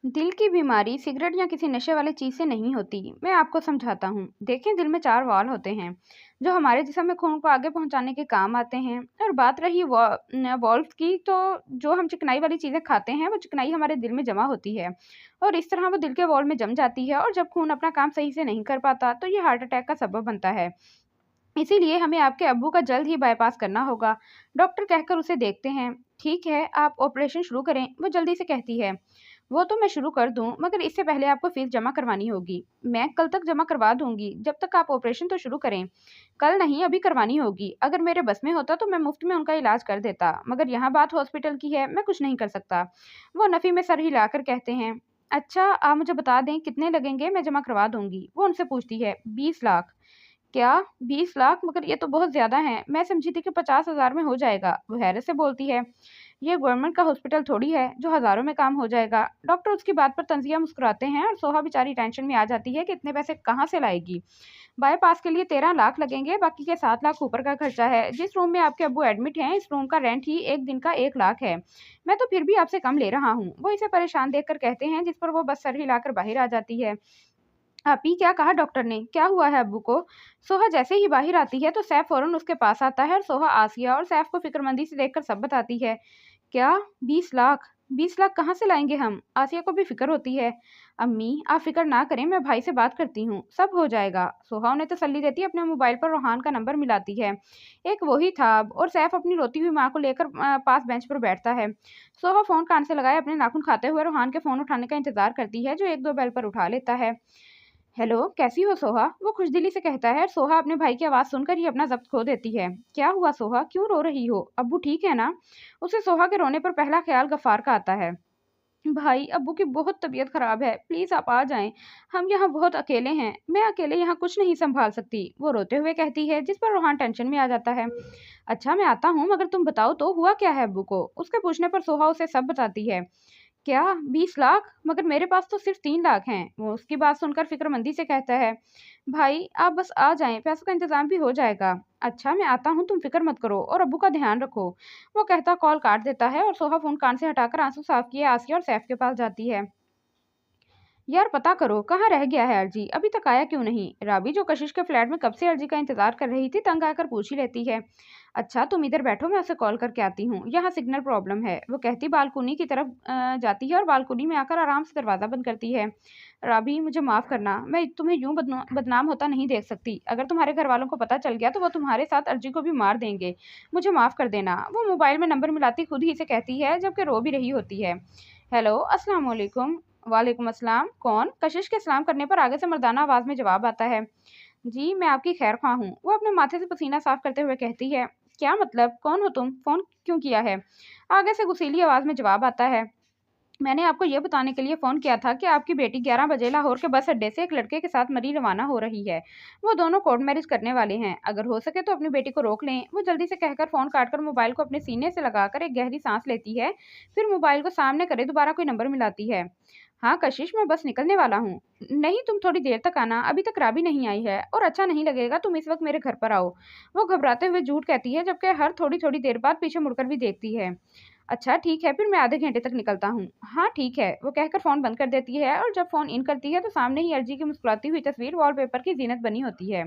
दिल की बीमारी सिगरेट या किसी नशे वाली चीज़ से नहीं होती। मैं आपको समझाता हूँ। देखें, दिल में 4 वाल्व होते हैं, जो हमारे जिस्म में खून को आगे पहुँचाने के काम आते हैं। और बात रही वाल्व की, तो जो हम चिकनाई वाली चीज़ें खाते हैं, वो चिकनाई हमारे दिल में जमा होती है और इस तरह वो दिल के वाल्व में जम जाती है और जब खून अपना काम सही से नहीं कर पाता, तो ये हार्ट अटैक का सबब बनता है। इसीलिए हमें आपके अब्बू का जल्द ही बायपास करना होगा। डॉक्टर कहकर उसे देखते हैं। ठीक है, आप ऑपरेशन शुरू करें, वो जल्दी से कहती है। वो तो मैं शुरू कर दूँ, मगर इससे पहले आपको फ़ीस जमा करवानी होगी। मैं कल तक जमा करवा दूँगी, जब तक आप ऑपरेशन तो शुरू करें। कल नहीं, अभी करवानी होगी। अगर मेरे बस में होता तो मैं मुफ़्त में उनका इलाज कर देता, मगर यहाँ बात हॉस्पिटल की है, मैं कुछ नहीं कर सकता। वो नफ़ी में सर हिलाकर कहते हैं, अच्छा, आप मुझे बता दें कितने लगेंगे, मैं जमा करवा दूँगी। वो उनसे पूछती है, 20 लाख। क्या? 20 लाख? मगर ये तो बहुत ज़्यादा हैं। मैं समझी थी कि 50,000 में हो जाएगा। वो हैरत से बोलती है, ये गवर्नमेंट का हॉस्पिटल थोड़ी है जो हज़ारों में काम हो जाएगा। डॉक्टर उसकी बात पर तंज़िया मुस्कुराते हैं और सोहा बेचारी टेंशन में आ जाती है कि इतने पैसे कहाँ से लाएगी। बाईपास के लिए 13 लाख लगेंगे, बाकी के 7 लाख ऊपर का खर्चा है। जिस रूम में आपके अब्बू एडमिट हैं, इस रूम का रेंट ही एक दिन का 1 लाख है। मैं तो फिर भी आपसे कम ले रहा हूँ। वो इसे परेशान देखकर कहते हैं, जिस पर वो बस सर हिलाकर बाहर आ जाती है। "आपी, क्या कहा डॉक्टर ने? क्या हुआ है अब्बू को?" सोहा जैसे ही बाहर आती है तो सैफ फ़ौरन उसके पास आता है और सोहा आसिया और सैफ को फ़िक्रमंदी से देखकर सब बताती है। "क्या? 20 लाख? 20 लाख कहाँ से लाएँगे हम?" आसिया को भी फ़िक्र होती है। "अम्मी, आप फ़िक्र ना करें, मैं भाई से बात करती हूँ, सब हो जाएगा।" सोहा उन्हें तसल्ली देती अपने मोबाइल पर रोहान का नंबर मिलाती है। एक वही था अब, और सैफ अपनी रोती हुई माँ को लेकर पास बेंच पर बैठता है। सोहा फ़ोन कान से लगाए अपने नाखून खाते हुए रोहान के फ़ोन उठाने का इंतज़ार करती है, जो 1-2 बेल पर उठा लेता है। हेलो, कैसी हो सोहा? वो खुशदिली से कहता है। सोहा अपने भाई की आवाज़ सुनकर ही अपना ज़ब्त खो देती है। क्या हुआ सोहा? क्यों रो रही हो? अब्बू ठीक है ना? उसे सोहा के रोने पर पहला ख्याल गफ़्फ़ार का आता है। भाई, अब्बू की बहुत तबीयत ख़राब है। प्लीज़ आप आ जाएँ। हम यहाँ बहुत अकेले हैं। मैं अकेले यहाँ कुछ नहीं सँभाल सकती, वो रोते हुए कहती है, जिस पर रोहान टेंशन में आ जाता है। अच्छा, मैं आता हूँ, मगर तुम बताओ तो हुआ क्या है अब्बू को? उसके पूछने पर सोहा उसे सब बताती है। क्या? 20 लाख? मगर मेरे पास तो सिर्फ़ 3 लाख हैं। वो उसकी बात सुनकर फ़िक्रमंदी से कहता है, भाई आप बस आ जाएँ, पैसों का इंतज़ाम भी हो जाएगा। अच्छा, मैं आता हूँ, तुम फ़िक्र मत करो और अब्बू का ध्यान रखो। वो कहता कॉल काट देता है और सोहा फ़ोन कान से हटाकर आँसू साफ़ किए आसिया और सैफ के पास जाती है। यार पता करो, कहाँ रह गया है अर्जी? अभी तक आया क्यों नहीं? राबी, जो कशिश के फ्लैट में कब से अर्जी का इंतज़ार कर रही थी, तंग आकर पूछ ही लेती है। अच्छा, तुम इधर बैठो, मैं उसे कॉल करके आती हूँ। यहाँ सिग्नल प्रॉब्लम है। वो कहती बालकनी की तरफ जाती है और बालकनी में आकर आराम से दरवाज़ा बंद करती है। राबी, मुझे माफ़ करना, मैं तुम्हें यूँ बदनाम होता नहीं देख सकती। अगर तुम्हारे घरवालों को पता चल गया तो वो तुम्हारे साथ अर्जी को भी मार देंगे। मुझे माफ़ कर देना। वो मोबाइल में नंबर मिलाती खुद ही से कहती है, जबकि रो भी रही होती है। हेलो, अस्सलाम वालेकुम। वालेकुम अस्सलाम। कौन? कशिश के सलाम करने पर आगे से मर्दाना आवाज़ में जवाब आता है। जी, मैं आपकी खैर-ख़्वाह हूँ। वो अपने माथे से पसीना साफ़ करते हुए कहती है। क्या मतलब? कौन हो तुम? फ़ोन क्यों किया है? आगे से गुस्सैली आवाज़ में जवाब आता है। मैंने आपको ये बताने के लिए फ़ोन किया था कि आपकी बेटी 11 बजे लाहौर के बस अड्डे से एक लड़के के साथ मरी रवाना हो रही है। वो दोनों कोर्ट मैरिज करने वाले हैं। अगर हो सके तो अपनी बेटी को रोक लें। वो जल्दी से कहकर फ़ोन काटकर मोबाइल को अपने सीने से लगाकर एक गहरी सांस लेती है। फिर मोबाइल को सामने करे दोबारा कोई नंबर मिलाती है। हाँ कशिश, मैं बस निकलने वाला हूँ। नहीं, तुम थोड़ी देर तक आना, अभी तक राबी नहीं आई है और अच्छा नहीं लगेगा तुम इस वक्त मेरे घर पर आओ। वो घबराते हुए झूठ कहती है, जबकि हर थोड़ी थोड़ी देर बाद पीछे मुड़कर भी देखती है। अच्छा ठीक है, फिर मैं आधे घंटे तक निकलता हूँ। हाँ ठीक है, वो कहकर फ़ोन बंद कर देती है और जब फ़ोन इन करती है तो सामने ही अर्जी की मुस्कुराती हुई तस्वीर वॉलपेपर की ज़ीनत बनी होती है।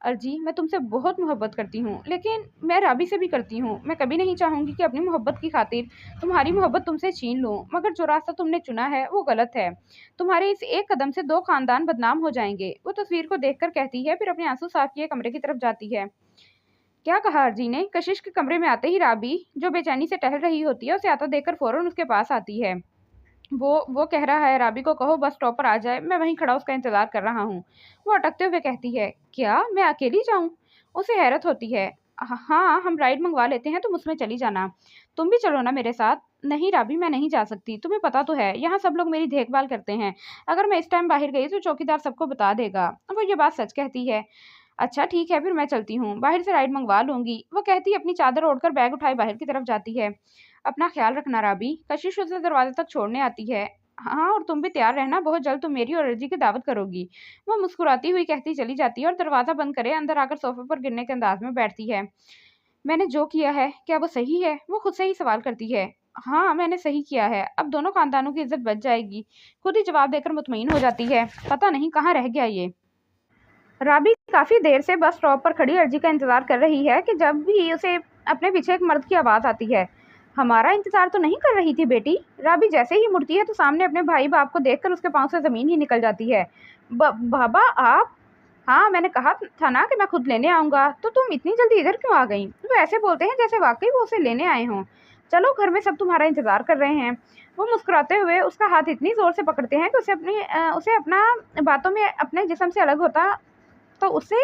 अर्जी, मैं तुमसे बहुत मोहब्बत करती हूँ, लेकिन मैं राबी से भी करती हूँ। मैं कभी नहीं चाहूँगी कि अपनी मोहब्बत की खातिर तुम्हारी मोहब्बत तुमसे छीन लूँ, मगर जो रास्ता तुमने चुना है वो गलत है। तुम्हारे इस एक कदम से 2 ख़ानदान बदनाम हो जाएँगे। वो तस्वीर को देखकर कहती है, फिर अपने आँसू साफ़ किए कमरे की तरफ जाती है। क्या कहा अर्जी ने? कशिश के कमरे में आते ही राबी, जो बेचैनी से टहल रही होती है, उसे आता देखकर फ़ौरन उसके पास आती है। वो कह रहा है राबी को कहो बस स्टॉप पर आ जाए, मैं वहीं खड़ा उसका इंतज़ार कर रहा हूँ। वो अटकते हुए कहती है, क्या मैं अकेली जाऊँ? उसे हैरत होती है। हाँ, हम राइड मँगवा लेते हैं, तुम उसमें चली जाना। तुम भी चलो ना मेरे साथ। नहीं राबी, मैं नहीं जा सकती, तुम्हें पता तो है, यहाँ सब लोग मेरी देखभाल करते हैं। अगर मैं इस टाइम बाहर गई तो चौकीदार सबको बता देगा। वो ये बात सच कहती है। अच्छा ठीक है, फिर मैं चलती हूँ, बाहर से राइड मँगवा लूँगी। वो कहती अपनी चादर ओढ़कर बैग उठाए बाहर की तरफ जाती है। अपना ख्याल रखना राबी। कशिश उसे दरवाजे तक छोड़ने आती है। हाँ, और तुम भी तैयार रहना, बहुत जल्द तुम मेरी और अर्जी की दावत करोगी। वो मुस्कुराती हुई कहती चली जाती है और दरवाज़ा बंद करे अंदर आकर सोफ़े पर गिरने के अंदाज में बैठती है। मैंने जो किया है, क्या वो सही है? वो खुद से ही सवाल करती है। हाँ, मैंने सही किया है। अब दोनों खानदानों की इज्जत बच जाएगी। खुद ही जवाब देकर मुतमईन हो जाती है। पता नहीं कहाँ रह गया ये। राबी काफी देर से बस स्टॉप पर खड़ी अर्जी का इंतजार कर रही है कि जब भी उसे अपने पीछे एक मर्द की आवाज आती है। हमारा इंतजार तो नहीं कर रही थी बेटी। राबी जैसे ही मुड़ती है तो सामने अपने भाई बाप को देखकर उसके पांव से जमीन ही निकल जाती है। बाबा आप। हाँ, मैंने कहा था ना कि मैं खुद लेने आऊंगा, तो तुम इतनी जल्दी इधर क्यों आ गई? वो ऐसे बोलते हैं जैसे वाकई वो उसे लेने आए हों। चलो, घर में सब तुम्हारा इंतजार कर रहे हैं। वो मुस्कुराते हुए उसका हाथ इतनी जोर से पकड़ते हैं कि उसे अपना बातों में अपने जिस्म से अलग होता, तो उसे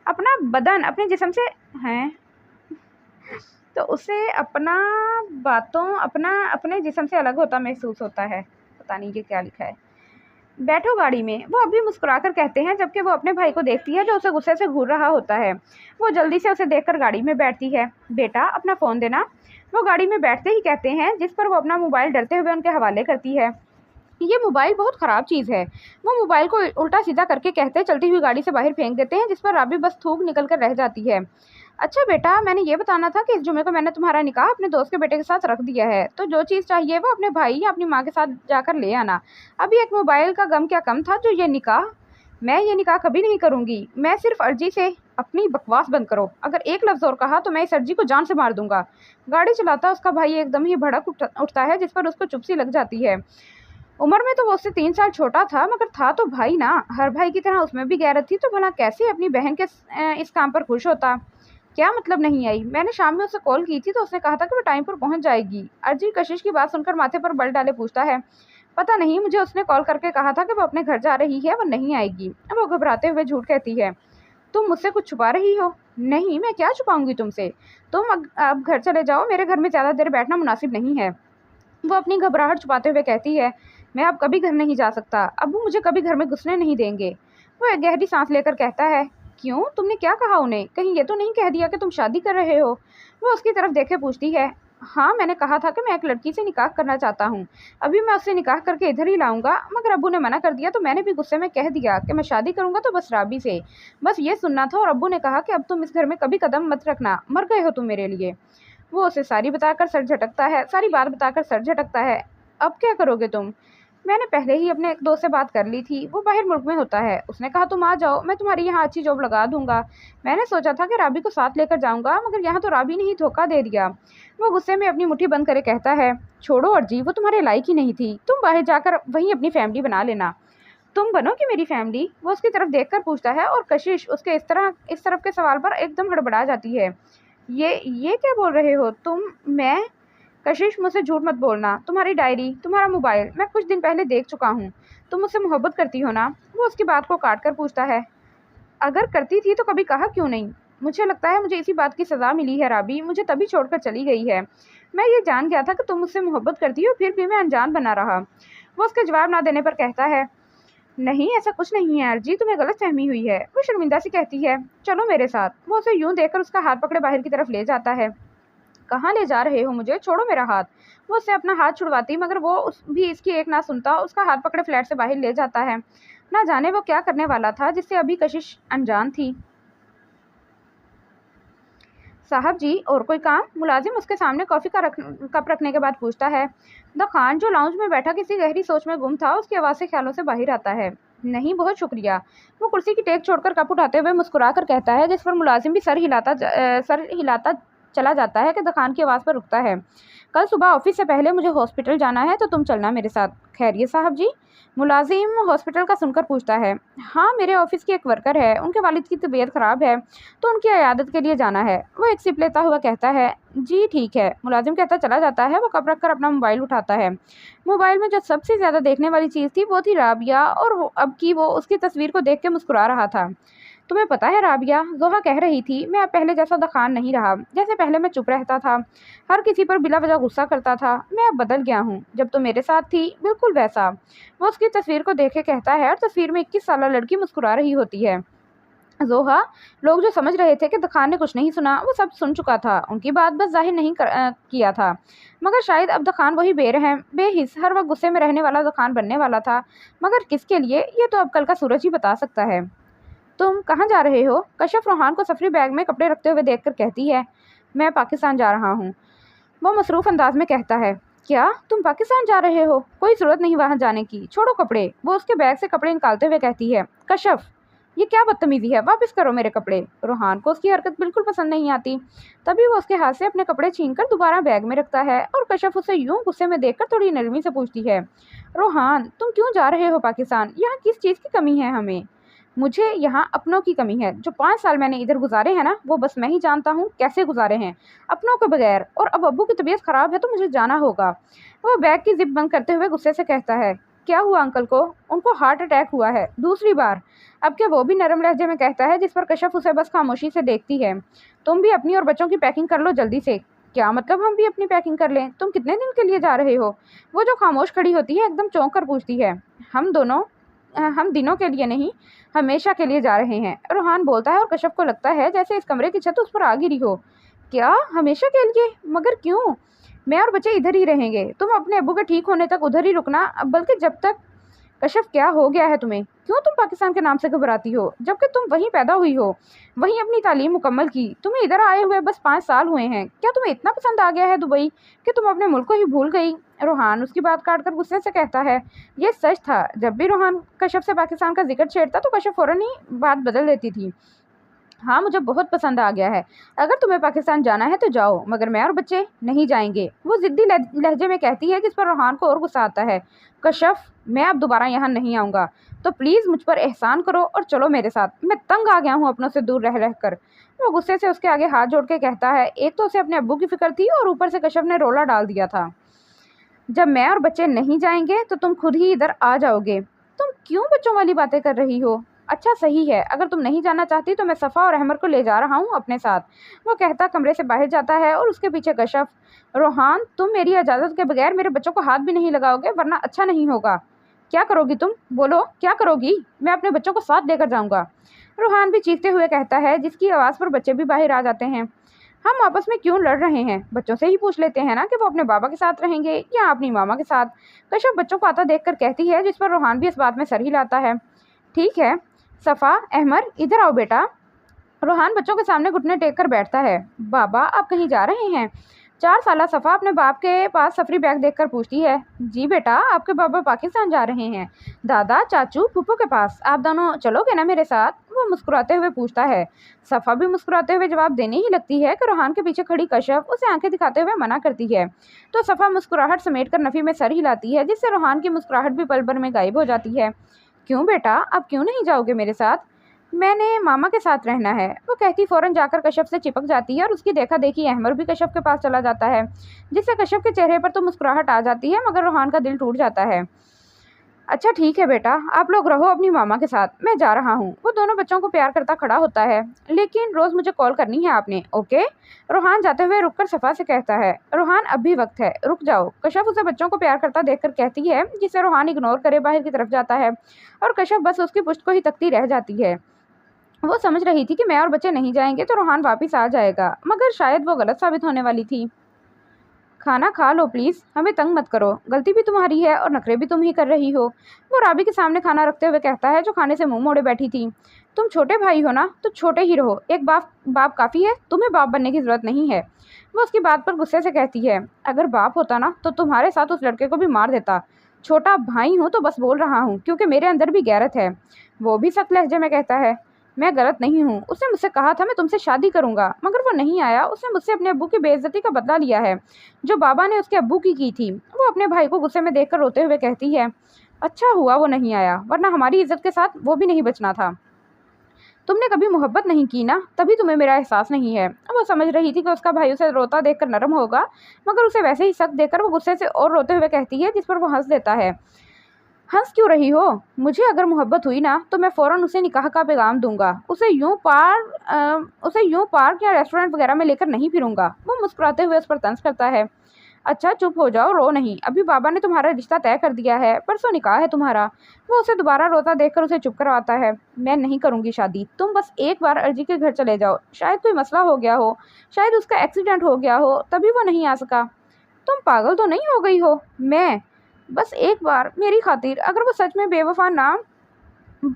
अपना बदन अपने जिस्म से है, तो उसे अपना बातों अपना अपने जिस्म से अलग होता महसूस होता है। पता नहीं ये क्या लिखा है। बैठो गाड़ी में, वो अभी मुस्कुराकर कहते हैं, जबकि वो अपने भाई को देखती है जो उसे गुस्से से घूर रहा होता है। वो जल्दी से उसे देखकर गाड़ी में बैठती है। बेटा, अपना फ़ोन देना। वो गाड़ी में बैठते ही कहते हैं, जिस पर वो अपना मोबाइल डरते हुए उनके हवाले करती है। ये मोबाइल बहुत ख़राब चीज़ है। वो मोबाइल को उल्टा सीधा करके कहते चलती हुई गाड़ी से बाहर फेंक देते हैं, जिस पर राबी बस थूक निकल कर रह जाती है। अच्छा बेटा, मैंने ये बताना था कि इस जुमे को मैंने तुम्हारा निकाह अपने दोस्त के बेटे के साथ रख दिया है, तो जो चीज़ चाहिए वो अपने भाई या अपनी माँ के साथ जाकर ले आना। अभी एक मोबाइल का गम क्या कम था जो ये निकाह। मैं ये निकाह कभी नहीं करूँगी। मैं सिर्फ अर्जी से अपनी बकवास बंद करो। अगर एक लफ्ज़ और कहा तो मैं इस अर्जी को जान से मार दूंगा। गाड़ी चलाता उसका भाई एकदम ही भड़क उठता है, जिस पर उसको चुप सी लग जाती है। उम्र में तो वो उससे 3 साल छोटा था, मगर था तो भाई ना। हर भाई की तरह उसमें भी गैरत थी, तो भला कैसे अपनी बहन के इस काम पर खुश होता। क्या मतलब नहीं आई? मैंने शाम में उसे कॉल की थी तो उसने कहा था कि वो टाइम पर पहुंच जाएगी। अर्जी कशिश की बात सुनकर माथे पर बल डाले पूछता है, पता नहीं, मुझे उसने कॉल करके कहा था कि वो अपने घर जा रही है, वो नहीं आएगी। अब वो घबराते हुए झूठ कहती है, तुम मुझसे कुछ छुपा रही हो? नहीं, मैं क्या छुपाऊंगी तुमसे। तुम अब घर चले जाओ, मेरे घर में ज़्यादा देर बैठना मुनासिब नहीं है। वो अपनी घबराहट छुपाते हुए कहती है, मैं अब कभी घर नहीं जा सकता। अब्बू मुझे कभी घर में घुसने नहीं देंगे। वो एक गहरी सांस लेकर कहता है, क्यों, तुमने क्या कहा उन्हें? कहीं ये तो नहीं कह दिया कि तुम शादी कर रहे हो? वो उसकी तरफ देखे पूछती है, हाँ, मैंने कहा था कि मैं एक लड़की से निकाह करना चाहता हूँ। अभी मैं उससे निकाह करके इधर ही लाऊंगा, मगर अब्बू ने मना कर दिया, तो मैंने भी गुस्से में कह दिया कि मैं शादी करूंगा तो बस राबी से। बस ये सुनना था, और अब्बू ने कहा कि अब तुम इस घर में कभी कदम मत रखना, मर गए हो तुम मेरे लिए। वो उसे सारी बात बताकर सर झटकता है। अब क्या करोगे तुम? मैंने पहले ही अपने एक दोस्त से बात कर ली थी, वो बाहर मुल्क में होता है। उसने कहा तुम आ जाओ, मैं तुम्हारी यहाँ अच्छी जॉब लगा दूंगा। मैंने सोचा था कि राबी को साथ लेकर जाऊंगा, मगर यहाँ तो राबी ने ही धोखा दे दिया। वो गुस्से में अपनी मुट्ठी बंद करे कहता है, छोड़ो अर्जी, वो तुम्हारे लायक ही नहीं थी। तुम बाहर जाकर वहीं अपनी फैमिली बना लेना। तुम बनोगी मेरी फैमिली? वो उसकी तरफ देखकर पूछता है, और कशिश उसके इस तरफ के सवाल पर एकदम हड़बड़ा जाती है। ये क्या बोल रहे हो तुम? मैं? कशिश, मुझसे झूठ मत बोलना। तुम्हारी डायरी, तुम्हारा मोबाइल मैं कुछ दिन पहले देख चुका हूँ। तुम मुझसे मोहब्बत करती हो ना? वो उसकी बात को काट कर पूछता है, अगर करती थी तो कभी कहा क्यों नहीं? मुझे लगता है मुझे इसी बात की सज़ा मिली है। राबी मुझे तभी छोड़कर चली गई है। मैं ये जान गया था कि तुम मुझसे मोहब्बत करती हो, फिर भी मैं अनजान बना रहा। वो उसके जवाब ना देने पर कहता है, नहीं, ऐसा कुछ नहीं है अर्जी, तुम्हें गलतफहमी हुई है। वो शर्मिंदा सी कहती है, चलो मेरे साथ। वो उसे यूं देखकर उसका हाथ पकड़े बाहर की तरफ ले जाता है। कहाँ ले जा रहे हो मुझे? छोड़ो मेरा हाथ। वो उससे अपना हाथ छुड़वाती, मगर वो भी इसकी एक ना सुनता, उसका हाथ पकड़े फ्लैट से बाहर ले जाता है। ना जाने वो क्या करने वाला था जिससे अभी कशिश अनजान थी। साहब जी, और कोई काम? मुलाजिम उसके सामने कॉफ़ी का कप रखने के बाद पूछता है। द खान, जो लाउंज में बैठा किसी गहरी सोच में गुम था, उसकी आवाज़ से ख्यालों से बाहर आता है। नहीं, बहुत शुक्रिया। वो कुर्सी की टेक छोड़कर कप उठाते हुए मुस्कुरा कर कहता है, जिस पर मुलाजिम भी सर हिलाता चला जाता है कि द खान की आवाज़ पर रुकता है। कल सुबह ऑफिस से पहले मुझे हॉस्पिटल जाना है, तो तुम चलना मेरे साथ। खैरियत साहब जी? मुलाजिम हॉस्पिटल का सुनकर पूछता है। हाँ, मेरे ऑफिस की एक वर्कर है, उनके वालिद की तबीयत ख़राब है, तो उनकी इयादत के लिए जाना है। वो एक सिप लेता हुआ कहता है, जी ठीक है। मुलाजिम कहता चला जाता है। वो कप रख कर अपना मोबाइल उठाता है। मोबाइल में जो सबसे ज़्यादा देखने वाली चीज़ थी वो थी राबिया, और वो उसकी तस्वीर को देख के मुस्कुरा रहा था। तुम्हें पता है राबिया, जोहा कह रही थी, मैं अब पहले जैसा दखान नहीं रहा। जैसे पहले मैं चुप रहता था, हर किसी पर बिला वजह गुस्सा करता था, मैं अब बदल गया हूँ। जब तो मेरे साथ थी, बिल्कुल वैसा। वो उसकी तस्वीर को देख के कहता है, और तस्वीर में 21 साल लड़की मुस्कुरा रही होती है। जोहा, लोग जो समझ रहे थे कि दखान ने कुछ नहीं सुना, वो सब सुन चुका था। उनकी बात बस जाहिर नहीं किया था। मगर शायद अब दखान वही बेरहम, बेहिस, हर वक्त गुस्से में रहने वाला दखान बनने वाला था। मगर किसके लिए, ये तो अब कल का सूरज ही बता सकता है। तुम कहाँ जा रहे हो? कशफ रोहान को सफरी बैग में कपड़े रखते हुए देखकर कहती है, मैं पाकिस्तान जा रहा हूँ। वो मसरूफ़ अंदाज में कहता है, क्या तुम पाकिस्तान जा रहे हो? कोई ज़रूरत नहीं वहाँ जाने की, छोड़ो कपड़े। वो उसके बैग से कपड़े निकालते हुए कहती है, कशफ, ये क्या बदतमीज़ी है, वापस करो मेरे कपड़े। रोहान को उसकी हरकत बिल्कुल पसंद नहीं आती। तभी वो उसके हाथ से अपने कपड़े छीनकर दोबारा बैग में रखता है और कशफ उसे यूं गुस्से में देखकर थोड़ी नरमी से पूछती है, रोहान तुम क्यों जा रहे हो पाकिस्तान? यहाँ किस चीज़ की कमी है हमें? मुझे यहाँ अपनों की कमी है। जो 5 साल मैंने इधर गुजारे हैं ना, वो बस मैं ही जानता हूँ कैसे गुजारे हैं, अपनों के बगैर। और अब अब्बू की तबीयत ख़राब है तो मुझे जाना होगा। वो बैग की जिप बंद करते हुए गुस्से से कहता है, क्या हुआ अंकल को? उनको हार्ट अटैक हुआ है, दूसरी बार। अब क्या वो भी नरम लहजे में कहता है, जिस पर कशफ उसे बस खामोशी से देखती है। तुम भी अपनी और बच्चों की पैकिंग कर लो जल्दी से। क्या मतलब हम भी अपनी पैकिंग कर लें? तुम कितने दिन के लिए जा रहे हो? वो जो खामोश खड़ी होती है एकदम चौंक कर पूछती है। हम दिनों के लिए नहीं, हमेशा के लिए जा रहे हैं, रोहान बोलता है और कशफ को लगता है जैसे इस कमरे की छत उस पर आ गिरी हो। क्या हमेशा के लिए? मगर क्यों? मैं और बच्चे इधर ही रहेंगे, तुम अपने अब्बू के ठीक होने तक उधर ही रुकना, बल्कि जब तक। कशफ, क्या हो गया है तुम्हें? क्यों तुम पाकिस्तान के नाम से घबराती हो, जबकि तुम वहीं पैदा हुई हो, वहीं अपनी तालीम मुकम्मल की। तुम्हें इधर आए हुए बस 5 साल हुए हैं। क्या तुम्हें इतना पसंद आ गया है दुबई कि तुम अपने मुल्क को ही भूल गई? रोहान उसकी बात काटकर गुस्से से कहता है। ये सच था, जब भी रोहान कशफ से पाकिस्तान का जिक्र छेड़ता तो कशफ फौरन ही बात बदल देती थी। हाँ, मुझे बहुत पसंद आ गया है। अगर तुम्हें पाकिस्तान जाना है तो जाओ, मगर मैं और बच्चे नहीं जाएंगे, वो ज़िद्दी लहजे में कहती है, जिस पर रोहान को और गुस्सा आता है। कशफ, मैं अब दोबारा यहाँ नहीं आऊँगा, तो प्लीज़ मुझ पर एहसान करो और चलो मेरे साथ। मैं तंग आ गया हूँ अपनों से दूर रह कर। वो गुस्से से उसके आगे हाथ जोड़ के कहता है। एक तो उसे अपने अब्बू की फिक्र थी और ऊपर से कशफ ने रोला डाल दिया था। जब मैं और बच्चे नहीं जाएंगे तो तुम खुद ही इधर आ जाओगे। तुम क्यों बच्चों वाली बातें कर रही हो? अच्छा सही है, अगर तुम नहीं जाना चाहती तो मैं सफ़ा और अहमर को ले जा रहा हूँ अपने साथ। वो कहता कमरे से बाहर जाता है और उसके पीछे कशफ। रोहान, तुम मेरी इजाज़त के बगैर मेरे बच्चों को हाथ भी नहीं लगाओगे, वरना अच्छा नहीं होगा। क्या करोगी तुम? बोलो, क्या करोगी? मैं अपने बच्चों को साथ लेकर जाऊँगा। रोहान भी चीखते हुए कहता है, जिसकी आवाज़ पर बच्चे भी बाहर आ जाते हैं। हम आपस में क्यों लड़ रहे हैं? बच्चों से ही पूछ लेते हैं ना कि वो अपने बाबा के साथ रहेंगे या अपनी मामा के साथ। कश्यप बच्चों को आता देखकर कहती है, जिस पर रोहान भी इस बात में सर हिलाता है। ठीक है, सफ़ा, अहमर, इधर आओ बेटा। रोहान बच्चों के सामने घुटने टेक कर बैठता है। बाबा, आप कहीं जा रहे हैं? 4 साला सफ़ा अपने बाप के पास सफरी बैग देखकर पूछती है। जी बेटा, आपके बाबा पाकिस्तान जा रहे हैं, दादा, चाचू, फूफू के पास। आप दोनों चलोगे ना मेरे साथ? वो मुस्कुराते हुए पूछता है। सफ़ा भी मुस्कुराते हुए जवाब देने ही लगती है कि रोहान के पीछे खड़ी कशफ उसे आंखें दिखाते हुए मना करती है। तो सफ़ा मुस्कुराहट समेटकर नफ़ी में सर हिलाती है, जिससे रोहान की मुस्कुराहट भी पल भर में गायब हो जाती है। क्यों बेटा, आप क्यों नहीं जाओगे मेरे साथ? मैंने मामा के साथ रहना है, वो कहती फ़ौरन जाकर कशफ से चिपक जाती है और उसकी देखा देखी अहमर भी कशफ के पास चला जाता है, जिससे कशफ के चेहरे पर तो मुस्कुराहट आ जाती है, मगर रोहान का दिल टूट जाता है। अच्छा ठीक है बेटा, आप लोग रहो अपनी मामा के साथ, मैं जा रहा हूँ। वो दोनों बच्चों को प्यार करता खड़ा होता है। लेकिन रोज़ मुझे कॉल करनी है आपने, ओके? रोहान जाते हुए रुककर सफ़ा से कहता है। रोहान, अब भी वक्त है, रुक जाओ। कशफ उसे बच्चों को प्यार करता देखकर कहती है, जिसे रोहान इग्नोर करे बाहर की तरफ जाता है और कशफ बस उसकी पुष्ट को ही तकती रह जाती है। वो समझ रही थी कि मैं और बच्चे नहीं जाएंगे तो रोहान वापस आ जाएगा, मगर शायद वो गलत साबित होने वाली थी। खाना खा लो प्लीज़, हमें तंग मत करो, गलती भी तुम्हारी है और नखरे भी तुम ही कर रही हो। वो राबी के सामने खाना रखते हुए कहता है, जो खाने से मुंह मोड़े बैठी थी। तुम छोटे भाई हो ना, तो छोटे ही रहो, एक बाप काफ़ी है, तुम्हें बाप बनने की ज़रूरत नहीं है। वो उसकी बात पर गुस्से से कहती है, अगर बाप होता ना तो तुम्हारे साथ उस लड़के को भी मार देता। छोटा भाई हूँ तो बस बोल रहा हूँ, क्योंकि मेरे अंदर भी गैरत है। वो भी सख्त लहजे में कहता है, मैं गलत नहीं हूँ, उसने मुझसे कहा था मैं तुमसे शादी करूंगा, मगर वो नहीं आया। उसने मुझसे अपने अब्बू की बेइज्जती का बदला लिया है, जो बाबा ने उसके अब्बू की थी। वो अपने भाई को गुस्से में देखकर रोते हुए कहती है, अच्छा हुआ वो नहीं आया, वरना हमारी इज्जत के साथ वो भी नहीं बचना था। तुमने कभी मोहब्बत नहीं की ना, तभी तुम्हें मेरा एहसास नहीं है। वो समझ रही थी कि उसका भाई उसे रोता देखकर नरम होगा, मगर उसे वैसे ही सख्त देखकर वो गुस्से से और रोते हुए कहती है, जिस पर वो हंस देता है। हंस क्यों रही हो? मुझे अगर मोहब्बत हुई ना तो मैं फ़ौरन उसे निकाह का पैगाम दूंगा, उसे यूं पार्क या रेस्टोरेंट वगैरह में लेकर नहीं फिरूंगा। वो मुस्कुराते हुए उस पर तंज करता है। अच्छा चुप हो जाओ, रो नहीं, अभी बाबा ने तुम्हारा रिश्ता तय कर दिया है, परसों निकाह है तुम्हारा। वो उसे दोबारा रोता देखकर उसे चुप करवाता है। मैं नहीं करूँगी शादी, तुम बस एक बार अर्जी के घर चले जाओ, शायद कोई मसला हो गया हो, शायद उसका एक्सीडेंट हो गया हो, तभी वो नहीं आ सका। तुम पागल तो नहीं हो गई हो? मैं बस एक बार मेरी खातिर, अगर वो सच में बेवफा ना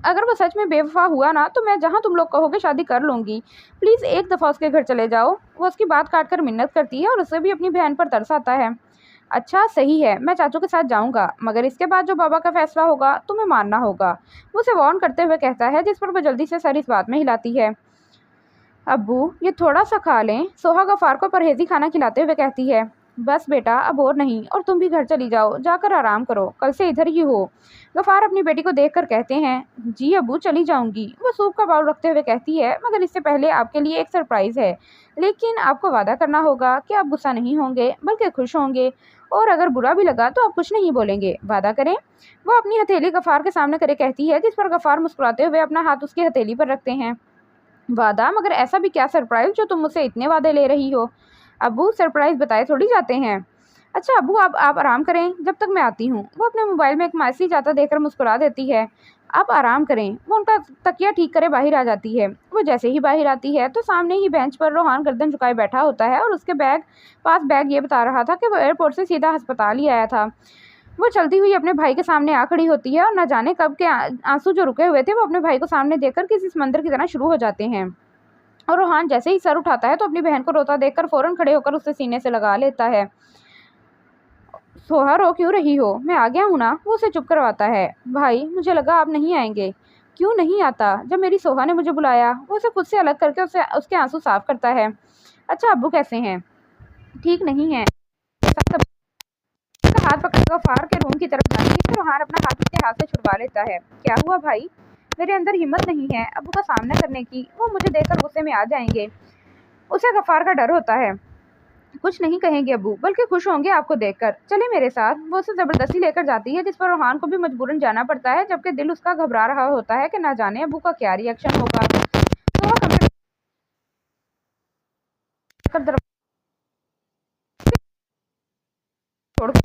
अगर वो सच में बेवफा हुआ ना तो मैं जहाँ तुम लोग कहोगे शादी कर लूँगी। प्लीज़ एक दफ़ा उसके घर चले जाओ। वो उसकी बात काट कर मिन्नत करती है और उसे भी अपनी बहन पर तरस आता है। अच्छा सही है, मैं चाचू के साथ जाऊँगा, मगर इसके बाद जो बाबा का फैसला होगा तुम्हें मानना होगा। वो उसे वार्न करते हुए कहता है, जिस पर वो जल्दी से सर इस बात में हिलाती है। अब्बू ये थोड़ा सा खा लें। सोहा गफ़ार को परहेजी खाना खिलाते हुए कहती है। बस बेटा अब और नहीं, और तुम भी घर चली जाओ, जाकर आराम करो, कल से इधर ही हो। गफ़ार अपनी बेटी को देखकर कहते हैं, जी अब्बू चली जाऊंगी। वो सूप का बाउल रखते हुए कहती है, मगर इससे पहले आपके लिए एक सरप्राइज़ है। लेकिन आपको वादा करना होगा कि आप गुस्सा नहीं होंगे बल्कि खुश होंगे, और अगर बुरा भी लगा तो आप कुछ नहीं बोलेंगे। वादा करें। वो अपनी हथेली गफ़ार के सामने करे कहती है, जिस पर गफ़ार मुस्कुराते हुए अपना हाथ उसकी हथेली पर रखते हैं। वादा? मगर ऐसा भी क्या सरप्राइज़ जो तुम मुझसे इतने वादे ले रही हो? अब्बू सरप्राइज़ बताए थोड़ी जाते हैं। अच्छा अब्बू आप आराम करें जब तक मैं आती हूँ। वो अपने मोबाइल में एक मैसेज आता देखकर मुस्कुरा देती है। आप आराम करें। वो उनका तकिया ठीक करे बाहर आ जाती है। वो जैसे ही बाहर आती है तो सामने ही बेंच पर रोहान गर्दन झुकाए बैठा होता है और उसके बैग ये बता रहा था कि वो एयरपोर्ट से सीधा अस्पताल ही आया था। वो चलती हुई अपने भाई के सामने आ खड़ी होती है और न जाने कब के आंसू जो रुके हुए थे वो अपने भाई को सामने देखकर किसी समंदर की तरह शुरू हो जाते हैं। और रोहान जैसे ही सर उठाता है तो अपनी बहन को रोता देखकर फौरन खड़े होकर उसे सीने से लगा लेता है। सोहा रो क्यों रही हो? मैं आ गया हूँ ना। वो उसे चुप करवाता है। भाई मुझे लगा आप नहीं आएंगे। क्यों नहीं आता? जब मेरी सोहा ने मुझे बुलाया। वो उसे खुद से अलग करके उसे उसके आंसू साफ करता है। अच्छा अब्बू कैसे हैं? ठीक नहीं है। उसका हाथ पकड़ गफ़ार के रूम की तरफ जाती है तो रोहान अपना हाथ उसके हाथ से छुड़वा लेता है। क्या हुआ भाई? मेरे अंदर हिम्मत नहीं है अब्बू का सामना करने की। वो मुझे देखकर गुस्से में आ जाएंगे। उसे गफ़ार का डर होता है। कुछ नहीं कहेंगे अब्बू, बल्कि खुश होंगे आपको देखकर। चले मेरे साथ। वो उसे ज़बरदस्ती लेकर जाती है, जिस पर रोहान को भी मजबूरन जाना पड़ता है, जबकि दिल उसका घबरा रहा होता है कि ना जाने अब्बू का क्या रिएक्शन होगा। तो वह कमरे में दरवाज़ा छोड़कर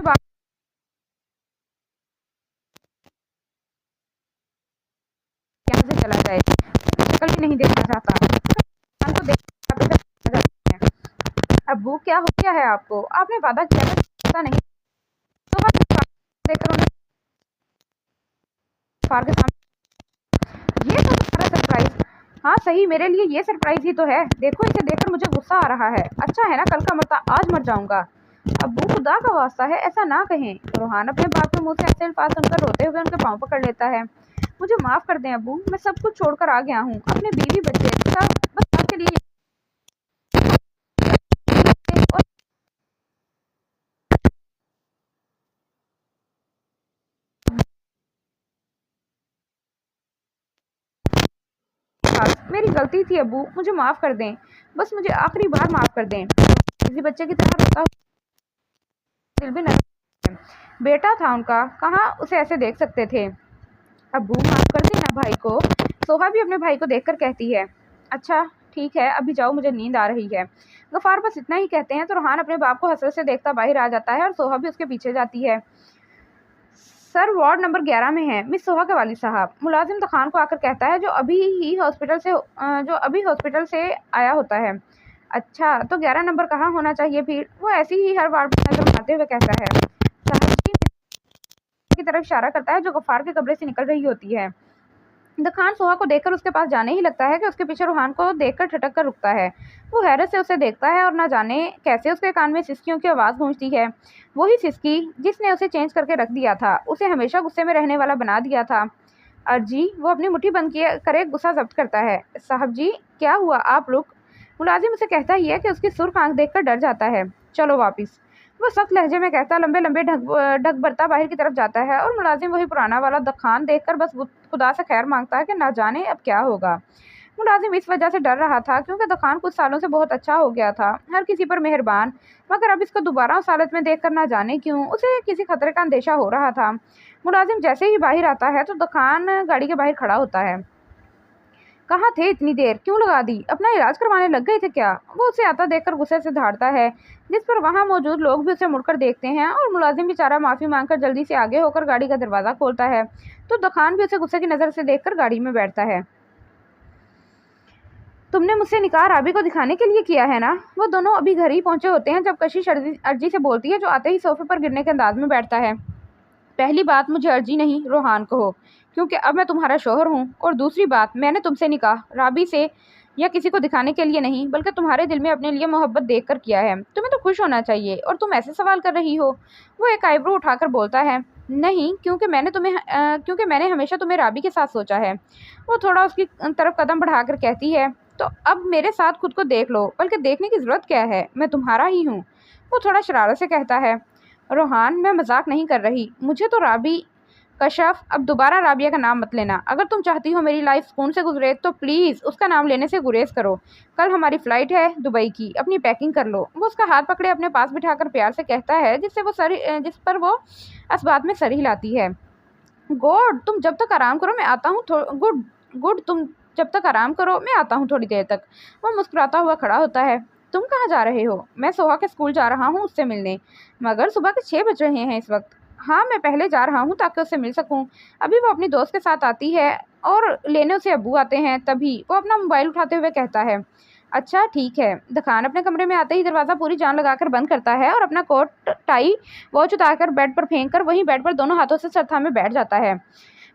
बाहर यहाँ से चला जाए। उसकी शक्ल भी नहीं देखना चाहता। रोहान को देख अब्बू क्या हो गया है आपको? आपने वादा किया था ऐसा नहीं। तो वह देखकर उन्हें गफ़ार के सामने, ये तो तुम्हारा सरप्राइज। हाँ सही, मेरे लिए ये सरप्राइज ही तो है। देखो इसे देखकर मुझे गुस्सा आ रहा है। अच्छा है ना, कल का मरता आज मर जाऊंगा। अब्बू खुदा का वास्ता है ऐसा ना कहें। रोहान अपने बाप के मुंह से ऐसे अल्फाज सुनकर रोते हुए उनके पाँव पकड़ लेता है। मुझे माफ कर दें अब्बू, मैं सब कुछ छोड़कर आ गया हूँ, अपने बीवी बच्चे सब, बस आपके लिए। और मेरी गलती थी अब्बू, मुझे माफ कर दें। बस मुझे आखिरी बार माफ कर दें। किसी बच्चे की तरह रोता दिल भी नरम। बेटा था उनका, कहाँ उसे ऐसे देख सकते थे। अब्बू माफ कर देना भाई को। सोहा भी अपने भाई को देखकर कहती है। अच्छा ठीक है अभी जाओ, मुझे नींद आ रही है। गफार बस इतना ही कहते हैं तो रोहान अपने बाप को हसरत से देखता बाहर आ जाता है और सोहा भी उसके पीछे जाती है। सर वार्ड नंबर 11 में है मिस सोहा के वालिद साहब। मुलाजिम खान को आकर कहता है, जो अभी हॉस्पिटल से आया होता है। अच्छा तो 11 नंबर कहाँ होना चाहिए फिर? वो ऐसी ही हर वार्ड पर नजर मारते हुए कहता है। साहब जी की तरफ इशारा करता है जो गफार के कमरे से निकल रही होती है। द खान सोहा को देखकर उसके पास जाने ही लगता है कि उसके पीछे रूहान को देखकर ठटक कर रुकता है। वो हैरत से उसे देखता है और न जाने कैसे उसके कान में सिसकियों की आवाज़ गूंजती है। वही सिसकी जिसने उसे चेंज करके रख दिया था, उसे हमेशा गुस्से में रहने वाला बना दिया था। अर्जी वो अपनी मुट्ठी बंद किए करे गुस्सा जब्त करता है। साहब जी क्या हुआ, आप रुक। मुलाजिम उसे कहता ही है कि उसकी सुर्ख आंख देखकर डर जाता है। चलो वापिस। वो सख्त लहजे में कहता लंबे लंबे ढक बरता बाहर की तरफ जाता है और मुलाजिम वही पुराना वाला दखान देखकर बस खुदा से खैर मांगता है कि ना जाने अब क्या होगा। मुलाजिम इस वजह से डर रहा था क्योंकि दुकान कुछ सालों से बहुत अच्छा हो गया था, हर किसी पर मेहरबान, मगर अब इसको दोबारा उस हालत में देखकर ना जाने क्यों उसे किसी खतरे का अंदेशा हो रहा था। मुलाजिम जैसे ही बाहर आता है तो दुकान गाड़ी के बाहर खड़ा होता है। कहाँ थे इतनी देर, क्यों लगा दी? अपना इलाज करवाने लग गए थे क्या? वो उसे आता देखकर गुस्से से दहाड़ता है, जिस पर वहाँ मौजूद लोग भी उसे मुड़कर देखते हैं और मुलाजिम बेचारा माफ़ी मांगकर जल्दी से आगे होकर गाड़ी का दरवाज़ा खोलता है तो दुकान भी उसे गुस्से की नज़र से देखकर गाड़ी में बैठता है। तुमने मुझसे निकाह राबी को दिखाने के लिए किया है ना? वो दोनों अभी घर ही पहुंचे होते हैं जब कशिश अर्जी से बोलती है, जो आते ही सोफे पर गिरने के अंदाज में बैठता है। पहली बात, मुझे अर्जी नहीं रोहान कहो, क्योंकि अब मैं तुम्हारा शोहर हूँ। और दूसरी बात, मैंने तुमसे निकाह राबी से या किसी को दिखाने के लिए नहीं, बल्कि तुम्हारे दिल में अपने लिए मोहब्बत देख कर किया है। तुम्हें तो खुश होना चाहिए और तुम ऐसे सवाल कर रही हो। वो एक आईब्रो उठाकर बोलता है, नहीं, क्योंकि मैंने हमेशा तुम्हें राबी के साथ सोचा है। वो थोड़ा उसकी तरफ कदम बढ़ाकर कहती है, तो अब मेरे साथ खुद को देख लो, बल्कि देखने की ज़रूरत क्या है, मैं तुम्हारा ही हूँ। वो थोड़ा शरारत से कहता है, रोहान, मैं मजाक नहीं कर रही। मुझे तो राबी कशफ, अब दोबारा राबिया का नाम मत लेना। अगर तुम चाहती हो मेरी लाइफ सुकून से गुजरे तो प्लीज़ उसका नाम लेने से गुरेज करो। कल हमारी फ़्लाइट है दुबई की, अपनी पैकिंग कर लो। वो उसका हाथ पकड़े अपने पास बिठाकर प्यार से कहता है, जिस पर वो इस बात में सर हिलाती है। गुड, तुम जब तक आराम करो मैं आता हूँ। गुड गुड, तुम जब तक आराम करो मैं आता हूँ थोड़ी देर तक। वो मुस्कुराता हुआ खड़ा होता है। तुम कहाँ जा रहे हो? मैं सोहा के स्कूल जा रहा हूँ उससे मिलने, मगर सुबह के 6 बज रहे हैं इस वक्त। हाँ, मैं पहले जा रहा हूँ ताकि उससे मिल सकूँ। अभी वो अपनी दोस्त के साथ आती है और लेने उसे अब्बू आते हैं। तभी वो अपना मोबाइल उठाते हुए कहता है, अच्छा ठीक है। दखान अपने कमरे में आते ही दरवाज़ा पूरी जान लगाकर बंद करता है और अपना कोट टाई वॉच उतारकर बेड पर फेंक कर वहीं बेड पर दोनों हाथों से सर थामे बैठ जाता है।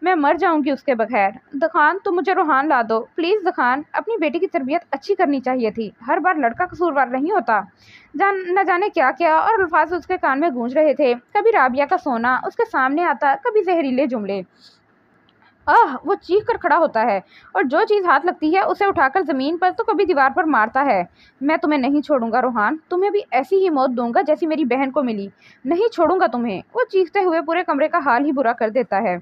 मैं मर जाऊंगी उसके बगैर। दखान, तुम मुझे रोहान ला दो प्लीज़। दखान, अपनी बेटी की तरबियत अच्छी करनी चाहिए थी, हर बार लड़का कसूरवार नहीं होता। न जाने क्या क्या और अल्फाज उसके कान में गूंज रहे थे। कभी राबिया का सोना उसके सामने आता, कभी जहरीले जुमले। वो चीख कर खड़ा होता है और जो चीज़ हाथ लगती है उसे उठाकर ज़मीन पर तो कभी दीवार पर मारता है। मैं तुम्हें नहीं छोड़ूंगा रोहान, तुम्हें भी ऐसी ही मौत दूंगा जैसी मेरी बहन को मिली। नहीं छोड़ूंगा तुम्हें। वो चीखते हुए पूरे कमरे का हाल ही बुरा कर देता है।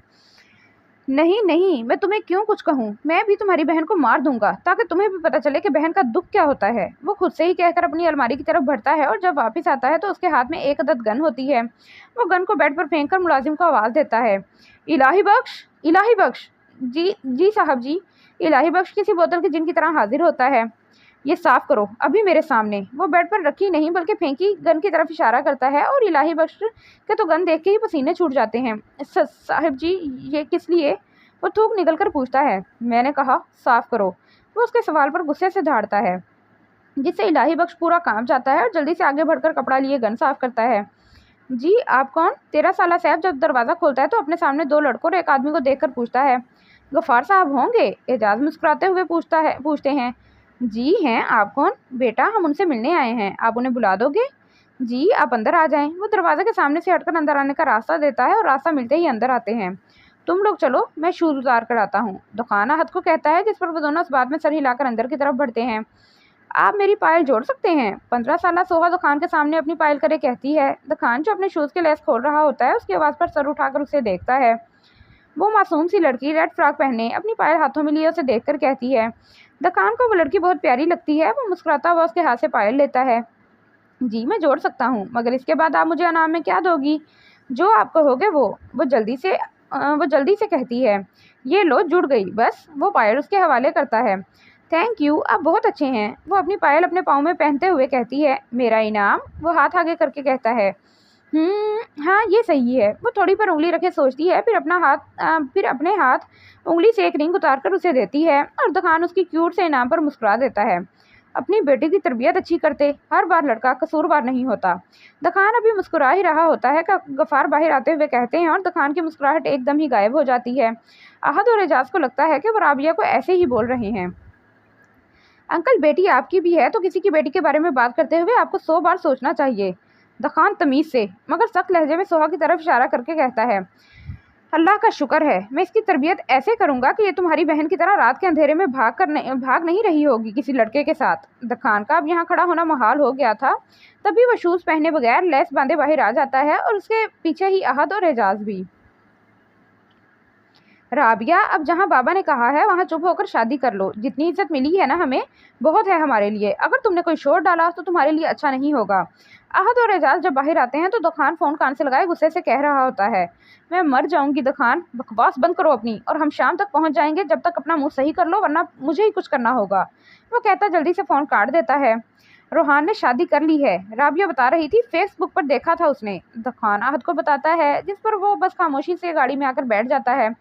नहीं नहीं, मैं तुम्हें क्यों कुछ कहूँ? मैं भी तुम्हारी बहन को मार दूंगा ताकि तुम्हें भी पता चले कि बहन का दुख क्या होता है। वो खुद से ही कहकर अपनी अलमारी की तरफ बढ़ता है और जब वापस आता है तो उसके हाथ में एक अदद गन होती है। वो गन को बेड पर फेंक कर मुलाजिम को आवाज़ देता है, इलाही बख्श, इलाही बख्श। जी जी साहब जी। इलाही बख्श किसी बोतल के जिन की तरह हाजिर होता है। ये साफ करो अभी मेरे सामने। वो बेड पर रखी नहीं बल्कि फेंकी गन की तरफ इशारा करता है और इलाही बख्श के तो गन देख के ही पसीने छूट जाते हैं। साहब जी, ये किस लिए? वो थूक निकल कर पूछता है। मैंने कहा साफ करो। वो उसके सवाल पर गुस्से से झाड़ता है, जिससे इलाही बख्श पूरा कांप जाता है और जल्दी से आगे बढ़कर कपड़ा लिए गन साफ करता है। जी आप कौन? 13 साला सैफ जब दरवाज़ा खोलता है तो अपने सामने 2 लड़कों और एक आदमी को देखकर पूछता है, गफ़ार साहब होंगे? एजाज मुस्कुराते हुए पूछते हैं, जी हैं। आप कौन? बेटा, हम उनसे मिलने आए हैं, आप उन्हें बुला दोगे? जी आप अंदर आ जाएं। वो दरवाजे के सामने से हटकर अंदर आने का रास्ता देता है और रास्ता मिलते ही अंदर आते हैं। तुम लोग चलो, मैं शूज़ उतार कर आता हूँ, दुकान हद को कहता है, जिस पर वो दोनों इस बात में सर हिलाकर अंदर की तरफ बढ़ते हैं। आप मेरी पायल जोड़ सकते हैं? 15 साला सोहा दुकान के सामने अपनी पायल करे कहती है। दुकान जो अपने शूज़ के लेस खोल रहा होता है उसकी आवाज़ पर सर उठाकर उसे देखता है। वो मासूम सी लड़की रेड फ्रॉक पहने अपनी पायल हाथों में लिए उसे देखकर कहती है। दुकान को वो लड़की बहुत प्यारी लगती है। वो मुस्कुराता हुआ उसके हाथ से पायल लेता है। जी मैं जोड़ सकता हूँ, मगर इसके बाद आप मुझे इनाम में क्या दोगी? जो आप कहोगे वो जल्दी से कहती है। ये लो, जुड़ गई बस। वो पायल उसके हवाले करता है। थैंक यू, आप बहुत अच्छे हैं। वो अपनी पायल अपने पाँव में पहनते हुए कहती है। मेरा इनाम? वो हाथ आगे करके कहता है। हाँ ये सही है। वो थोड़ी पर उंगली रखे सोचती है, फिर अपने हाथ उंगली से एक रिंग उतार कर उसे देती है और दुकान उसकी क्यूट से इनाम पर मुस्कुरा देता है। अपनी बेटी की तरबियत अच्छी करते, हर बार लड़का कसूरवार नहीं होता। दुकान अभी मुस्कुरा ही रहा होता है कि गफ़ार बाहर आते हुए कहते हैं और दुकान की मुस्कुराहट एकदम ही गायब हो जाती है। अहद और एजाज को लगता है कि वो राबिया को ऐसे ही बोल रहे हैं। अंकल, बेटी आपकी भी है तो किसी की बेटी के बारे में बात करते हुए आपको 100 बार सोचना चाहिए। दखान तमीज़ से मगर सख्त लहजे में सोहा की तरफ इशारा करके कहता है। अल्लाह का शुक्र है, मैं इसकी तरबियत ऐसे करूंगा कि ये तुम्हारी बहन की तरह रात के अंधेरे में भाग नहीं रही होगी किसी लड़के के साथ। दखान का अब यहाँ खड़ा होना मुहाल हो गया था। तभी वो शूज़ पहने बगैर लेस बांधे बाहर आ जाता है और उसके पीछे ही अहद और एजाज भी। राबिया, अब जहाँ बाबा ने कहा है वहाँ चुप होकर शादी कर लो। जितनी इज्जत मिली है ना हमें, बहुत है हमारे लिए। अगर तुमने कोई शोर डाला तो तुम्हारे लिए अच्छा नहीं होगा। अहद और एजाज जब बाहर आते हैं तो दुकान फ़ोन कान से लगाए गुस्से से कह रहा होता है। मैं मर जाऊंगी दुकान, बकवास बंद करो अपनी, और हम शाम तक पहुँच जाएंगे। जब तक अपना मुँह सही कर लो, वरना मुझे ही कुछ करना होगा। वो कहता जल्दी से फ़ोन काट देता है। रोहान ने शादी कर ली है, राबिया बता रही थी, फेसबुक पर देखा था उसने। दुकान अहद को बताता है, जिस पर वो बस खामोशी से गाड़ी में आकर बैठ जाता है।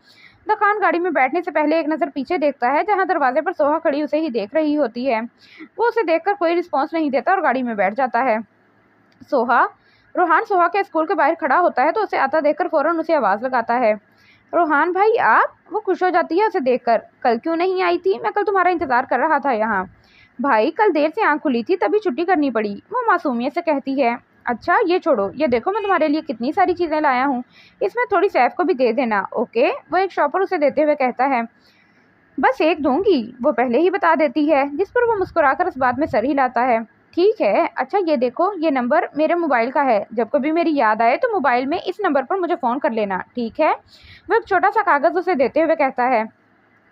दखान गाड़ी में बैठने से पहले एक नज़र पीछे देखता है, जहाँ दरवाजे पर सोहा खड़ी उसे ही देख रही होती है। वो उसे देखकर कोई रिस्पॉन्स नहीं देता और गाड़ी में बैठ जाता है। सोहा रोहान सोहा के स्कूल के बाहर खड़ा होता है तो उसे आता देखकर फौरन उसे आवाज़ लगाता है। रोहान भाई आप? वो खुश हो जाती है उसे देखकर। कल क्यों नहीं आई थी? मैं कल तुम्हारा इंतज़ार कर रहा था यहाँ। भाई कल देर से आँख खुली थी तभी छुट्टी करनी पड़ी, वो मासूमियत से कहती है। अच्छा ये छोड़ो, ये देखो मैं तुम्हारे लिए कितनी सारी चीज़ें लाया हूँ, इसमें थोड़ी सैफ को भी दे देना। ओके, वो एक शॉपर उसे देते हुए कहता है। बस एक दूंगी, वो पहले ही बता देती है, जिस पर वो मुस्कुराकर इस बात में सर हिलाता है। ठीक है, अच्छा ये देखो, ये नंबर मेरे मोबाइल का है, जब कभी मेरी याद आए तो मोबाइल में इस नंबर पर मुझे फ़ोन कर लेना, ठीक है? वो एक छोटा सा कागज़ उसे देते हुए कहता है।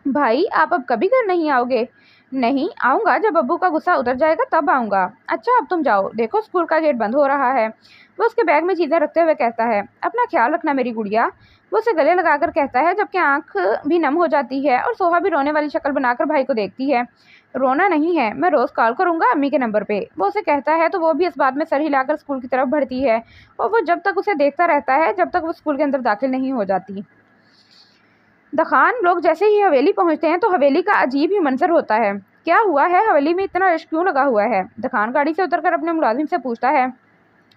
भाई आप अब कभी घर नहीं आओगे? नहीं आऊँगा, जब अब्बू का गुस्सा उतर जाएगा तब आऊँगा। अच्छा अब तुम जाओ, देखो स्कूल का गेट बंद हो रहा है। वो उसके बैग में चीज़ें रखते हुए कहता है। अपना ख्याल रखना मेरी गुड़िया। वो उसे गले लगाकर कहता है, जबकि आँख भी नम हो जाती है और सोहा भी रोने वाली शक्ल बनाकर भाई को देखती है। रोना नहीं है, मैं रोज़ कॉल करूँगा अम्मी के नंबर पे, वो उसे कहता है। तो वो भी इस बात में सर हिलाकर स्कूल की तरफ बढ़ती है और वो जब तक उसे देखता रहता है जब तक वो स्कूल के अंदर दाखिल नहीं हो जाती। दखान लोग जैसे ही हवेली पहुंचते हैं तो हवेली का अजीब ही मंजर होता है। क्या हुआ है, हवेली में इतना रश क्यों लगा हुआ है? दखान गाड़ी से उतरकर अपने मुलाजिम से पूछता है।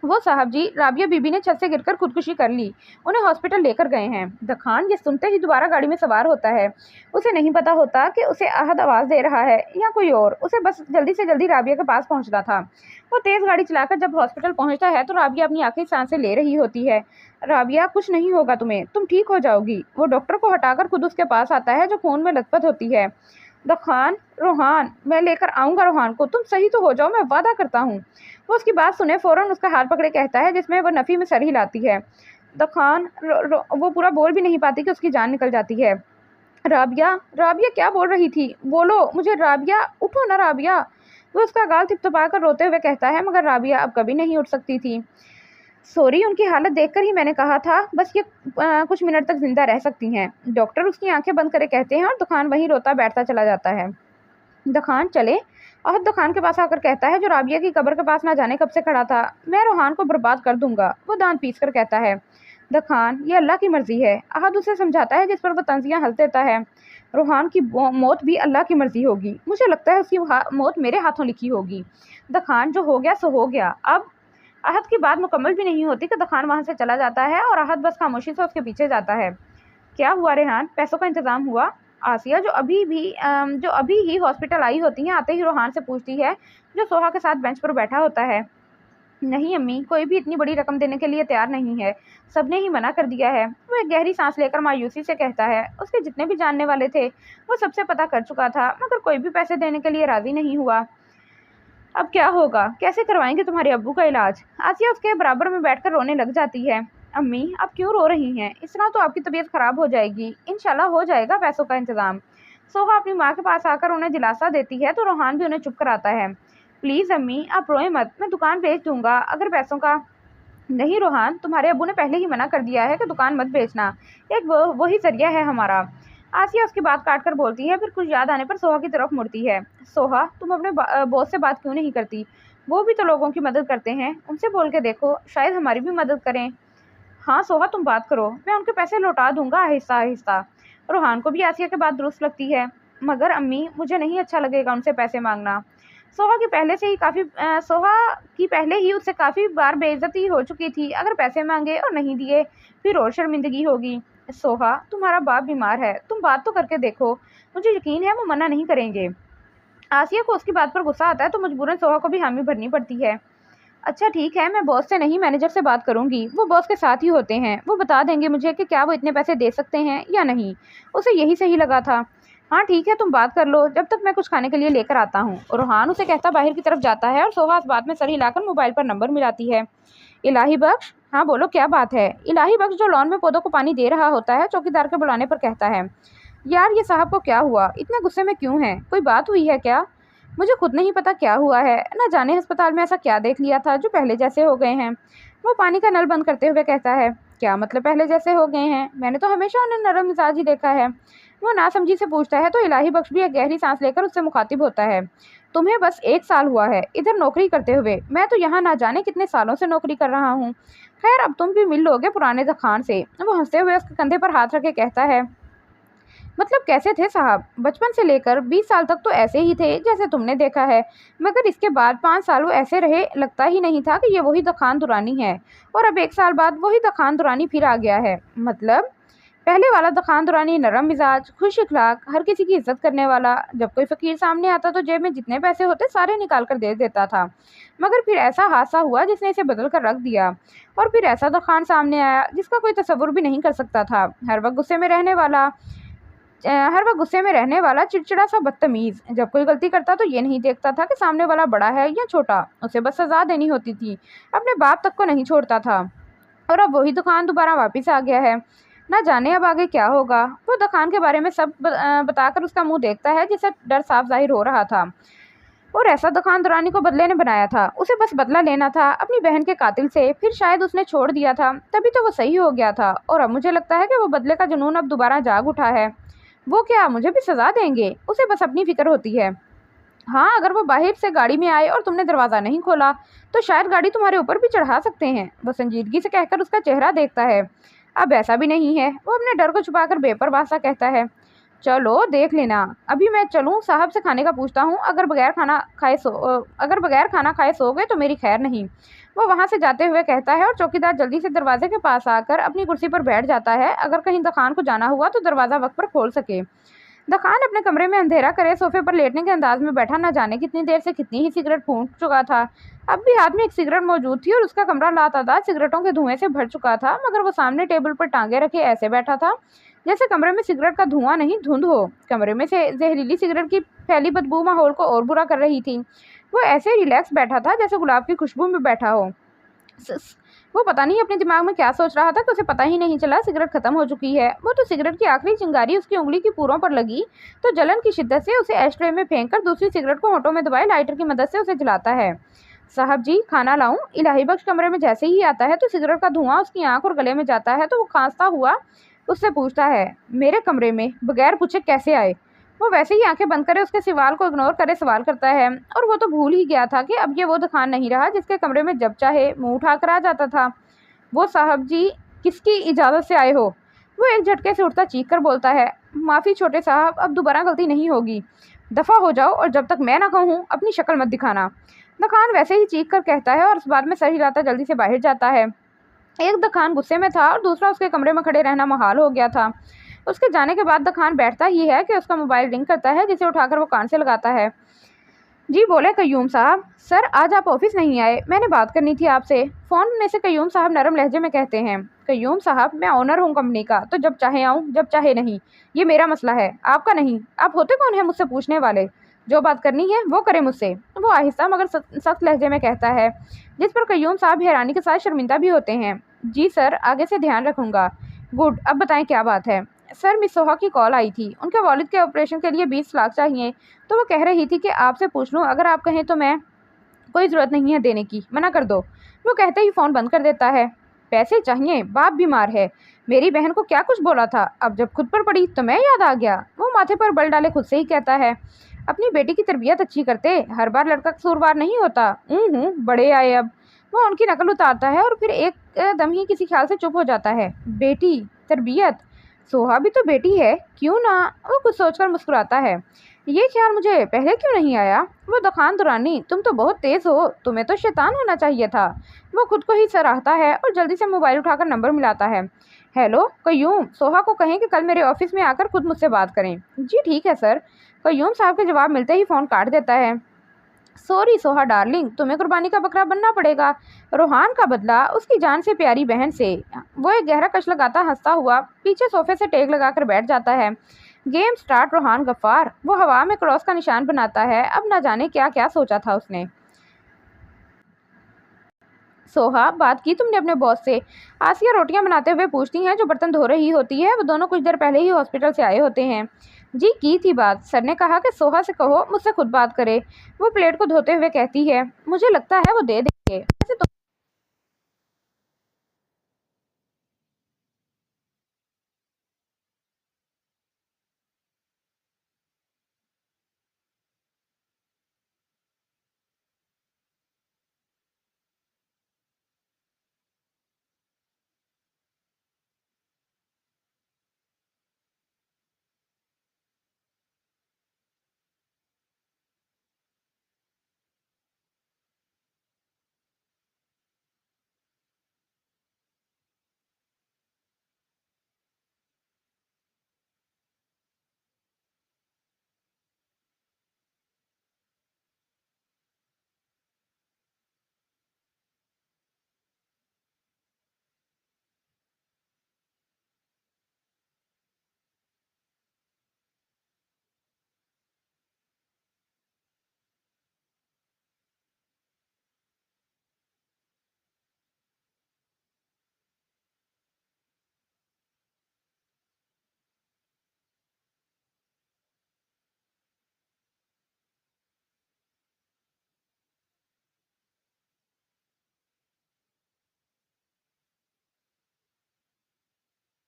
वो साहब जी, राबिया बीबी ने छत से गिरकर खुदकुशी कर ली, उन्हें हॉस्पिटल लेकर गए हैं। दखान ये सुनते ही दोबारा गाड़ी में सवार होता है। उसे नहीं पता होता कि उसे आहद आवाज़ दे रहा है या कोई और, उसे बस जल्दी से जल्दी राबिया के पास पहुंचना था। वो तेज़ गाड़ी चलाकर जब हॉस्पिटल पहुंचता है तो राबिया अपनी आखिरी सांसें ले रही होती है। राबिया कुछ नहीं होगा तुम्हें, तुम ठीक हो जाओगी। वो डॉक्टर को हटाकर खुद उसके पास आता है जो फ़ोन में लथपथ होती है। दखान रोहान, मैं लेकर आऊँगा रोहान को, तुम सही तो हो जाओ, मैं वादा करता हूँ। वो उसकी बात सुने फ़ौरन उसका हाथ पकड़े कहता है, जिसमें वो नफ़ी में सर हिलाती है। दखान वो पूरा बोल भी नहीं पाती कि उसकी जान निकल जाती है। राबिया, राबिया क्या बोल रही थी? बोलो मुझे राबिया, उठो ना राबिया। वो उसका गाल थिपथिपाकर रोते हुए कहता है, मगर राबिया अब कभी नहीं उठ सकती थी। सॉरी, उनकी हालत देखकर ही मैंने कहा था, बस ये कुछ मिनट तक जिंदा रह सकती हैं। डॉक्टर उसकी आंखें बंद करे कहते हैं और दुकान वहीं रोता बैठता चला जाता है। दखान चले, और दुकान के पास आकर कहता है, जो राबिया की कब्र के पास ना जाने कब से खड़ा था। मैं रोहान को बर्बाद कर दूंगा, वो दांत पीस कर कहता है। दखान, ये अल्लाह की मर्जी है, अहद उसे समझाता है, जिस पर वो तंजियां हंस देता है। रोहान की मौत भी अल्लाह की मर्जी होगी, मुझे लगता है उसकी मौत मेरे हाथों लिखी होगी। दखान, जो हो गया सो हो गया। अब अहद की बात मुकम्मल भी नहीं होती कि दखान वहाँ से चला जाता है और अहद बस खामोशी से उसके पीछे जाता है। क्या हुआ रेहान, पैसों का इंतज़ाम हुआ? आसिया, जो अभी ही हॉस्पिटल आई होती है, आते ही रोहान से पूछती है, जो सोहा के साथ बेंच पर बैठा होता है। नहीं अम्मी, कोई भी इतनी बड़ी रकम देने के लिए तैयार नहीं है, सबने ही मना कर दिया है। वो एक गहरी सांस लेकर मायूसी से कहता है। उसके जितने भी जानने वाले थे वो सबसे पता कर चुका था, मगर कोई भी पैसे देने के लिए राज़ी नहीं हुआ। अब क्या होगा, कैसे करवाएंगे तुम्हारे अब्बू का इलाज? आसिया उसके बराबर में बैठकर रोने लग जाती है। अम्मी आप क्यों रो रही हैं? इस तरह तो आपकी तबीयत खराब हो जाएगी, इंशाल्लाह हो जाएगा पैसों का इंतज़ाम। सोहा अपनी माँ के पास आकर उन्हें दिलासा देती है तो रोहान भी उन्हें चुप कराता है। प्लीज़ अम्मी आप रोएं मत, मैं दुकान बेच दूंगा अगर पैसों का। नहीं रोहान, तुम्हारे अब्बू ने पहले ही मना कर दिया है कि दुकान मत बेचना, एक वही जरिया है हमारा। आसिया उसकी बात काट कर बोलती है, फिर कुछ याद आने पर सोहा की तरफ मुड़ती है। सोहा, तुम अपने बॉस से बात क्यों नहीं करती? वो भी तो लोगों की मदद करते हैं, उनसे बोल के देखो, शायद हमारी भी मदद करें। हाँ सोहा, तुम बात करो, मैं उनके पैसे लौटा दूंगा आहिस्ता आहिस्ता। रोहान को भी आसिया के बात दुरुस्त लगती है। मगर अम्मी, मुझे नहीं अच्छा लगेगा उनसे पैसे मांगना। सोहा की पहले ही उससे काफ़ी बार बेइज्जती हो चुकी थी, अगर पैसे मांगे और नहीं दिए फिर और शर्मिंदगी होगी। सोहा, तुम्हारा बाप बीमार है, तुम बात तो करके देखो, मुझे यकीन है वो मना नहीं करेंगे। आसिया को उसकी बात पर गुस्सा आता है तो मजबूरन सोहा को भी हामी भरनी पड़ती है। अच्छा ठीक है, मैं बॉस से नहीं मैनेजर से बात करूंगी, वो बॉस के साथ ही होते हैं, वो बता देंगे मुझे कि क्या वो इतने पैसे दे सकते हैं या नहीं। उसे यही सही लगा था। हाँ ठीक है, तुम बात कर लो, जब तक मैं कुछ खाने के लिए लेकर आता हूँ। रोहान उसे कहता बाहर की तरफ जाता है और सोहा इस बात में सर हिलाकर मोबाइल पर नंबर मिलाती है। इलाही बख्श, हाँ बोलो क्या बात है? इलाही बख्श, जो लॉन में पौधों को पानी दे रहा होता है, चौकीदार के बुलाने पर कहता है। यार ये साहब को क्या हुआ, इतने गुस्से में क्यों है? कोई बात हुई है क्या? मुझे खुद नहीं पता क्या हुआ है, न जाने अस्पताल में ऐसा क्या देख लिया था जो पहले जैसे हो गए हैं। वो पानी का नल बंद करते हुए कहता है। क्या मतलब पहले जैसे हो गए हैं? मैंने तो हमेशा उन्हें नरम मिजाज ही देखा है। वो नासमझी से पूछता है तो इलाही बख्श भी एक गहरी सांस लेकर उससे मुखातिब होता है। तुम्हें बस 1 साल हुआ है इधर नौकरी करते हुए, मैं तो यहाँ ना जाने कितने सालों से नौकरी कर रहा हूँ। खैर अब तुम भी मिल लोगे पुराने दखान से। वो हंसते हुए उसके कंधे पर हाथ रख के कहता है। मतलब कैसे थे साहब? बचपन से लेकर 20 साल तक तो ऐसे ही थे जैसे तुमने देखा है, मगर इसके बाद 5 साल वो ऐसे रहे, लगता ही नहीं था कि ये वही द खान दुरानी है। और अब 1 साल बाद वही द खान दुरानी फिर आ गया है। मतलब पहले वाला द खान दुरानी नरम मिजाज, खुश इखलाक, हर किसी की इज्जत करने वाला, जब कोई फकीर सामने आता तो जेब में जितने पैसे होते सारे निकाल कर दे देता था। मगर फिर ऐसा हादसा हुआ जिसने इसे बदल कर रख दिया। और फिर ऐसा द खान सामने आया जिसका कोई तसव्वुर भी नहीं कर सकता था। हर वक्त गुस्से में रहने वाला, चिड़चिड़ा सा बदतमीज, जब कोई गलती करता तो ये नहीं देखता था कि सामने वाला बड़ा है या छोटा, उसे बस सजा देनी होती थी, अपने बाप तक को नहीं छोड़ता था। और अब वही दुकान दोबारा वापस आ गया है। ना जाने अब आगे क्या होगा। वो दुकान के बारे में सब बताकर उसका मुंह देखता है जिससे डर साफ जाहिर हो रहा था। और ऐसा दुकान दुरानी को बदले ने बनाया था, उसे बस बदला लेना था अपनी बहन के कातिल से, फिर शायद उसने छोड़ दिया था, तभी तो वो सही हो गया था। और अब मुझे लगता है कि वो बदले का जुनून अब दोबारा जाग उठा है। वो क्या मुझे भी सजा देंगे? उसे बस अपनी फिक्र होती है। हाँ, अगर वो बाहर से गाड़ी में आए और तुमने दरवाज़ा नहीं खोला, तो शायद गाड़ी तुम्हारे ऊपर भी चढ़ा सकते हैं। वो संजीदगी से कहकर उसका चेहरा देखता है। अब ऐसा भी नहीं है। वो अपने डर को छुपाकर बेपरवाह सा कहता है, चलो देख लेना। अभी मैं चलूँ साहब से खाने का पूछता हूँ। अगर बगैर खाना खाए सो गए तो मेरी खैर नहीं। वो वहाँ से जाते हुए कहता है और चौकीदार जल्दी से दरवाजे के पास आकर अपनी कुर्सी पर बैठ जाता है, अगर कहीं दखान को जाना हुआ तो दरवाज़ा वक्त पर खोल सके। दखान अपने कमरे में अंधेरा करे सोफे पर लेटने के अंदाज में बैठा, न जाने कितनी देर से कितनी ही सिगरेट फूंक चुका था। अब भी हाथ में एक सिगरेट मौजूद थी और उसका कमरा लातादार सिगरेटों के धुएं से भर चुका था, मगर वो सामने टेबल पर टांगे रखे ऐसे बैठा था जैसे कमरे में सिगरेट का धुआं नहीं, धुंध हो। कमरे में से जहरीली सिगरेट की फैली बदबू माहौल को और बुरा कर रही थी। वो ऐसे रिलैक्स बैठा था जैसे गुलाब की खुशबू में बैठा हो। स- वो पता नहीं अपने दिमाग में क्या सोच रहा था कि उसे पता ही नहीं चला सिगरेट खत्म हो चुकी है। वो तो सिगरेट की आखिरी चिंगारी उसकी उंगली की पूरों पर लगी तो जलन की शिद्दत से उसे एस्ट्रे में फेंककर दूसरी सिगरेट को होठों में दबाए लाइटर की मदद से उसे जलाता है। साहब जी, खाना लाऊं? इलाही बख्श कमरे में जैसे ही आता है तो सिगरेट का धुआं उसकी आंख और गले में जाता है तो वो खांसता हुआ उससे पूछता है, मेरे कमरे में बगैर पूछे कैसे आए? वो वैसे ही आंखें बंद करे उसके सवाल को इग्नोर करे सवाल करता है। और वो तो भूल ही गया था कि अब ये वो दुकान नहीं रहा जिसके कमरे में जब चाहे मुंह उठाकर आ जाता था। वो साहब जी, किसकी इजाज़त से आए हो? वो एक झटके से उठता चीख कर बोलता है, माफ़ी छोटे साहब, अब दोबारा गलती नहीं होगी। दफ़ा हो जाओ और जब तक मैं ना कहूँ अपनी शक्ल मत दिखाना। दखान वैसे ही चीख कर कहता है और उस बाद में सर हिलाता जल्दी से बाहर जाता है। एक दखान गुस्से में था और दूसरा उसके कमरे में खड़े रहना मुहाल हो गया था। उसके जाने के बाद दखान बैठता ही है कि उसका मोबाइल रिंग करता है, जिसे उठाकर वो कान से लगाता है। जी बोले कयूम साहब। सर, आज आप ऑफिस नहीं आए, मैंने बात करनी थी आपसे। फ़ोन में से कयूम साहब नरम लहजे में कहते हैं, कयूम साहब, मैं ओनर हूँ कंपनी का, तो जब चाहे आऊँ जब चाहे नहीं। ये मेरा मसला है, आपका नहीं। आप होते कौन है मुझसे पूछने वाले? जो बात करनी है वो करे मुझसे। वो आहिस्ता मगर सख्त लहजे में कहता है, जिस पर कयूम साहब हैरानी के साथ शर्मिंदा भी होते हैं। जी सर, आगे से ध्यान रखूंगा। गुड, अब बताएं क्या बात है? सर, मिस सोहा की कॉल आई थी, उनके वालिद के ऑपरेशन के लिए 20 लाख चाहिए। तो वो कह रही थी कि आपसे पूछ लूं, अगर आप कहें तो मैं। कोई ज़रूरत नहीं है देने की, मना कर दो। वो कहते ही फ़ोन बंद कर देता है। पैसे चाहिए, बाप बीमार है। मेरी बहन को क्या कुछ बोला था, अब जब खुद पर पड़ी तो मैं याद आ गया। वो माथे पर बल डाले खुद से ही कहता है, अपनी बेटी की तरबियत अच्छी करते, हर बार लड़का कसूरवार नहीं होता। बड़े आए अब। वो उनकी नकल उतारता है और फिर एक दम ही किसी ख्याल से चुप हो जाता है। बेटी, तरबियत, सोहा भी तो बेटी है, क्यों ना? वो कुछ सोचकर मुस्कुराता है। ये ख्याल मुझे पहले क्यों नहीं आया? वो दखान दुरानी, तुम तो बहुत तेज हो, तुम्हें तो शैतान होना चाहिए था। वो खुद को ही सराहता है और जल्दी से मोबाइल उठाकर नंबर मिलाता है। हेलो कयूम, सोहा को कहें कि कल मेरे ऑफिस में आकर खुद मुझसे बात करें। जी ठीक है सर। कयूम साहब के जवाब मिलते ही फ़ोन काट देता है। सॉरी सोहा डार्लिंग, तुम्हें कुर्बानी का बकरा बनना पड़ेगा। रोहान का बदला उसकी जान से प्यारी बहन से। वो एक गहरा कश लगाता हंसता हुआ पीछे सोफे से टेक लगाकर बैठ जाता है। Game start Rohan Gaffar. वो हवा में क्रॉस का निशान बनाता है। अब ना जाने क्या क्या सोचा था उसने। सोहा, बात की तुमने अपने बॉस से? आसिया रोटियां बनाते हुए पूछती हैं, जो बर्तन धो रही होती है। वो दोनों कुछ देर पहले ही हॉस्पिटल से आए होते हैं। जी की थी बात, सर ने कहा कि सोहा से कहो मुझसे खुद बात करे। वो प्लेट को धोते हुए कहती है, मुझे लगता है वो दे देंगे। वैसे तो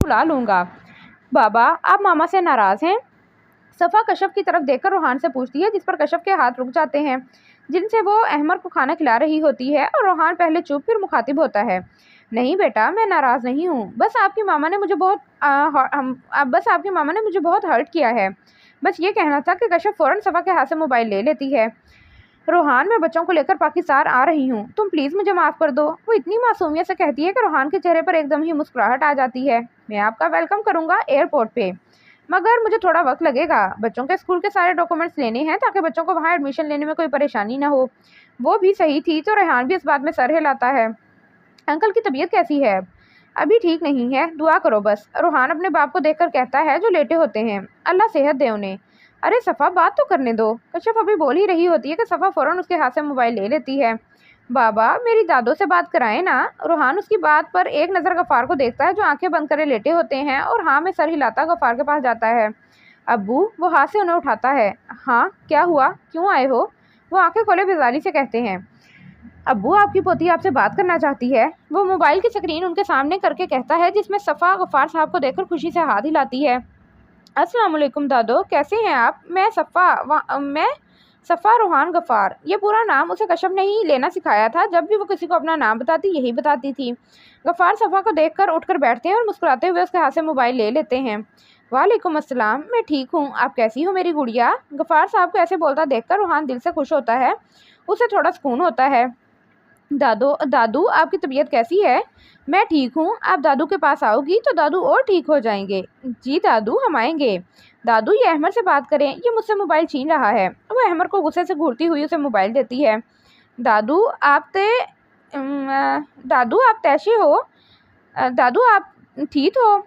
बुला लूँगा। बाबा, आप मामा से नाराज़ हैं? सफ़ा कशफ की तरफ देखकर रूहान से पूछती है, जिस पर कशफ के हाथ रुक जाते हैं जिनसे वो अहमद को खाना खिला रही होती है, और रूहान पहले चुप फिर मुखातिब होता है। नहीं बेटा, मैं नाराज़ नहीं हूँ, बस आपकी मामा ने मुझे बहुत हर्ट किया है। बस ये कहना था कि कशफ फ़ौरन सफ़ा के हाथ से मोबाइल ले लेती है। रूहान, मैं बच्चों को लेकर पाकिस्तान आ रही हूँ, तुम प्लीज़ मुझे माफ़ कर दो। वो इतनी मासूमियत से कहती है कि रूहान के चेहरे पर एकदम ही मुस्कुराहट आ जाती है। मैं आपका वेलकम करूँगा एयरपोर्ट पे, मगर मुझे थोड़ा वक्त लगेगा। बच्चों के स्कूल के सारे डॉक्यूमेंट्स लेने हैं ताकि बच्चों को वहाँ एडमिशन लेने में कोई परेशानी ना हो। वो भी सही थी तो रेहान भी इस बात में सर हिलाता है। अंकल की तबीयत कैसी है? अभी ठीक नहीं है, दुआ करो बस। रूहान अपने बाप को देखकर कहता है, जो लेटे होते हैं। अल्लाह सेहत दे उन्हें। अरे सफ़ा, बात तो करने दो। कशफ अभी बोल ही रही होती है कि सफ़ा फ़ौरन उसके हाथ से मोबाइल ले लेती है। बाबा, मेरी दादों से बात कराएं ना। रूहान उसकी बात पर एक नज़र गफ़ार को देखता है, जो आंखें बंद करे लेटे होते हैं, और हाँ में सर हिलाता गफ़ार के पास जाता है। अब्बू, वो हाथ से उन्हें उठाता है। हाँ, क्या हुआ, क्यों आए हो? वो आंखें खोले बेजारी से कहते हैं। अब्बू, आपकी पोती आपसे बात करना चाहती है। वो मोबाइल की स्क्रीन उनके सामने करके कहता है, जिसमें सफ़ा गफ़ार साहब को देखकर खुशी से हाथ हिलाती है। अस्सलाम वालेकुम दादो, कैसे हैं आप? मैं सफ़ा रूहान गफ़ार। ये पूरा नाम उसे कशफ ने ही लेना सिखाया था। जब भी वो किसी को अपना नाम बताती, यही बताती थी। गफ़ार सफ़ा को देखकर उठकर बैठते हैं और मुस्कुराते हुए उसके हाथ से मोबाइल ले लेते हैं। वालेकुम अस्सलाम, मैं ठीक हूँ, आप कैसी हो मेरी गुड़िया? गफ़ार साहब को ऐसे बोलता देखकर रूहान दिल से खुश होता है, उसे थोड़ा सुकून होता है। दादू, आपकी तबीयत कैसी है? मैं ठीक हूँ, आप दादू के पास आओगी तो दादू और ठीक हो जाएंगे। जी दादू, हम आएंगे। दादू, ये अहमद से बात करें, ये मुझसे मोबाइल छीन रहा है। वो अहमद को गुस्से से घूरती हुई उसे मोबाइल देती है। दादू दादू, आप तैशी हो? दादू, आप ठीक हो?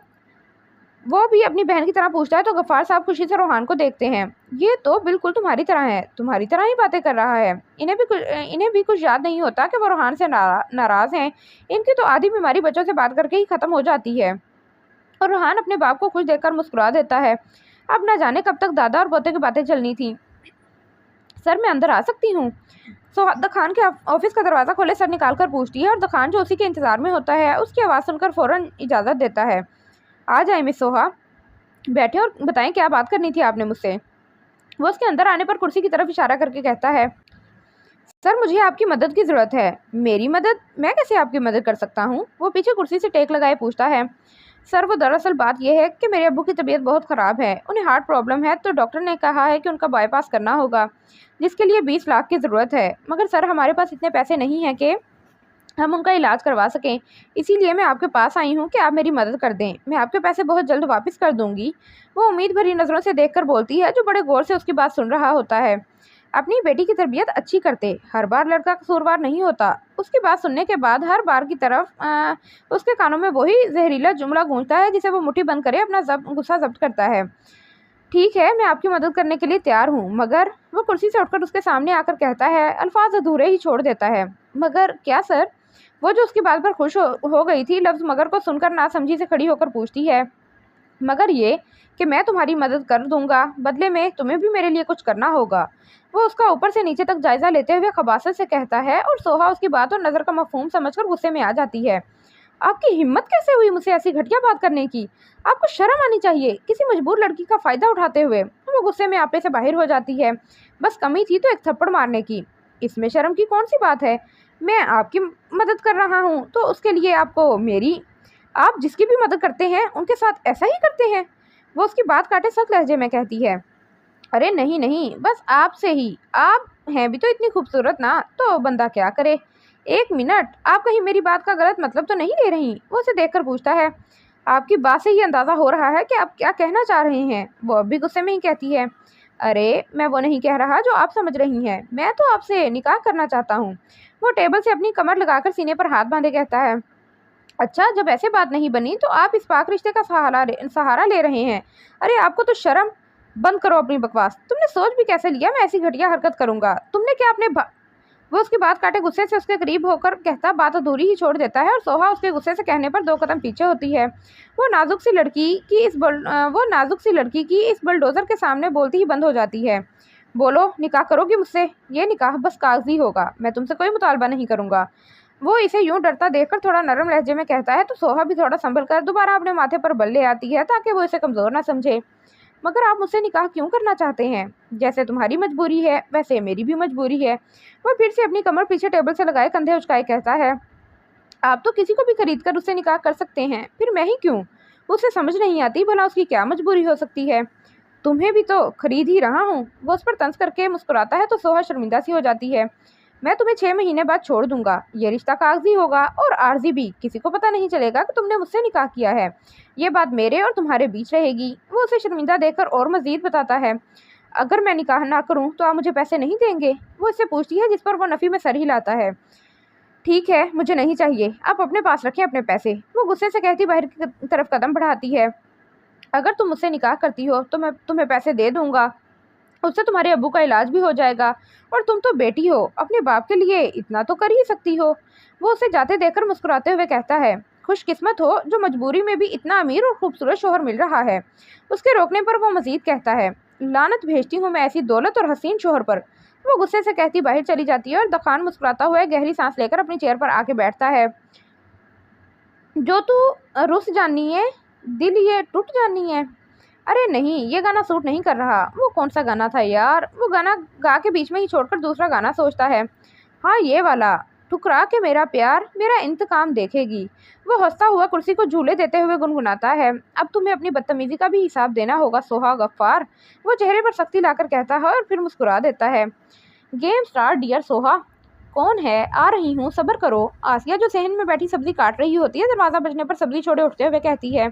वो भी अपनी बहन की तरह पूछता है तो गफ़ार साहब खुशी से रूहान को देखते हैं। ये तो बिल्कुल तुम्हारी तरह है, तुम्हारी तरह ही बातें कर रहा है। इन्हें भी कुछ याद नहीं होता कि वो रूहान से नाराज़ हैं। इनकी तो आधी बीमारी बच्चों से बात करके ही ख़त्म हो जाती है। और रूहान अपने बाप को खुश देखकर मुस्कुरा देता है। अब न जाने कब तक दादा और पोते की बातें चलनी थी। सर, मैं अंदर आ सकती हूँ? सोहा खान के ऑफिस का दरवाज़ा खोले सर निकाल कर पूछती है, और दखान जो उसी के इंतज़ार में होता है, उसकी आवाज़ सुनकर फ़ौरन इजाज़त देता है। आ जाए मिस सोहा, बैठे और बताएं क्या बात करनी थी आपने मुझसे। वो उसके अंदर आने पर कुर्सी की तरफ इशारा करके कहता है, सर मुझे आपकी मदद की ज़रूरत है। मेरी मदद? मैं कैसे आपकी मदद कर सकता हूँ? वो पीछे कुर्सी से टेक लगाए पूछता है। सर, वो दरअसल बात यह है कि मेरे अब्बू की तबीयत बहुत ख़राब है, उन्हें हार्ट प्रॉब्लम है, तो डॉक्टर ने कहा है कि उनका बाईपास करना होगा, जिसके लिए 20 लाख की ज़रूरत है। मगर सर, हमारे पास इतने पैसे नहीं हैं कि हम उनका इलाज करवा सकें। इसीलिए मैं आपके पास आई हूँ कि आप मेरी मदद कर दें। मैं आपके पैसे बहुत जल्द वापस कर दूँगी। वो उम्मीद भरी नज़रों से देखकर बोलती है, जो बड़े गौर से उसकी बात सुन रहा होता है। अपनी बेटी की तरबियत अच्छी करते, हर बार लड़का कसूरवार नहीं होता। उसकी बात सुनने के बाद हर बार की तरफ उसके कानों में वही जहरीला जुमला गूंजता है, जिसे वो मुट्ठी बंद करे अपना गुस्सा जब्त करता है। ठीक है, मैं आपकी मदद करने के लिए तैयार हूँ, मगर वो कुर्सी से उठकर उसके सामने आकर कहता है, अल्फाज अधूरे ही छोड़ देता है। मगर क्या सर? वो जो उसकी बात पर खुश हो गई थी, लफ्ज़ मगर को सुनकर नासमझी से खड़ी होकर पूछती है, मगर ये कि मैं तुम्हारी मदद कर दूंगा, बदले में तुम्हें भी मेरे लिए कुछ करना होगा। वो उसका ऊपर से नीचे तक जायज़ा लेते हुए खबासत से कहता है, और सोहा उसकी बात और नज़र का मफहूम समझकर गुस्से में आ जाती है। आपकी हिम्मत कैसे हुई मुझसे ऐसी घटिया बात करने की? आपको शर्म आनी चाहिए, किसी मजबूर लड़की का फ़ायदा उठाते हुए। वो गुस्से में आपे से बाहर हो जाती है। बस कमी थी तो एक थप्पड़ मारने की, इसमें शर्म की कौन सी बात है? मैं आपकी मदद कर रहा हूँ तो उसके लिए आपको मेरी। आप जिसकी भी मदद करते हैं उनके साथ ऐसा ही करते हैं? वो उसकी बात काटे सख्त लहजे में कहती है, अरे नहीं नहीं, बस आपसे ही। आप हैं भी तो इतनी खूबसूरत ना, तो बंदा क्या करे। एक मिनट, आप कहीं मेरी बात का गलत मतलब तो नहीं ले रही? वो उसे देखकर पूछता है। आपकी बात से ही अंदाज़ा हो रहा है कि आप क्या कहना चाह रहे हैं। वो अब भी गुस्से में ही कहती है, अरे मैं वो नहीं कह रहा जो आप समझ रही हैं, मैं तो आपसे निकाह करना चाहता हूँ। वो टेबल से अपनी कमर लगाकर सीने पर हाथ बांधे कहता है, अच्छा, जब ऐसे बात नहीं बनी तो आप इस पाक रिश्ते का सहारा ले रहे हैं। अरे आपको तो शर्म। बंद करो अपनी बकवास। तुमने सोच भी कैसे लिया मैं ऐसी घटिया हरकत करूंगा? तुमने क्या अपने वो उसकी बात काटे गुस्से से उसके करीब होकर कहता बात अधूरी ही छोड़ देता है, और सोहा उसके गुस्से से कहने पर 2 कदम पीछे होती है। वो नाजुक सी लड़की की इस बुलडोज़र के सामने बोलती ही बंद हो जाती है। बोलो, निकाह करोगी मुझसे? ये निकाह बस कागजी होगा, मैं तुमसे कोई मुतालबा नहीं करूँगा। वो इसे यूं डरता देखकर थोड़ा नरम लहजे में कहता है तो सोहा भी थोड़ा संभल कर दोबारा अपने माथे पर बल ले आती है ताकि वो इसे कमजोर ना समझे। मगर आप मुझसे निकाह क्यों करना चाहते हैं? जैसे तुम्हारी मजबूरी है वैसे मेरी भी मजबूरी है। वो फिर से अपनी कमर पीछे टेबल से लगाए कंधे उचकाए कहता है, आप तो किसी को भी खरीद कर उससे निकाह कर सकते हैं, फिर मैं ही क्यों? उसे समझ नहीं आती भला उसकी क्या मजबूरी हो सकती है। तुम्हें भी तो खरीद ही रहा हूँ। वो उस पर तंज करके मुस्कुराता है तो सोहा शर्मिंदा सी हो जाती है। मैं तुम्हें 6 महीने बाद छोड़ दूंगा। ये रिश्ता कागजी होगा और आर्जी भी, किसी को पता नहीं चलेगा कि तुमने मुझसे निकाह किया है। ये बात मेरे और तुम्हारे बीच रहेगी। वो उसे शर्मिंदा देखकर और मजीद बताता है, अगर मैं निकाह ना करूं तो आप मुझे पैसे नहीं देंगे? वो इससे पूछती है जिस पर वो नफ़ी में सर हिलाता है। ठीक है, मुझे नहीं चाहिए, आप अपने पास रखें अपने पैसे। वो गुस्से से कहती बाहर की तरफ कदम बढ़ाती है, अगर तुम मुझसे निकाह करती हो तो मैं तुम्हें पैसे दे दूंगा, उससे तुम्हारे अब्बू का इलाज भी हो जाएगा। और तुम तो बेटी हो, अपने बाप के लिए इतना तो कर ही सकती हो। वो उसे जाते देखकर मुस्कुराते हुए कहता है, खुशकिस्मत हो जो मजबूरी में भी इतना अमीर और खूबसूरत शोहर मिल रहा है। उसके रोकने पर वो मजीद कहता है, लानत भेजती हूँ मैं ऐसी दौलत और हसीन शोहर पर। वो गुस्से से कहती बाहर चली जाती है और दखान मुस्कुराता हुआ गहरी सांस लेकर अपनी चेयर पर आके बैठता है। जो तू रुस जानी है, दिल ये टूट जानी है। अरे नहीं, ये गाना सूट नहीं कर रहा। वो कौन सा गाना था यार? वो गाना गा के बीच में ही छोड़कर दूसरा गाना सोचता है। हाँ, ये वाला, ठुकरा के मेरा प्यार मेरा इंतकाम देखेगी। वो हंसता हुआ कुर्सी को झूले देते हुए गुनगुनाता है, अब तुम्हें अपनी बदतमीजी का भी हिसाब देना होगा सोहा गफ्फार। वो चेहरे पर सख्ती लाकर कहता है और फिर मुस्कुरा देता है। Game start dear Soha. कौन है? आ रही हूँ, सब्र करो। आसिया जो सहन में बैठी सब्जी काट रही होती है, दरवाज़ा बजने पर सब्जी छोड़े उठते हुए कहती है,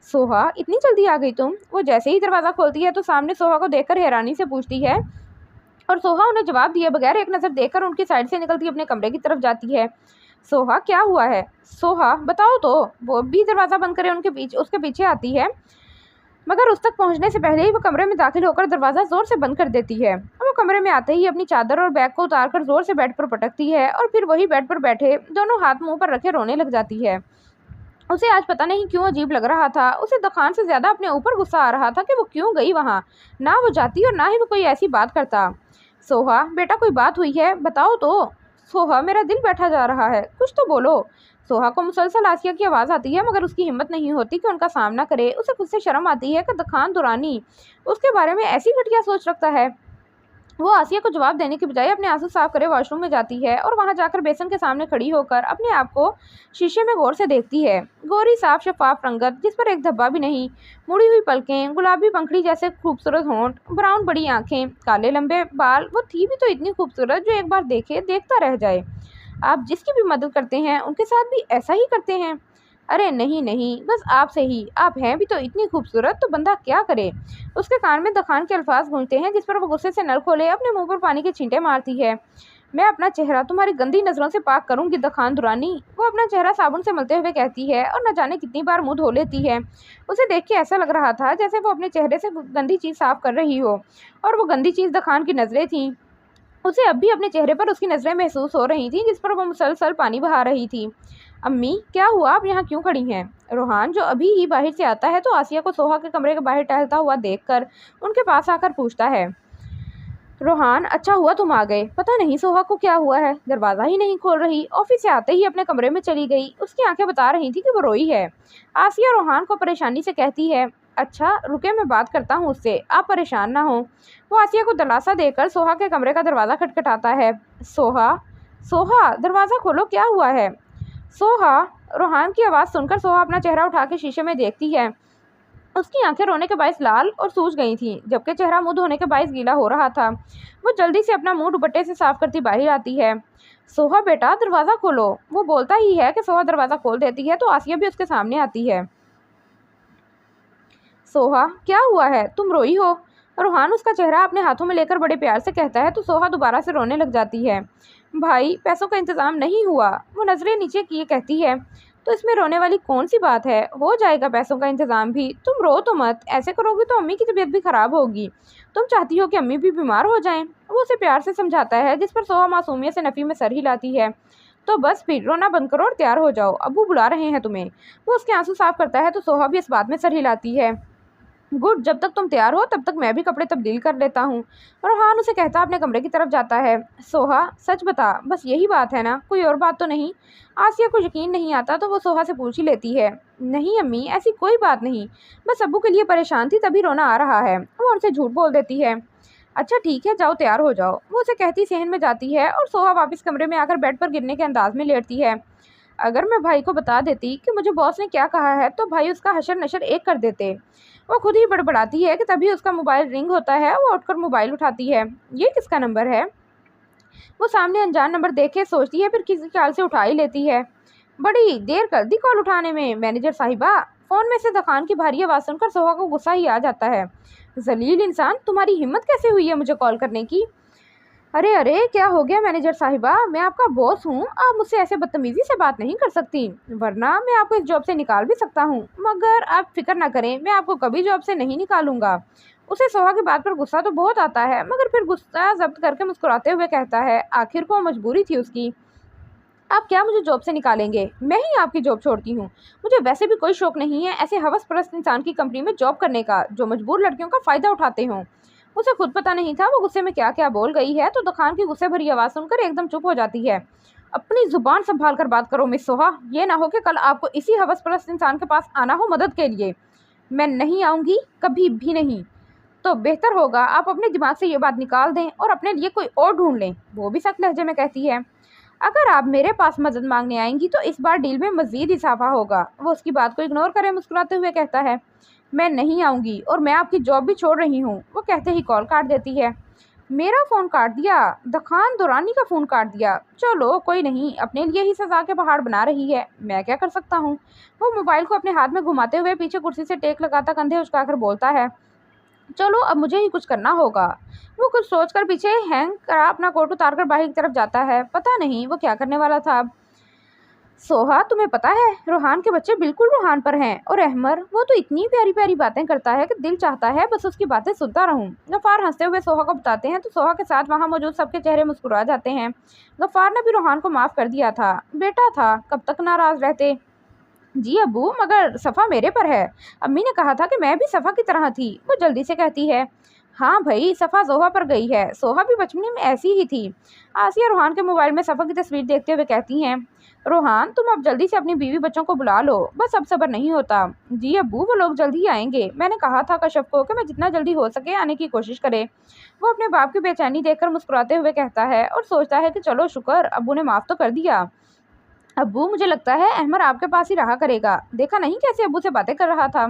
सोहा इतनी जल्दी आ गई तुम? वो जैसे ही दरवाज़ा खोलती है तो सामने सोहा को देखकर हैरानी से पूछती है और सोहा उन्हें जवाब दिए बगैर एक नज़र देखकर उनकी साइड से निकलती अपने कमरे की तरफ जाती है। सोहा क्या हुआ है? सोहा बताओ तो। वो भी दरवाज़ा बंद करे उसके पीछे आती है, मगर उस तक पहुंचने से पहले ही वो कमरे में दाखिल होकर दरवाज़ा ज़ोर से बंद कर देती है। वो कमरे में आते ही अपनी चादर और बैग को उतारकर ज़ोर से बेड पर पटकती है और फिर वही बेड पर बैठे दोनों हाथ मुंह पर रखे रोने लग जाती है। उसे आज पता नहीं क्यों अजीब लग रहा था। उसे दुकान से ज़्यादा अपने ऊपर गुस्सा आ रहा था कि वो क्यों गई वहाँ। ना वो जाती और ना ही वो कोई ऐसी बात करता। सोहा बेटा, कोई बात हुई है? बताओ तो। सोहा मेरा दिल बैठा जा रहा है, कुछ तो बोलो। सोहा को मुसलसल आसिया की आवाज़ आती है, मगर उसकी हिम्मत नहीं होती कि उनका सामना करे। उसे खुद से शर्म आती है कि दुकान दुरानी उसके बारे में ऐसी घटिया सोच रखता है। वो आसिया को जवाब देने के बजाय अपने आंसू साफ करे वॉशरूम में जाती है और वहां जाकर बेसन के सामने खड़ी होकर अपने आप को शीशे में गौर से देखती है। गोरी साफ शफाफ रंगत, जिस पर एक धब्बा भी नहीं, मुड़ी हुई पलकें, गुलाबी पंखड़ी जैसे खूबसूरत होंठ, ब्राउन बड़ी आंखें, काले लंबे बाल। वो थी भी तो इतनी खूबसूरत जो एक बार देखे देखता रह जाए। आप जिसकी भी मदद करते हैं उनके साथ भी ऐसा ही करते हैं? अरे नहीं नहीं, बस आपसे ही। आप हैं भी तो इतनी खूबसूरत, तो बंदा क्या करे। उसके कान में दखान के अल्फाज गूंजते हैं जिस पर वो गुस्से से नल खोले अपने मुंह पर पानी के छींटे मारती है। मैं अपना चेहरा तुम्हारी गंदी नज़रों से पाक करूंगी दखान दुरानी। वो अपना चेहरा साबुन से मलते हुए कहती है और न जाने कितनी बार मुंह धो लेती है। उसे देख के ऐसा लग रहा था जैसे वो अपने चेहरे से गंदी चीज़ साफ कर रही हो और वो गंदी चीज़ दखान की नज़रें थीं। उसे अब भी अपने चेहरे पर उसकी नज़रें महसूस हो रही थीं जिस पर वो मुसलसल पानी बहा रही थी। अम्मी क्या हुआ, आप यहाँ क्यों खड़ी हैं? रोहान जो अभी ही बाहर से आता है तो आसिया को सोहा के कमरे के बाहर टहलता हुआ देखकर उनके पास आकर पूछता है, रोहान अच्छा हुआ तुम आ गए। पता नहीं सोहा को क्या हुआ है, दरवाज़ा ही नहीं खोल रही। ऑफिस से आते ही अपने कमरे में चली गई। उसकी आंखें बता रही थी कि वो रोई है। आसिया रोहान को परेशानी से कहती है, अच्छा रुके, मैं बात करता हूँ उससे, आप परेशान ना हो। वो आसिया को दिलासा देकर सोहा के कमरे का दरवाज़ा खटखटाता है। सोहा, सोहा दरवाज़ा खोलो, क्या हुआ है? सोहा, रोहान की आवाज़ सुनकर सोहा अपना चेहरा उठा के शीशे में देखती है। उसकी आंखें रोने के बायस लाल और सूज गई थीं, जबकि चेहरा मुंह धोने के बायस गीला हो रहा था। वो जल्दी से अपना मुंह दुपट्टे से साफ करती बाहर आती है। सोहा बेटा दरवाज़ा खोलो। वो बोलता ही है कि सोहा दरवाज़ा खोल देती है तो आसिया भी उसके सामने आती है। सोहा क्या हुआ है, तुम रोई हो? रोहान उसका चेहरा अपने हाथों में लेकर बड़े प्यार से कहता है तो सोहा दोबारा से रोने लग जाती है। भाई पैसों का इंतज़ाम नहीं हुआ। वो नज़रें नीचे किए कहती है, तो इसमें रोने वाली कौन सी बात है, हो जाएगा पैसों का इंतज़ाम भी। तुम रो तो मत, ऐसे करोगी तो अम्मी की तबीयत भी ख़राब होगी। तुम चाहती हो कि अम्मी भी बीमार हो जाएं। वो उसे प्यार से समझाता है जिस पर सोहा मासूमियत से नफ़ी में सर हिलाती है। तो बस फिर रोना बंद करो और तैयार हो जाओ, अब्बू बुला रहे हैं तुम्हें। वो उसके आंसू साफ करता है तो सोहा भी इस बात में सर हिलाती है। गुड, जब तक तुम तैयार हो तब तक मैं भी कपड़े तब्दील कर लेता हूँ। रोहान उसे कहता अपने कमरे की तरफ जाता है। सोहा, सच बता, बस यही बात है ना, कोई और बात तो नहीं? आसिया को यकीन नहीं आता तो वो सोहा से पूछ ही लेती है। नहीं अम्मी, ऐसी कोई बात नहीं, बस अब्बू के लिए परेशान थी तभी रोना आ रहा है। वो उनसे झूठ बोल देती है। अच्छा ठीक है, जाओ तैयार हो जाओ। वो उसे कहती सहन में जाती है और सोहा वापस कमरे में आकर बेड पर गिरने के अंदाज में लेटती है। अगर मैं भाई को बता देती कि मुझे बॉस ने क्या कहा है तो भाई उसका हशर नशर एक कर देते। वो खुद ही बड़बड़ाती है कि तभी उसका मोबाइल रिंग होता है। वो उठकर मोबाइल उठाती है। ये किसका नंबर है? वो सामने अनजान नंबर देख के सोचती है, फिर किसी ख्याल से उठा ही लेती है। बड़ी देर कर दी कॉल उठाने में मैनेजर साहिबा। फोन में से दखान की भारी आवाज़ सुनकर सोहा को गुस्सा ही आ जाता है। जलील इंसान, तुम्हारी हिम्मत कैसे हुई है मुझे कॉल करने की? अरे अरे, क्या हो गया मैनेजर साहिबा? मैं आपका बॉस हूँ, आप मुझसे ऐसे बदतमीजी से बात नहीं कर सकती, वरना मैं आपको इस जॉब से निकाल भी सकता हूँ। मगर आप फिक्र ना करें, मैं आपको कभी जॉब से नहीं निकालूंगा। उसे सोहा की बात पर गुस्सा तो बहुत आता है, मगर फिर गुस्सा जब्त करके मुस्कुराते हुए कहता है, आखिर को मजबूरी थी उसकी। आप क्या मुझे जॉब से निकालेंगे? मैं ही आपकी जॉब छोड़ती हूँ। मुझे वैसे भी कोई शौक नहीं है ऐसे हवस परस्त इंसान की कंपनी में जॉब करने का जो मजबूर लड़कियों का फ़ायदा उठाते हों। उसे खुद पता नहीं था वो गुस्से में क्या क्या बोल गई है, तो दुकान की गुस्से भरी आवाज़ सुनकर एकदम चुप हो जाती है। अपनी ज़ुबान संभाल कर बात करो मिस सोहा, ये ना हो कि कल आपको इसी हवस परस्त इंसान के पास आना हो मदद के लिए। मैं नहीं आऊँगी, कभी भी नहीं। तो बेहतर होगा आप अपने दिमाग से ये बात निकाल दें और अपने लिए कोई और ढूंढ लें। वो भी सख्त लहजे में कहती है। अगर आप मेरे पास मदद मांगने आएंगी तो इस बार डील में मजीद इजाफा होगा। वो उसकी बात को इग्नोर करे मुस्कुराते हुए कहता है, मैं नहीं आऊँगी और मैं आपकी जॉब भी छोड़ रही हूँ। वो कहते ही कॉल काट देती है। मेरा फ़ोन काट दिया? दखान दुरानी का फ़ोन काट दिया? चलो कोई नहीं, अपने लिए ही सज़ा के पहाड़ बना रही है, मैं क्या कर सकता हूँ। वो मोबाइल को अपने हाथ में घुमाते हुए पीछे कुर्सी से टेक लगाता कंधे उचकाकर बोलता है, चलो अब मुझे ही कुछ करना होगा। वो कुछ सोचकर पीछे हैंग करा अपना कोट उतारकर बाहर की तरफ जाता है। पता नहीं वो क्या करने वाला था अब। सोहा, तुम्हें पता है रोहान के बच्चे बिल्कुल रोहान पर हैं, और अहमर वो तो इतनी प्यारी प्यारी बातें करता है कि दिल चाहता है बस उसकी बातें सुनता रहूं। गफ्फार हंसते हुए सोहा को बताते हैं तो सोहा के साथ वहां मौजूद सबके चेहरे मुस्कुरा जाते हैं। गफ्फार ने भी रोहान को माफ कर दिया था। बेटा था, कब तक नाराज रहते। जी अब्बू, मगर सफ़ा मेरे पर है। अम्मी ने कहा था कि मैं भी सफ़ा की तरह थी। वो जल्दी से कहती है, हाँ भाई, सफ़ा जोहा पर गई है, सोहा भी बचपन में ऐसी ही थी। आसिया रोहान के मोबाइल में सफ़ा की तस्वीर देखते हुए कहती हैं, रोहान तुम अब जल्दी से अपनी बीवी बच्चों को बुला लो, बस अब सब्र नहीं होता। जी अब्बू, वो लोग जल्दी ही आएंगे। मैंने कहा था कश्यप को कि मैं जितना जल्दी हो सके आने की कोशिश करे। वो अपने बाप की बेचैनी देखकर मुस्कुराते हुए कहता है और सोचता है कि चलो शुक्र, अब्बू ने माफ़ तो कर दिया। अब्बू, मुझे लगता है अहमर आपके पास ही रहा करेगा। देखा नहीं कैसे अब्बू से बातें कर रहा था।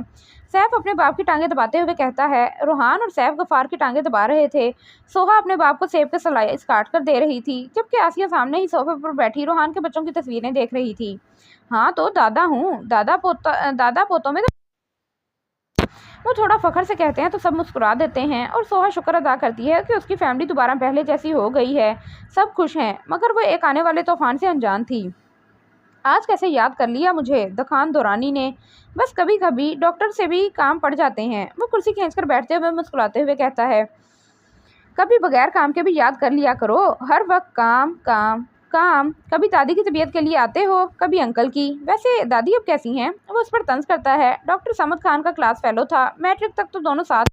सैफ अपने बाप की टांगें दबाते हुए कहता है। रोहान और सैफ गफ्फार की टांगें दबा रहे थे। सोहा अपने बाप को सेब के स्लाइस काट कर दे रही थी, जबकि आसिया सामने ही सोफे पर बैठी रोहान के बच्चों की तस्वीरें देख रही थी। हाँ तो दादा हूँ, दादा पोतों में तो वो थोड़ा फखर से कहते हैं तो सब मुस्कुरा देते हैं और सोहा शुक्र अदा करती है कि उसकी फैमिली दोबारा पहले जैसी हो गई है। सब खुश हैं, मगर वो एक आने वाले तूफान से अनजान थी। आज कैसे याद कर लिया मुझे दखान दुरानी ने। बस कभी कभी डॉक्टर से भी काम पड़ जाते हैं। वो कुर्सी खींचकर बैठते हुए मुस्कुराते हुए कहता है, कभी बगैर काम के भी याद कर लिया करो, हर वक्त काम काम काम। कभी दादी की तबीयत के लिए आते हो, कभी अंकल की। वैसे दादी अब कैसी हैं? वो उस पर तंज करता है। डॉक्टर समद खान का क्लास फेलो था, मैट्रिक तक तो दोनों साथ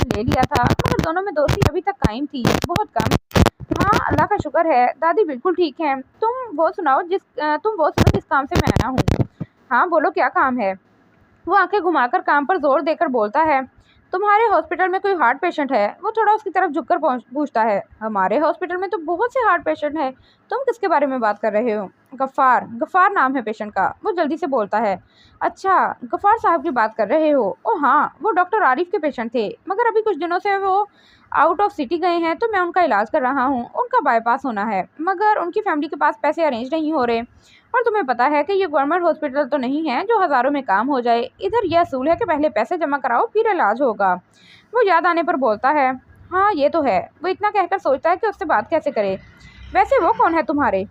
ले लिया था, मगर दोनों में दोस्ती अभी तक कायम थी, बहुत कम। हाँ अल्लाह का शुक्र है, दादी बिल्कुल ठीक है। तुम वो सुनो जिस काम से मैं आया हूँ। हाँ बोलो, क्या काम है? वो आंखें घुमाकर काम पर जोर देकर बोलता है, तुम्हारे हॉस्पिटल में कोई हार्ट पेशेंट है? वो थोड़ा उसकी तरफ झुककर पूछता है, हमारे हॉस्पिटल में तो बहुत से हार्ट पेशेंट हैं, तुम किसके बारे में बात कर रहे हो? गफ्फार, गफ्फार नाम है पेशेंट का। वो जल्दी से बोलता है, अच्छा गफ्फार साहब की बात कर रहे हो? ओ हाँ, वो डॉक्टर आरिफ के पेशेंट थे, मगर अभी कुछ दिनों से वो आउट ऑफ सिटी गए हैं तो मैं उनका इलाज कर रहा हूँ। उनका बाईपास होना है, मगर उनकी फैमिली के पास पैसे अरेंज नहीं हो रहे। और तुम्हें पता है कि ये गवर्नमेंट हॉस्पिटल तो नहीं है जो हज़ारों में काम हो जाए। इधर यह असूल है कि पहले पैसे जमा कराओ फिर इलाज होगा। वो याद आने पर बोलता है, हाँ ये तो है। वो इतना कहकर सोचता है कि उससे बात कैसे करे। वैसे वो कौन है तुम्हारे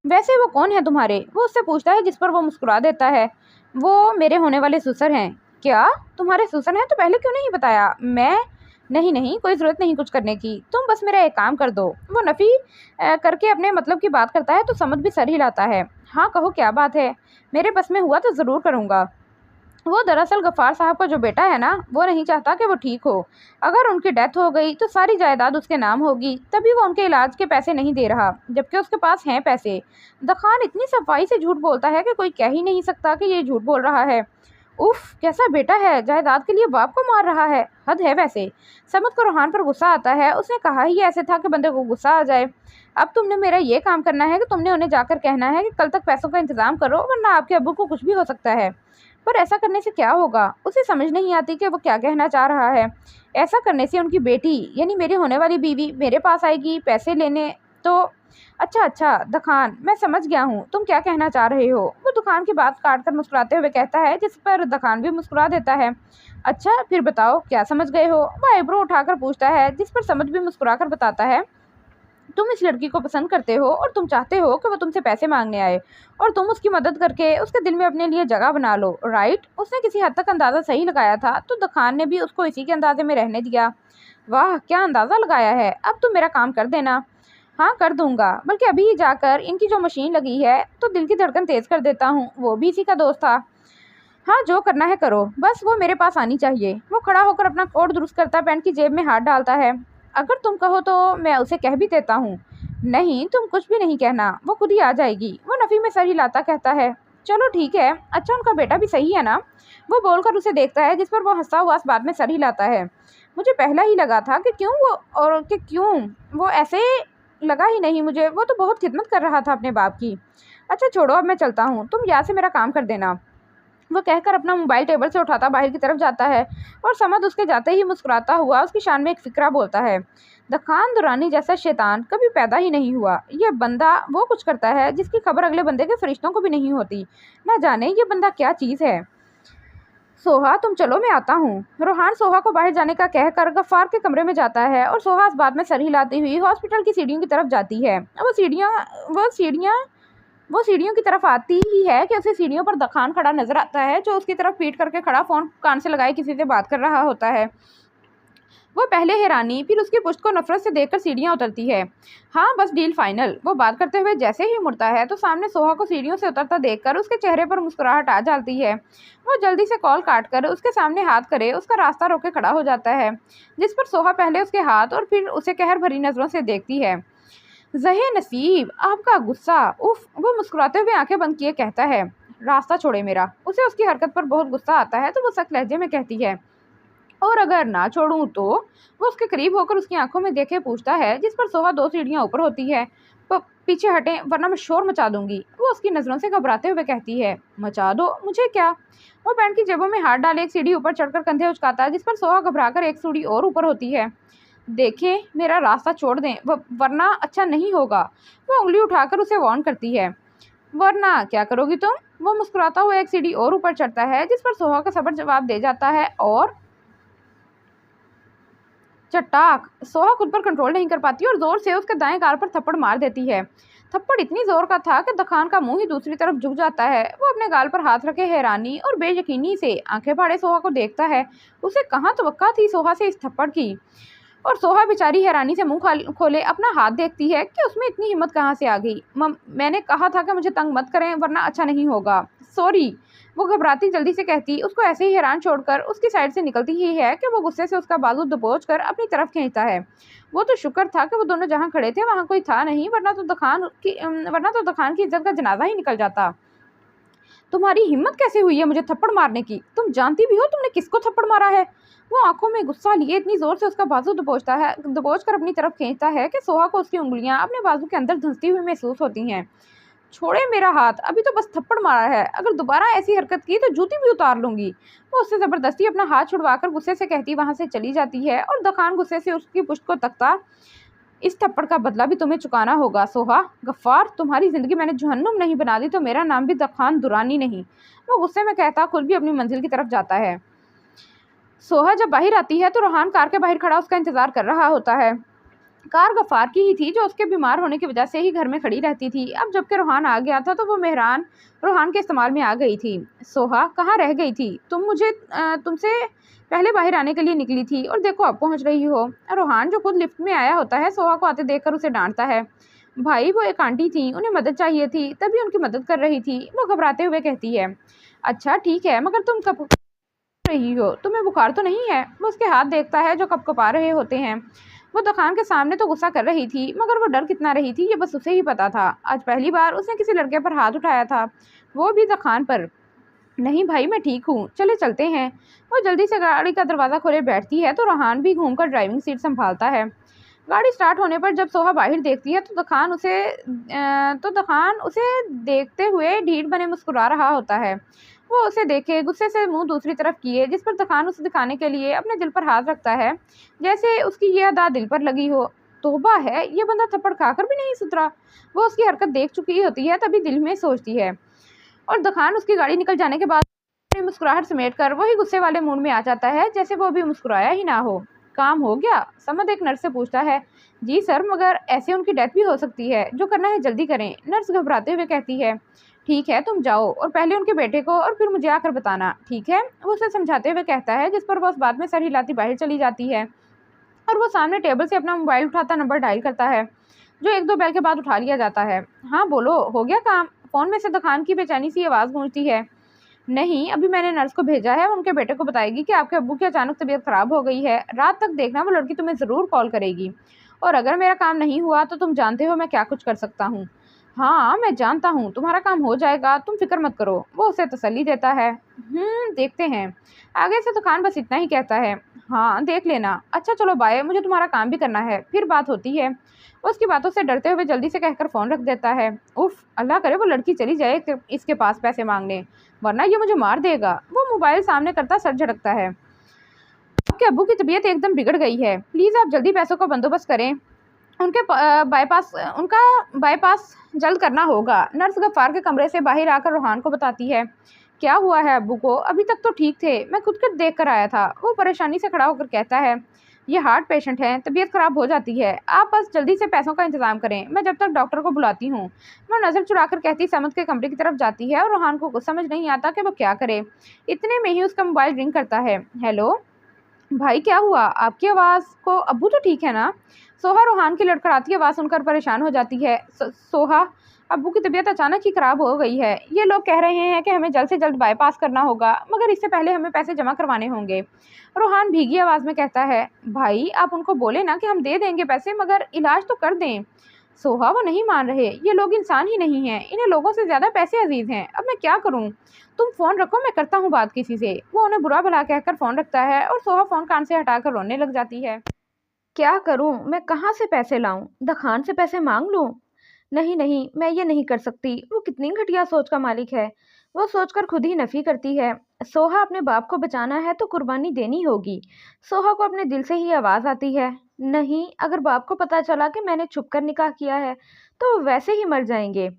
वैसे वो कौन है तुम्हारे? वो उससे पूछता है, जिस पर वो मुस्कुरा देता है। वो मेरे होने वाले ससुर हैं। क्या तुम्हारे ससुर हैं? तो पहले क्यों नहीं बताया? नहीं नहीं, कोई ज़रूरत नहीं कुछ करने की, तुम बस मेरा एक काम कर दो। वो नफ़ी करके अपने मतलब की बात करता है तो समद भी सर हिलाता है। हाँ कहो क्या बात है, मेरे बस में हुआ तो ज़रूर करूँगा। वो दरअसल गफ्फार साहब का जो बेटा है ना, वो नहीं चाहता कि वो ठीक हो। अगर उनकी डेथ हो गई तो सारी जायदाद उसके नाम होगी, तभी वो उनके इलाज के पैसे नहीं दे रहा, जबकि उसके पास हैं पैसे। दखान इतनी सफाई से झूठ बोलता है कि कोई कह ही नहीं सकता कि ये झूठ बोल रहा है। उफ कैसा बेटा है, जायदाद के लिए बाप को मार रहा है, हद है वैसे। समद को रोहान पर गुस्सा आता है, उसने कहा ही ऐसे था कि बंदे को गुस्सा आ जाए। अब तुमने मेरा ये काम करना है कि तुमने उन्हें जाकर कहना है कि कल तक पैसों का इंतजाम करो, वरना आपके अब्बू को कुछ भी हो सकता है। पर ऐसा करने से क्या होगा, उसे समझ नहीं आती कि वो क्या कहना चाह रहा है। ऐसा करने से उनकी बेटी यानी मेरी होने वाली बीवी मेरे पास आएगी पैसे लेने। तो अच्छा अच्छा दखान, मैं समझ गया हूँ तुम क्या कहना चाह रहे हो। वो दुकान की बात काट कर मुस्कुराते हुए कहता है, जिस पर दखान भी मुस्कुरा देता है। अच्छा फिर बताओ क्या समझ गए हो, वो आईब्रो उठाकर पूछता है, जिस पर समझ भी मुस्कुरा कर बताता है, तुम इस लड़की को पसंद करते हो और तुम चाहते हो कि वो तुमसे पैसे मांगने आए और तुम उसकी मदद करके उसके दिल में अपने लिए जगह बना लो, राइट। उसने किसी हद तक अंदाज़ा सही लगाया था, तो दखान ने भी उसको इसी के अंदाजे में रहने दिया। वाह क्या अंदाज़ा लगाया है, अब तुम मेरा काम कर देना। हाँ कर दूंगा, बल्कि अभी ही जाकर इनकी जो मशीन लगी है तो दिल की धड़कन तेज़ कर देता हूँ, वो भी इसी का दोस्त था। हाँ जो करना है करो, बस वो मेरे पास आनी चाहिए। वो खड़ा होकर अपना कोट दुरुस्त करता पैंट की जेब में हाथ डालता है। अगर तुम कहो तो मैं उसे कह भी देता हूँ। नहीं तुम कुछ भी नहीं कहना, वो खुद ही आ जाएगी। वो नफ़ी में सर हिलाता कहता है, चलो ठीक है। अच्छा उनका बेटा भी सही है ना। वो बोलकर उसे देखता है, जिस पर वो हंसता हुआ बाद में सर हिलाता है। मुझे पहला ही लगा था कि क्यों वो और कि क्यों वो ऐसे लगा ही नहीं मुझे, वो तो बहुत खिदमत कर रहा था अपने बाप की। अच्छा छोड़ो अब मैं चलता हूँ, तुम यहाँ से मेरा काम कर देना। वो कहकर अपना मोबाइल टेबल से उठाता बाहर की तरफ जाता है और समद उसके जाते ही मुस्कुराता हुआ उसकी शान में एक फिक्रा बोलता है, दखान दुरानी जैसा शैतान कभी पैदा ही नहीं हुआ। ये बंदा वो कुछ करता है जिसकी खबर अगले बंदे के फरिश्तों को भी नहीं होती। ना जाने ये बंदा क्या चीज़ है। सोहा तुम चलो मैं आता हूँ। रोहान सोहा को बाहर जाने का कहकर गफ्फार के कमरे में जाता है और सोहा इस बात में सर हिलाती हुई हॉस्पिटल की सीढ़ियों की तरफ जाती है। वो सीढ़ियाँ वो सीढ़ियों की तरफ आती ही है कि उसे सीढ़ियों पर दखान खड़ा नजर आता है, जो उसकी तरफ पीट करके खड़ा फोन कान से लगाए किसी से बात कर रहा होता है। वो पहले हैरानी फिर उसकी पुश्त को नफरत से देखकर सीढ़ियां उतरती है। हाँ बस डील फाइनल। वो बात करते हुए जैसे ही मुड़ता है तो सामने सोहा को सीढ़ियों से उतरता देखकर उसके चेहरे पर मुस्कुराहट आ जाती है। वो जल्दी से कॉल काट कर उसके सामने हाथ करे उसका रास्ता रोके खड़ा हो जाता है, जिस पर सोहा पहले उसके हाथ और फिर उसे कहर भरी नजरों से देखती है। ज़हे नसीब आपका गुस्सा, उफ। वो मुस्कुराते हुए आंखें बंद किए कहता है, रास्ता छोड़े मेरा। उसे उसकी हरकत पर बहुत गुस्सा आता है तो वो सख्त लहजे में कहती है, और अगर ना छोड़ूं तो। वो उसके करीब होकर उसकी आंखों में देखे पूछता है, जिस पर सोहा 2 सीढ़ियां ऊपर होती है। पीछे हटें वरना मैं शोर मचा दूंगी। वो उसकी नज़रों से घबराते हुए कहती है, मचा दो मुझे क्या। वो पैंट की जेबों में हाथ डाले एक सीढ़ी ऊपर चढ़कर कंधे उचकाता है, जिस पर सोहा घबराकर एक सीढ़ी और ऊपर होती है। देखें मेरा रास्ता छोड़ दें वरना अच्छा नहीं होगा। वो उंगली उठाकर उसे वार्न करती है। वरना क्या करोगी तुम। वो मुस्कुराता हुआ एक सीढ़ी और ऊपर चढ़ता है, जिस पर सोहा का सबर जवाब दे जाता है और चट्टाक। सोहा खुद पर कंट्रोल नहीं कर पाती और जोर से उसके दाएं गाल पर थप्पड़ मार देती है। थप्पड़ इतनी जोर का था कि दखान का मुंह ही दूसरी तरफ झुक जाता है। वो अपने गाल पर हाथ रखे हैरानी और बेयकीनी से आंखें फाड़े सोहा को देखता है। उसे कहाँ तवक्का थी सोहा से इस थप्पड़ की। और सोहा बेचारी हैरानी से मुंह खोले अपना हाथ देखती है कि उसमें इतनी हिम्मत कहाँ से आ गई। मैंने कहा था कि मुझे तंग मत करें वरना अच्छा नहीं होगा, सॉरी। वो घबराती जल्दी से कहती उसको ऐसे ही हैरान छोड़कर उसकी साइड से निकलती ही है कि वो गुस्से से उसका बाजू दबोच कर अपनी तरफ खींचता है। वो तो शुक्र था कि वो दोनों जहाँ खड़े थे वहाँ कोई था नहीं, वरना तो दखान की इज्जत का जनाजा ही निकल जाता। तुम्हारी हिम्मत कैसे हुई है मुझे थप्पड़ मारने की, तुम जानती भी हो तुमने किसको थप्पड़ मारा है। वो आंखों में गुस्सा लिए इतनी जोर से उसका बाजू दबोच कर अपनी तरफ खींचता है कि सोहा को उसकी उंगलियां अपने बाजू के अंदर धंसती हुई महसूस होती हैं। छोड़े मेरा हाथ, अभी तो बस थप्पड़ मारा है, अगर दोबारा ऐसी हरकत की तो जूती भी उतार लूंगी। वो उससे जबरदस्ती अपना हाथ छुड़वाकर गुस्से से कहती वहां से चली जाती है और दखान गुस्से से उसकी पुश्त को तकता, इस थप्पड़ का बदला भी तुम्हें चुकाना होगा सोहा। गफ्फार तुम्हारी जिंदगी मैंने जहन्नुम नहीं बना दी तो मेरा नाम भी दखान दुरानी नहीं। वो गुस्से में कहता खुद भी अपनी मंजिल की तरफ जाता है। सोहा जब बाहर आती है तो रोहान कार के बाहर खड़ा उसका इंतजार कर रहा होता है। कार गफ्फार की ही थी, जो उसके बीमार होने की वजह से ही घर में खड़ी रहती थी। अब जबकि रूहान आ गया था तो वो मेहरान रूहान के इस्तेमाल में आ गई थी। सोहा कहाँ रह गई थी? तुमसे पहले बाहर आने के लिए निकली थी और देखो अब पहुंच रही हो। रूहान जो खुद लिफ्ट में आया होता है, सोहा को आते देखकर उसे डांटता है। भाई वो एक आंटी थी, उन्हें मदद चाहिए थी, तभी उनकी मदद कर रही थी। वो घबराते हुए कहती है, अच्छा ठीक है, मगर तुम कब रही हो? तुम्हें बुखार तो नहीं है? वो उसके हाथ देखता है जो कपकपा रहे होते हैं। वो दुकान के सामने तो गुस्सा कर रही थी, मगर वो डर कितना रही थी ये बस उसे ही पता था। आज पहली बार उसने किसी लड़के पर हाथ उठाया था, वो भी दुकान पर। नहीं भाई मैं ठीक हूँ, चले चलते हैं। वो जल्दी से गाड़ी का दरवाज़ा खोले बैठती है तो रोहान भी घूमकर ड्राइविंग सीट संभालता है। गाड़ी स्टार्ट होने पर जब सोहा बाहर देखती है तो दुकान उसे देखते हुए ढीठ बने मुस्कुरा रहा होता है। वो उसे देखे गुस्से से मुंह दूसरी तरफ किए, जिस पर दुकान उसे दिखाने के लिए अपने दिल पर हाथ रखता है, जैसे उसकी ये अदा दिल पर लगी हो। तौबा है, ये बंदा थप्पड़ खाकर भी नहीं सुधरा। वो उसकी हरकत देख चुकी होती है, तभी दिल में सोचती है। और दुकान उसकी गाड़ी निकल जाने के बाद अपनी मुस्कुराहट समेट कर वही गुस्से वाले मूड में आ जाता है, जैसे वो अभी मुस्कुराया ही ना हो। काम हो गया? समद एक नर्स से पूछता है। जी सर, मगर ऐसे उनकी डेथ भी हो सकती है, जो करना है जल्दी करें। नर्स घबराते हुए कहती है। ठीक है, तुम जाओ और पहले उनके बेटे को और फिर मुझे आकर बताना, ठीक है? वो उसे समझाते हुए कहता है, जिस पर वो उस बात में सर हिलाती बाहर चली जाती है। और वो सामने टेबल से अपना मोबाइल उठाता नंबर डायल करता है, जो एक दो बैल के बाद उठा लिया जाता है। हाँ बोलो, हो गया काम? फ़ोन में से दुकान की बेचैनी सी आवाज़ गूंजती है। नहीं, अभी मैंने नर्स को भेजा है, वो उनके बेटे को बताएगी कि आपके अब्बू की अचानक तबीयत ख़राब हो गई है। रात तक देखना, वो लड़की तुम्हें ज़रूर कॉल करेगी। और अगर मेरा काम नहीं हुआ तो तुम जानते हो मैं क्या कुछ कर सकता हूँ। हाँ मैं जानता हूँ, तुम्हारा काम हो जाएगा, तुम फिक्र मत करो। वो उसे तसल्ली देता है। देखते हैं। आगे से दुकान बस इतना ही कहता है। हाँ देख लेना। अच्छा चलो बाय, मुझे तुम्हारा काम भी करना है, फिर बात होती है। वो उसकी बातों से डरते हुए जल्दी से कहकर फ़ोन रख देता है। उफ, अल्लाह करे वो लड़की चली जाए इसके पास पैसे मांगने, वरना ये मुझे मार देगा। वो मोबाइल सामने करता सर झटकता है। आपके अब्बू की तबीयत एकदम बिगड़ गई है, प्लीज़ आप जल्दी पैसों का बंदोबस्त करें। उनका बाईपास जल्द करना होगा। नर्स गफ्फार के कमरे से बाहर आकर रूहान को बताती है। क्या हुआ है अब्बू को? अभी तक तो ठीक थे, मैं खुद कर देख कर आया था। वो परेशानी से खड़ा होकर कहता है। ये हार्ट पेशेंट हैं, तबीयत खराब हो जाती है, आप बस जल्दी से पैसों का इंतजाम करें, मैं जब तक डॉक्टर को बुलाती हूँ। वो नज़र चुराकर कहती समद के कमरे की तरफ जाती है और रूहान को कुछ समझ नहीं आता कि वो क्या करे। इतने में ही उसका मोबाइल रिंग करता है। हेलो भाई, क्या हुआ? आपकी आवाज़ को अब्बू तो ठीक है ना? सोहा रूहान की लड़खड़ाती आवाज़ सुनकर परेशान हो जाती है। सोहा, अब्बू की तबीयत अचानक ही ख़राब हो गई है। ये लोग कह रहे हैं कि हमें जल्द से जल्द बाईपास करना होगा, मगर इससे पहले हमें पैसे जमा करवाने होंगे। रूहान भीगी आवाज़ में कहता है। भाई आप उनको बोले ना कि हम दे देंगे पैसे, मगर इलाज तो कर दें। सोहा, वो नहीं मान रहे। ये लोग इंसान ही नहीं हैं, इन्हें लोगों से ज़्यादा पैसे अजीज़ हैं। अब मैं क्या करूँ? तुम फ़ोन रखो, मैं करता हूँ बात किसी से। वो उन्हें बुरा भला कहकर फ़ोन रखता है और सोहा फ़ोन कान से हटाकर रोने लग जाती है। क्या करूँ? मैं कहाँ से पैसे लाऊँ? दखान से पैसे मांग लूँ? नहीं नहीं, मैं ये नहीं कर सकती। वो कितनी घटिया सोच का मालिक है। वो सोचकर खुद ही नफी करती है। सोहा, अपने बाप को बचाना है तो कुर्बानी देनी होगी। सोहा को अपने दिल से ही आवाज़ आती है। नहीं, अगर बाप को पता चला कि मैंने छुपकर निकाह किया है तो वो वैसे ही मर जाएंगे।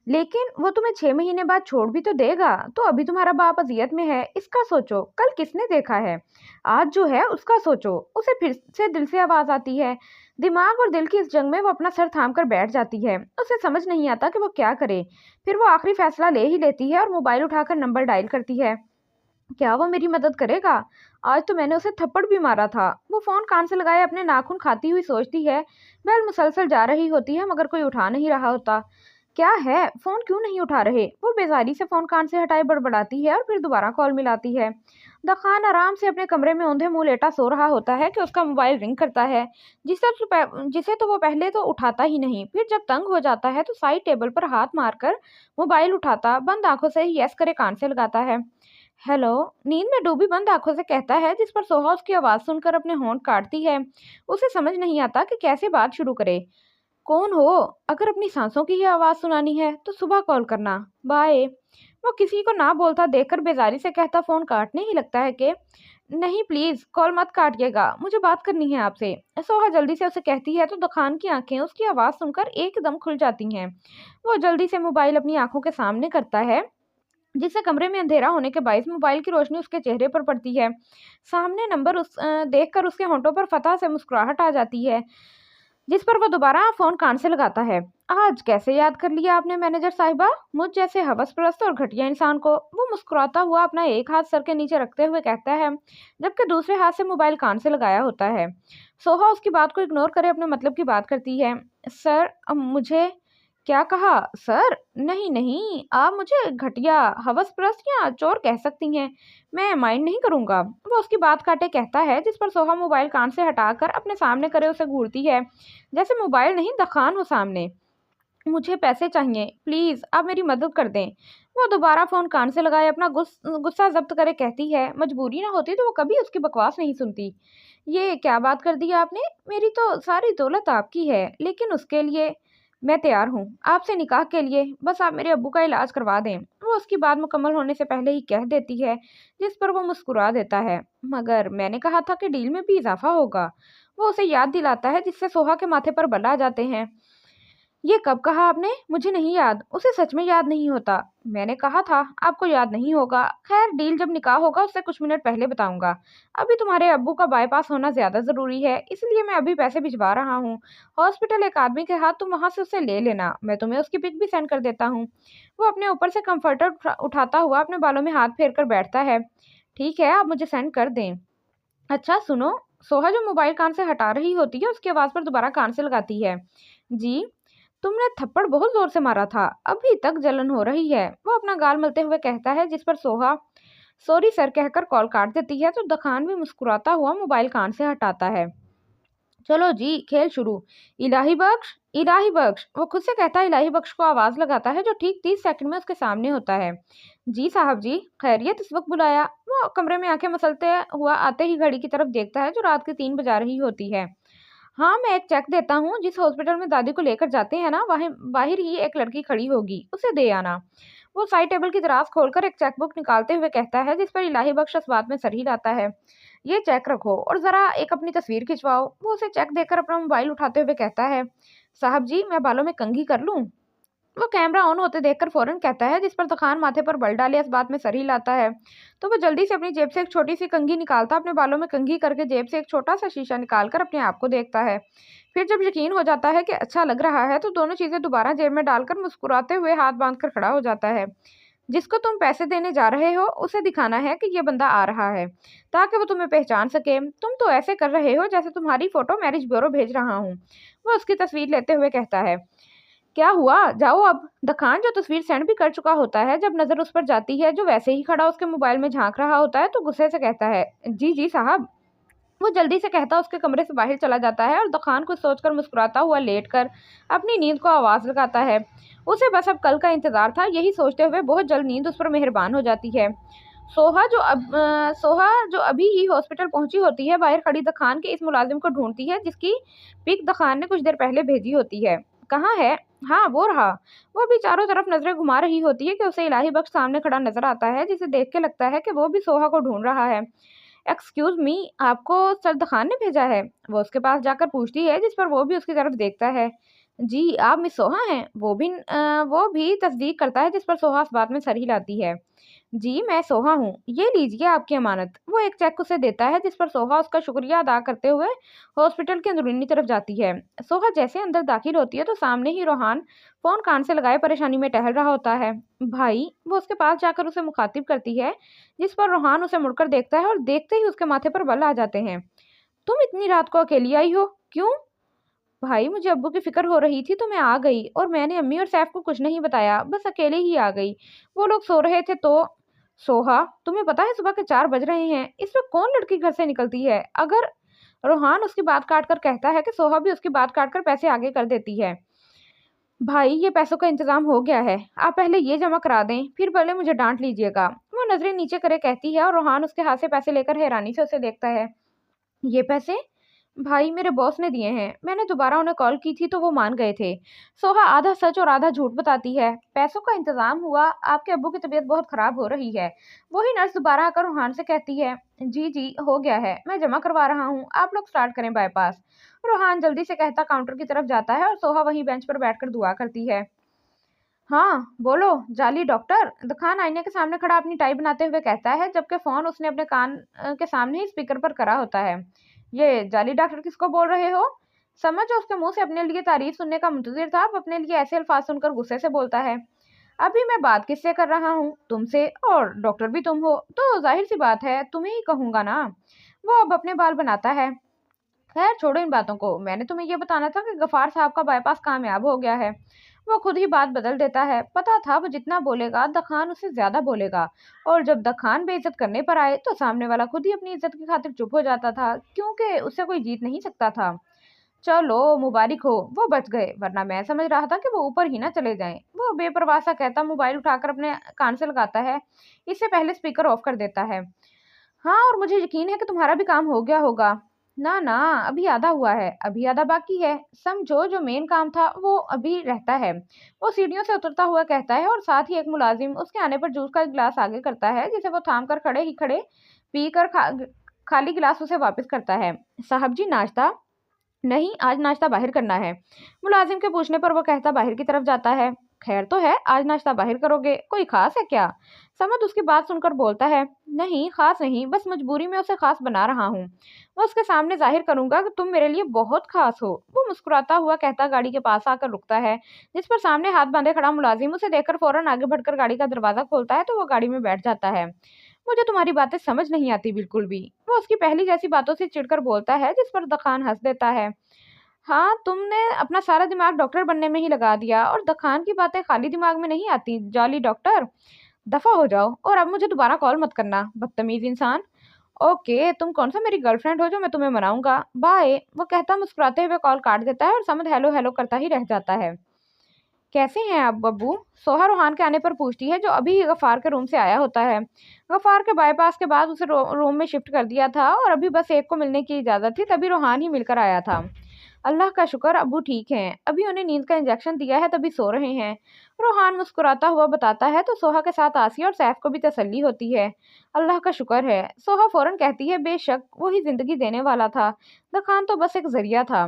लेकिन वो तुम्हें 6 महीने बाद छोड़ भी तो देगा, तो अभी तुम्हारा बाप अजियत में है, इसका सोचो। कल किसने देखा है? आज जो है उसका सोचो। उसे फिर से दिल से आवाज़ आती है। दिमाग और दिल की इस जंग में वो अपना सर थाम कर बैठ जाती है। उसे समझ नहीं आता कि वो क्या करे। फिर वो आखिरी फैसला ले ही लेती है और मोबाइल उठाकर नंबर डायल करती है। क्या वो मेरी मदद करेगा? आज तो मैंने उसे थप्पड़ भी मारा था। वो फ़ोन कान से लगाए अपने नाखून खाती हुई सोचती है। बेल मुसलसल जा रही होती है, मगर कोई उठा नहीं रहा होता। क्या है, फ़ोन क्यों नहीं उठा रहे? वो बेजारी से फ़ोन कान से हटाए बड़बड़ाती है और फिर दोबारा कॉल मिलाती है। दखान आराम से अपने कमरे में औंधे मुंह लेटा सो रहा होता है कि उसका मोबाइल रिंग करता है, जिसे तो वो पहले तो उठाता ही नहीं, फिर जब तंग हो जाता है तो साइड टेबल पर हाथ मारकर मोबाइल उठाता बंद आंखों से ही यस करे कान से लगाता है। हेलो, नींद में डूबी बंद आंखों से कहता है, जिस पर सोहा उसकी आवाज़ सुनकर अपने होंठ काटती है। उसे समझ नहीं आता कि कैसे बात शुरू करे। कौन हो? अगर अपनी सांसों की ही आवाज़ सुनानी है तो सुबह कॉल करना, बाय। वो किसी को ना बोलता देखकर बेजारी से कहता फ़ोन काटने ही लगता है कि नहीं प्लीज़ कॉल मत काटिएगा, मुझे बात करनी है आपसे। सोहा जल्दी से उसे कहती है तो दुकान की आंखें उसकी आवाज़ सुनकर एकदम खुल जाती हैं। वो जल्दी से मोबाइल अपनी आंखों के सामने करता है, जिससे कमरे में अंधेरा होने के बायस मोबाइल की रोशनी उसके चेहरे पर पड़ती है। सामने नंबर देखकर उसके होंठों पर फतह से मुस्कुराहट आ जाती है। जिस पर वो दोबारा फ़ोन कान से लगाता है। आज कैसे याद कर लिया आपने मैनेजर साहिबा, मुझ जैसे हवसप्रस्त और घटिया इंसान को। वो मुस्कुराता हुआ अपना एक हाथ सर के नीचे रखते हुए कहता है, जबकि दूसरे हाथ से मोबाइल कान से लगाया होता है। सोहा उसकी बात को इग्नोर करे अपने मतलब की बात करती है। सर, अब मुझे क्या कहा? सर, नहीं नहीं, आप मुझे घटिया, हवसप्रस्त या चोर कह सकती हैं। मैं माइंड नहीं करूंगा। वो उसकी बात काटे कहता है, जिस पर सोहा मोबाइल कान से हटाकर अपने सामने करे उसे घूरती है, जैसे मोबाइल नहीं दखान हो सामने। मुझे पैसे चाहिए, प्लीज आप मेरी मदद कर दें। वो दोबारा फोन कान से लगाए अपना गुस्सा जब्त करे कहती है, मजबूरी ना होती तो वो कभी उसकी बकवास नहीं सुनती। ये क्या बात कर दी आपने? मेरी तो सारी दौलत आपकी है, लेकिन उसके लिए मैं तैयार हूँ, आपसे निकाह के लिए। बस आप मेरे अब्बू का इलाज करवा दें। वो उसकी बात मुकम्मल होने से पहले ही कह देती है, जिस पर वो मुस्कुरा देता है। मगर मैंने कहा था कि डील में भी इजाफा होगा। वो उसे याद दिलाता है, जिससे सोहा के माथे पर बल आ जाते हैं। ये कब कहा आपने? मुझे नहीं याद। उसे सच में याद नहीं होता। मैंने कहा था आपको याद नहीं होगा। खैर, डील जब निकाह होगा उससे कुछ मिनट पहले बताऊंगा। अभी तुम्हारे अब्बू का बाईपास होना ज्यादा जरूरी है, इसलिए मैं अभी पैसे भिजवा रहा हूँ। हॉस्पिटल एक आदमी के हाथ, तुम वहां से उसे ले लेना। मैं तुम्हें उसकी पिक भी सेंड कर देता हूँ। वो अपने ऊपर से कंफर्टर उठाता हुआ अपने बालों में हाथ फेर कर बैठता है। ठीक है, आप मुझे सेंड कर दें। अच्छा सुनो। सोहा जो मोबाइल कान से हटा रही होती है, उसकी आवाज पर दोबारा कान से लगाती है। जी? तुमने थप्पड़ बहुत जोर से मारा था, अभी तक जलन हो रही है। वो अपना गाल मलते हुए कहता है, जिस पर सोहा सॉरी सर कहकर कॉल काट देती है, तो दखान भी मुस्कुराता हुआ मोबाइल कान से हटाता है। चलो जी, खेल शुरू। इलाही बख्श, इलाही बख्श। वो खुद से कहता है इलाही बख्श को आवाज लगाता है, जो ठीक 30 सेकंड में उसके सामने होता है। जी साहब जी, खैरियत? इस वक्त बुलाया? वो कमरे में आंखें मसलते हुआ आते ही घड़ी की तरफ देखता है, जो रात के 3 बजा रही होती है। हाँ, मैं एक चेक देता हूँ। जिस हॉस्पिटल में दादी को लेकर जाते हैं ना, वहीं बाहर ही एक लड़की खड़ी होगी, उसे दे आना। वो साइड टेबल की दराज खोलकर एक चेकबुक निकालते हुए कहता है, जिस पर इलाही बख्श इस बात में सर हिलाता है। ये चेक रखो और जरा एक अपनी तस्वीर खिंचवाओ। वो उसे चेक देकर अपना मोबाइल उठाते हुए कहता है, साहब जी, मैं बालों में कंघी कर लूं? वो कैमरा ऑन होते देखकर फौरन कहता है, जिस पर तखान माथे पर बल डाले इस बात में सर हिलाता है। तो वो जल्दी से अपनी जेब से एक छोटी सी कंघी निकालता, अपने बालों में कंघी करके जेब से एक छोटा सा शीशा निकालकर अपने आप को देखता है। फिर जब यकीन हो जाता है कि अच्छा लग रहा है, तो दोनों चीजें दोबारा जेब में डालकर मुस्कुराते हुए हाथ बांधकर खड़ा हो जाता है। जिसको तुम पैसे देने जा रहे हो, उसे दिखाना है कि ये बंदा आ रहा है, ताकि वो तुम्हें पहचान सके। तुम तो ऐसे कर रहे हो जैसे तुम्हारी फोटो मैरिज ब्यूरो भेज रहा हूँ। वो उसकी तस्वीर लेते हुए कहता है, क्या हुआ, जाओ अब। दखान जो तस्वीर सेंड भी कर चुका होता है, जब नजर उस पर जाती है, जो वैसे ही खड़ा उसके मोबाइल में झांक रहा होता है, तो गुस्से से कहता है, जी जी साहब। वो जल्दी से कहता उसके कमरे से बाहर चला जाता है और दुकान को सोचकर मुस्कुराता हुआ लेटकर अपनी नींद को आवाज लगाता है। उसे बस अब कल का इंतजार था। यही सोचते हुए बहुत जल्द नींद उस पर मेहरबान हो जाती है। सोहा जो अभी ही हॉस्पिटल पहुंची होती है, बाहर खड़ी दखान के इस मुलाजिम को ढूंढती है, जिसकी पिक दखान ने कुछ देर पहले भेजी होती है। कहाँ है? हाँ, वो रहा। वो भी चारों तरफ नजरें घुमा रही होती है कि उसे इलाही बख्श सामने खड़ा नजर आता है, जिसे देख के लगता है कि वो भी सोहा को ढूंढ रहा है। एक्सक्यूज मी, आपको सर खान ने भेजा है? वो उसके पास जाकर पूछती है, जिस पर वो भी उसकी तरफ देखता है। जी, आप मिस सोहा हैं? वो भी तस्दीक करता है, जिस पर सोहा इस बात में सर हिलाती है। जी, मैं सोहा हूँ। ये लीजिए आपकी अमानत। वो एक चेक उसे देता है, जिस पर सोहा उसका शुक्रिया अदा करते हुए हॉस्पिटल के अंदरूनी तरफ जाती है। सोहा जैसे अंदर दाखिल होती है, तो सामने ही रोहान फोन कान से लगाए परेशानी में टहल रहा होता है। भाई, वो उसके पास जाकर उसे मुखातिब करती है, जिस पर रोहान उसे मुड़कर देखता है और देखते ही उसके माथे पर बल आ जाते हैं। तुम इतनी रात को अकेली आई हो, क्यों? भाई, मुझे अब्बू की फिक्र हो रही थी, तो मैं आ गई, और मैंने अम्मी और सैफ को कुछ नहीं बताया, बस अकेले ही आ गई। वो लोग सो रहे थे तो। सोहा, तुम्हें पता है सुबह के 4 बज रहे हैं, इस वक्त कौन लड़की घर से निकलती है? अगर रोहान उसकी बात काट कर कहता है, कि सोहा भी उसकी बात काट कर पैसे आगे कर देती है। भाई, ये पैसों का इंतजाम हो गया है, आप पहले ये जमा करा दें, फिर भले मुझे डांट लीजिएगा। वो नजरें नीचे करे कहती है, और रोहान उसके हाथ से पैसे लेकर हैरानी से उसे देखता है। ये पैसे? भाई, मेरे बॉस ने दिए हैं, मैंने दोबारा उन्हें कॉल की थी तो वो मान गए थे। सोहा आधा सच और आधा झूठ बताती है। पैसों का इंतजाम हुआ, आपके अब्बू की तबीयत बहुत खराब हो रही है। वही नर्स दोबारा आकर रोहान से कहती है, जी जी हो गया है, मैं जमा करवा रहा हूँ, आप लोग स्टार्ट करें बाईपास। रोहान जल्दी से कहता काउंटर की तरफ जाता है, और सोहा वहीं बेंच पर बैठकर दुआ करती है। हाँ बोलो, जाली डॉक्टर। दुकान आईने के सामने खड़ा अपनी टाई बनाते हुए कहता है, जबकि फोन उसने अपने कान के सामने ही स्पीकर पर करा होता है। ये जाली डॉक्टर किसको बोल रहे हो? समझ जो उसके मुंह से अपने लिए तारीफ सुनने का मुंतजिर था, अब अपने लिए ऐसे अल्फाज सुनकर गुस्से से बोलता है, अभी मैं बात किससे कर रहा हूँ? तुमसे, और डॉक्टर भी तुम हो, तो जाहिर सी बात है तुम्हें ही कहूंगा ना। वो अब अपने बाल बनाता है। खैर छोड़ो इन बातों को, मैंने तुम्हें ये बताना था कि गफार साहब का बाईपास कामयाब हो गया है। वो खुद ही बात बदल देता है। पता था वो जितना बोलेगा दखान उससे ज्यादा बोलेगा, और जब दखान बेइज्जत करने पर आए तो सामने वाला खुद ही अपनी इज्जत की खातिर चुप हो जाता था, क्योंकि उससे कोई जीत नहीं सकता था। चलो मुबारक हो, वो बच गए, वरना मैं समझ रहा था कि वो ऊपर ही ना चले जाएं। वो बेपरवाह सा कहता मोबाइल उठाकर अपने कान से लगाता है। इससे पहले स्पीकर ऑफ कर देता है। हाँ, और मुझे यकीन है कि तुम्हारा भी काम हो गया होगा। ना ना, अभी आधा हुआ है, अभी आधा बाकी है। समझो जो मेन काम था वो अभी रहता है। वो सीढ़ियों से उतरता हुआ कहता है, और साथ ही एक मुलाजिम उसके आने पर जूस का एक गिलास आगे करता है, जिसे वो थाम कर खड़े ही खड़े पीकर खाली गिलास उसे वापस करता है। साहब जी नाश्ता? नहीं, आज नाश्ता बाहर करना है। मुलाजिम के पूछने पर वो कहता बाहर की तरफ जाता है। खैर तो है, आज नाश्ता बाहर करोगे, कोई खास है क्या? समद उसकी बात सुनकर बोलता है, नहीं खास नहीं, बस मजबूरी में उसे खास बना रहा हूँ। मैं उसके सामने जाहिर करूंगा कि तुम मेरे लिए बहुत खास हो। वो मुस्कुराता हुआ कहता गाड़ी के पास आकर रुकता है, जिस पर सामने हाथ बांधे खड़ा मुलाजिम उसे देखकर फौरन आगे बढ़कर गाड़ी का दरवाजा खोलता है, तो वो गाड़ी में बैठ जाता है। मुझे तुम्हारी बातें समझ नहीं आती बिल्कुल भी, वो उसकी पहली जैसी बातों से चिढ़कर बोलता है, जिस पर दखान हंस देता है। हाँ, तुमने अपना सारा दिमाग डॉक्टर बनने में ही लगा दिया, और दखान की बातें खाली दिमाग में नहीं आती, जाली डॉक्टर। दफा हो जाओ, और अब मुझे दोबारा कॉल मत करना, बदतमीज इंसान। ओके, तुम कौन सा मेरी गर्लफ्रेंड हो जो मैं तुम्हें मनाऊंगा? बाय, वो कहता मुस्कुराते हुए कॉल काट देता है, और समद हेलो हेलो करता ही रह जाता है। कैसे हैं आप बब्बू? सोहा रूहान के आने पर पूछती है, जो अभी गफार के रूम से आया होता है। गफार के बाईपास के बाद उसे रूम में शिफ्ट कर दिया था, और अभी बस एक को मिलने की इजाजत थी, तभी रूहान ही मिलकर आया था। अल्लाह का शुक्र, अब्बू ठीक हैं, अभी उन्हें नींद का इंजेक्शन दिया है, तभी सो रहे हैं। रूहान मुस्कुराता हुआ बताता है, तो सोहा के साथ आसिया और सैफ को भी तसल्ली होती है। अल्लाह का शुक्र है, सोहा फौरन कहती है, बेशक वही जिंदगी देने वाला था, दखान तो बस एक जरिया था।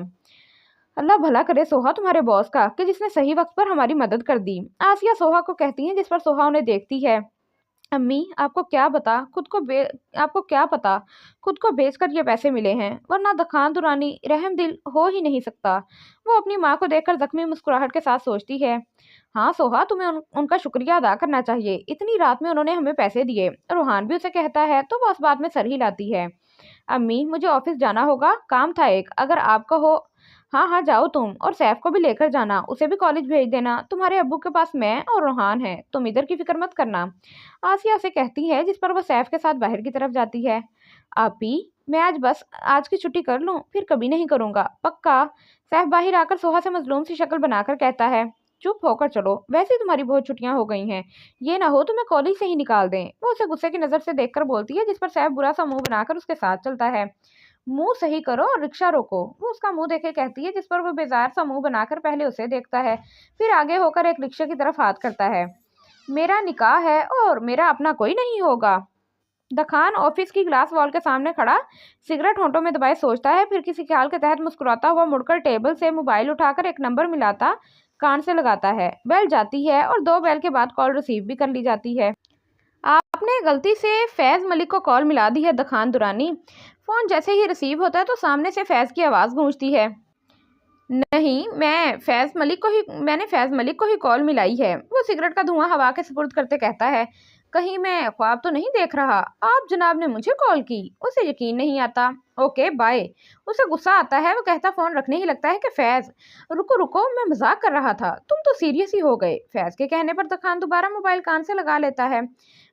अल्लाह भला करे सोहा तुम्हारे बॉस का, कि जिसने सही वक्त पर हमारी मदद कर दी। आसिया सोहा को कहती है, जिस पर सोहा उन्हें देखती है। अम्मी, आपको क्या पता खुद को बेचकर ये पैसे मिले हैं, वरना दखान दुरानी रहम दिल हो ही नहीं सकता। वो अपनी माँ को देखकर जख्मी मुस्कुराहट के साथ सोचती है, हाँ सोहा, तुम्हें उनका शुक्रिया अदा करना चाहिए, इतनी रात में उन्होंने हमें पैसे दिए। रूहान भी उसे कहता है, तो वो उस बात में सर ही लाती है। अम्मी, मुझे ऑफिस जाना होगा, काम था एक, अगर आप कहो। हाँ हाँ, जाओ तुम, और सैफ को भी लेकर जाना, उसे भी कॉलेज भेज देना, तुम्हारे अब्बू के पास मैं और रोहान है, तुम इधर की फिक्र मत करना। आसिया उसे कहती है, जिस पर वो सैफ के साथ बाहर की तरफ जाती है। आपी, मैं आज की छुट्टी कर लूं, फिर कभी नहीं करूंगा, पक्का? सैफ बाहर आकर सोहा से मजलूम सी शक्ल बनाकर कहता है, चुप होकर चलो, वैसे ही तुम्हारी बहुत छुट्टियां हो गई हैं, ये ना हो तुम्हें कॉलेज से ही निकाल दें। वो उसे गुस्से की नजर से देखकर बोलती है, जिस पर सैफ बुरा सा मुंह बनाकर उसके साथ चलता है। मुंह सही करो और रिक्शा रोको, वो उसका मुंह देखे कहती है, जिस पर वो बेजार सा मुंह बनाकर पहले उसे देखता है, फिर आगे होकर एक रिक्शे की तरफ हाथ करता है। मेरा निकाह है और मेरा अपना कोई नहीं होगा। दखान ऑफिस की ग्लास वॉल के सामने खड़ा सिगरेट होंठों में दबाए सोचता है, फिर किसी ख्याल के तहत मुस्कुराता हुआ मुड़कर टेबल से मोबाइल उठाकर एक नंबर मिलाता कान से लगाता है। बेल जाती है, और 2 बेल के बाद कॉल रिसीव भी कर ली जाती है। आपने गलती से फैज मलिक को कॉल मिला दी है दखान दुरानी। फोन जैसे ही रिसीव होता है तो सामने से फैज की आवाज़ गूंजती है। नहीं, मैंने फैज मलिक को ही कॉल मिलाई है। वो सिगरेट का धुआं हवा के सुपुर्द करते कहता है, कहीं मैं ख्वाब तो नहीं देख रहा, आप जनाब ने मुझे कॉल की? उसे यकीन नहीं आता। Okay bye. उसे गुस्सा आता है, वो कहता फोन रखने ही लगता है कि फैज रुको रुको, मैं मजाक कर रहा था, तुम तो सीरियस ही हो गए। फैज के कहने पर दखान दोबारा मोबाइल कान से लगा लेता है।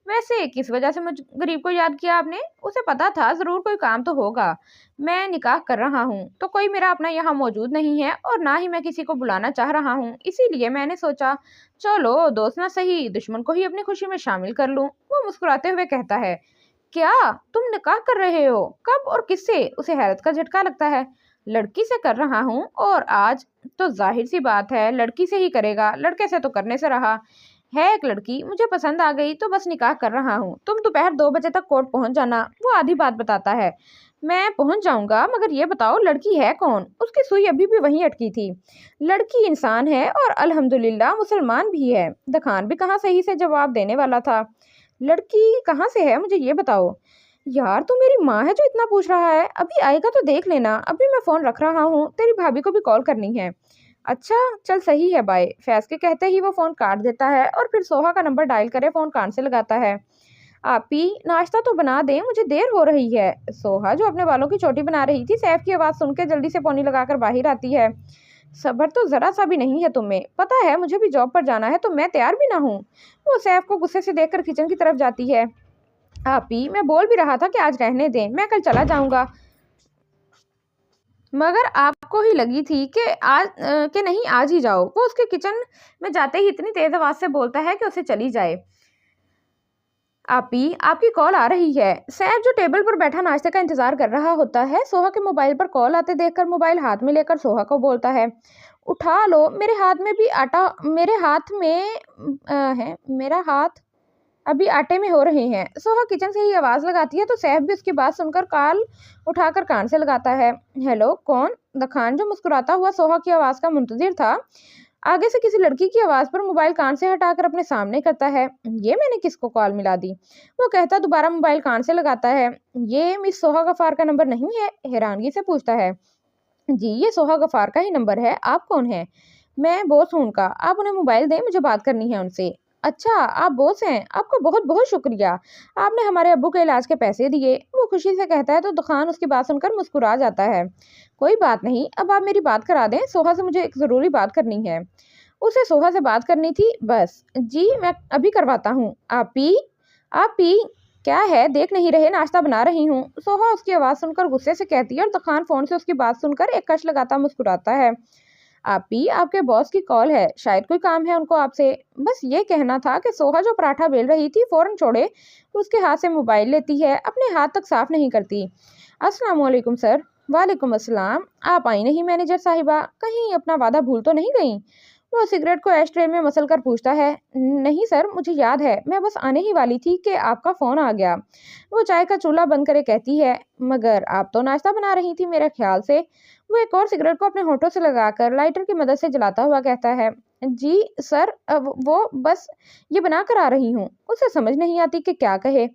वैसे किस वजह से मुझ गरीब को याद किया आपने? उसे पता था जरूर कोई काम तो होगा। मैं निकाह कर रहा हूँ, तो कोई मेरा अपना यहाँ मौजूद नहीं है, और ना ही मैं किसी को बुलाना चाह रहा हूँ, इसीलिए मैंने सोचा चलो दोस्त ना सही दुश्मन को ही अपनी खुशी में शामिल कर लूं। वो मुस्कुराते हुए कहता है, क्या तुम निकाह कर रहे हो? कब और किससे? उसे हैरत का झटका लगता है। लड़की से कर रहा हूँ, और आज तो जाहिर सी बात है लड़की से ही करेगा, लड़के से तो करने से रहा है। एक लड़की मुझे पसंद आ गई, तो बस निकाह कर रहा हूँ, तुम दोपहर 2 बजे तक कोर्ट पहुंच जाना। वो आधी बात बताता है। मैं पहुंच जाऊंगा, मगर ये बताओ लड़की है कौन? उसकी सुई अभी भी वहीं अटकी थी। लड़की इंसान है, और अल्हम्दुलिल्लाह मुसलमान भी है। दखान भी कहाँ सही से जवाब देने वाला था। लड़की कहाँ से है, मुझे ये बताओ। यार तू मेरी माँ है जो इतना पूछ रहा है? अभी आएगा तो देख लेना, अभी मैं फ़ोन रख रहा हूँ, तेरी भाभी को भी कॉल करनी है। अच्छा, चल सही है बाय। फैज़ के कहते ही वो फ़ोन काट देता है और फिर सोहा का नंबर डायल करे फ़ोन कान से लगाता है। आपी, नाश्ता तो बना दें, मुझे देर हो रही है। सोहा जो अपने बालों की चोटी बना रही थी, सैफ की आवाज़ सुन के जल्दी से पोनी लगाकर बाहर आती है। सब्र तो ज़रा सा भी नहीं है तुम्हें, पता है मुझे भी जॉब पर जाना है तो मैं तैयार भी ना हूँ। वो सैफ को गुस्से से देखकर किचन की तरफ जाती है। आपी, मैं बोल भी रहा था कि आज रहने दें, मैं कल चला जाऊंगा, मगर आपको ही लगी थी कि कि नहीं आज ही जाओ। वो उसके किचन में जाते ही इतनी तेज आवाज से बोलता है कि उसे चली जाए। आपी, आपकी कॉल आ रही है। सैफ जो टेबल पर बैठा नाश्ते का इंतजार कर रहा होता है, सोहा के मोबाइल पर कॉल आते देखकर मोबाइल हाथ में लेकर सोहा को बोलता है, उठा लो, मेरे हाथ में भी आटा, मेरे हाथ में है, मेरा हाथ अभी आटे में हो रहे हैं। सोहा किचन से ही आवाज लगाती है तो सैफ भी उसकी बात सुनकर कॉल उठाकर कान से लगाता है। हेलो, कौन? दखान जो मुस्कुराता हुआ सोहा की आवाज का मुंतजिर था, आगे से किसी लड़की की आवाज पर मोबाइल कान से हटाकर अपने सामने करता है। ये मैंने किसको कॉल मिला दी? वो कहता दोबारा मोबाइल कान से लगाता है। ये मिस सोहा गफार का नंबर नहीं है? हैरानगी से पूछता है। जी, ये सोहा गफार का ही नंबर है। आप कौन है? मैं बॉस हूँ उनका। आप उन्हें मोबाइल दें, मुझे बात करनी है उनसे। अच्छा, आप बॉस हैं? आपका बहुत बहुत शुक्रिया, आपने हमारे अब्बू के इलाज के पैसे दिए। वो खुशी से कहता है तो दुकान उसकी बात सुनकर मुस्कुरा जाता है। कोई बात नहीं, अब आप मेरी बात करा दें, सोहा से मुझे एक ज़रूरी बात करनी है। उसे सोहा से बात करनी थी बस। जी, मैं अभी करवाता हूँ। आप पी क्या है, देख नहीं रहे नाश्ता बना रही हूँ। सोहा उसकी आवाज़ सुनकर गुस्से से कहती है और तखान फ़ोन से उसकी बात सुनकर एक कश लगाता मुस्कुराता है। आपी, आपके बॉस की कॉल है, शायद कोई काम है उनको आपसे। बस ये कहना था कि सोहा जो पराठा बेल रही थी फौरन छोड़े, उसके हाथ से मोबाइल लेती है, अपने हाथ तक साफ नहीं करती। अस्सलाम वालेकुम सर। वालेकुम अस्सलाम। आप आई नहीं मैनेजर साहिबा, कहीं अपना वादा भूल तो नहीं गई? वो सिगरेट को एश में मसल कर पूछता है। नहीं सर, मुझे याद है, मैं बस आने ही वाली थी कि आपका फ़ोन आ गया। वो चाय का चूल्हा बंद करे कहती है, मगर आप तो नाश्ता बना रही थी मेरे ख्याल से। वो एक और सिगरेट को अपने होठों से लगाकर लाइटर की मदद से जलाता हुआ कहता है, जी सर, अब वो बस ये बना कर आ रही हूँ। उसे समझ नहीं आती कि क्या कहे।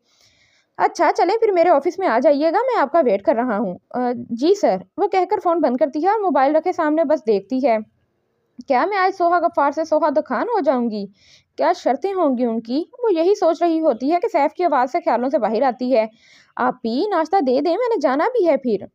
अच्छा चले, फिर मेरे ऑफिस में आ जाइएगा, मैं आपका वेट कर रहा हूँ। जी सर। वो कहकर फ़ोन बंद करती है और मोबाइल रखे सामने बस देखती है। क्या मैं आज सोहा गफ्फार से सोहा द खान हो जाऊंगी? क्या शर्तें होंगी उनकी? वो यही सोच रही होती है कि सैफ की आवाज़ से ख्यालों से बाहर आती है। आप ही नाश्ता दे दें, मैंने जाना भी है फिर।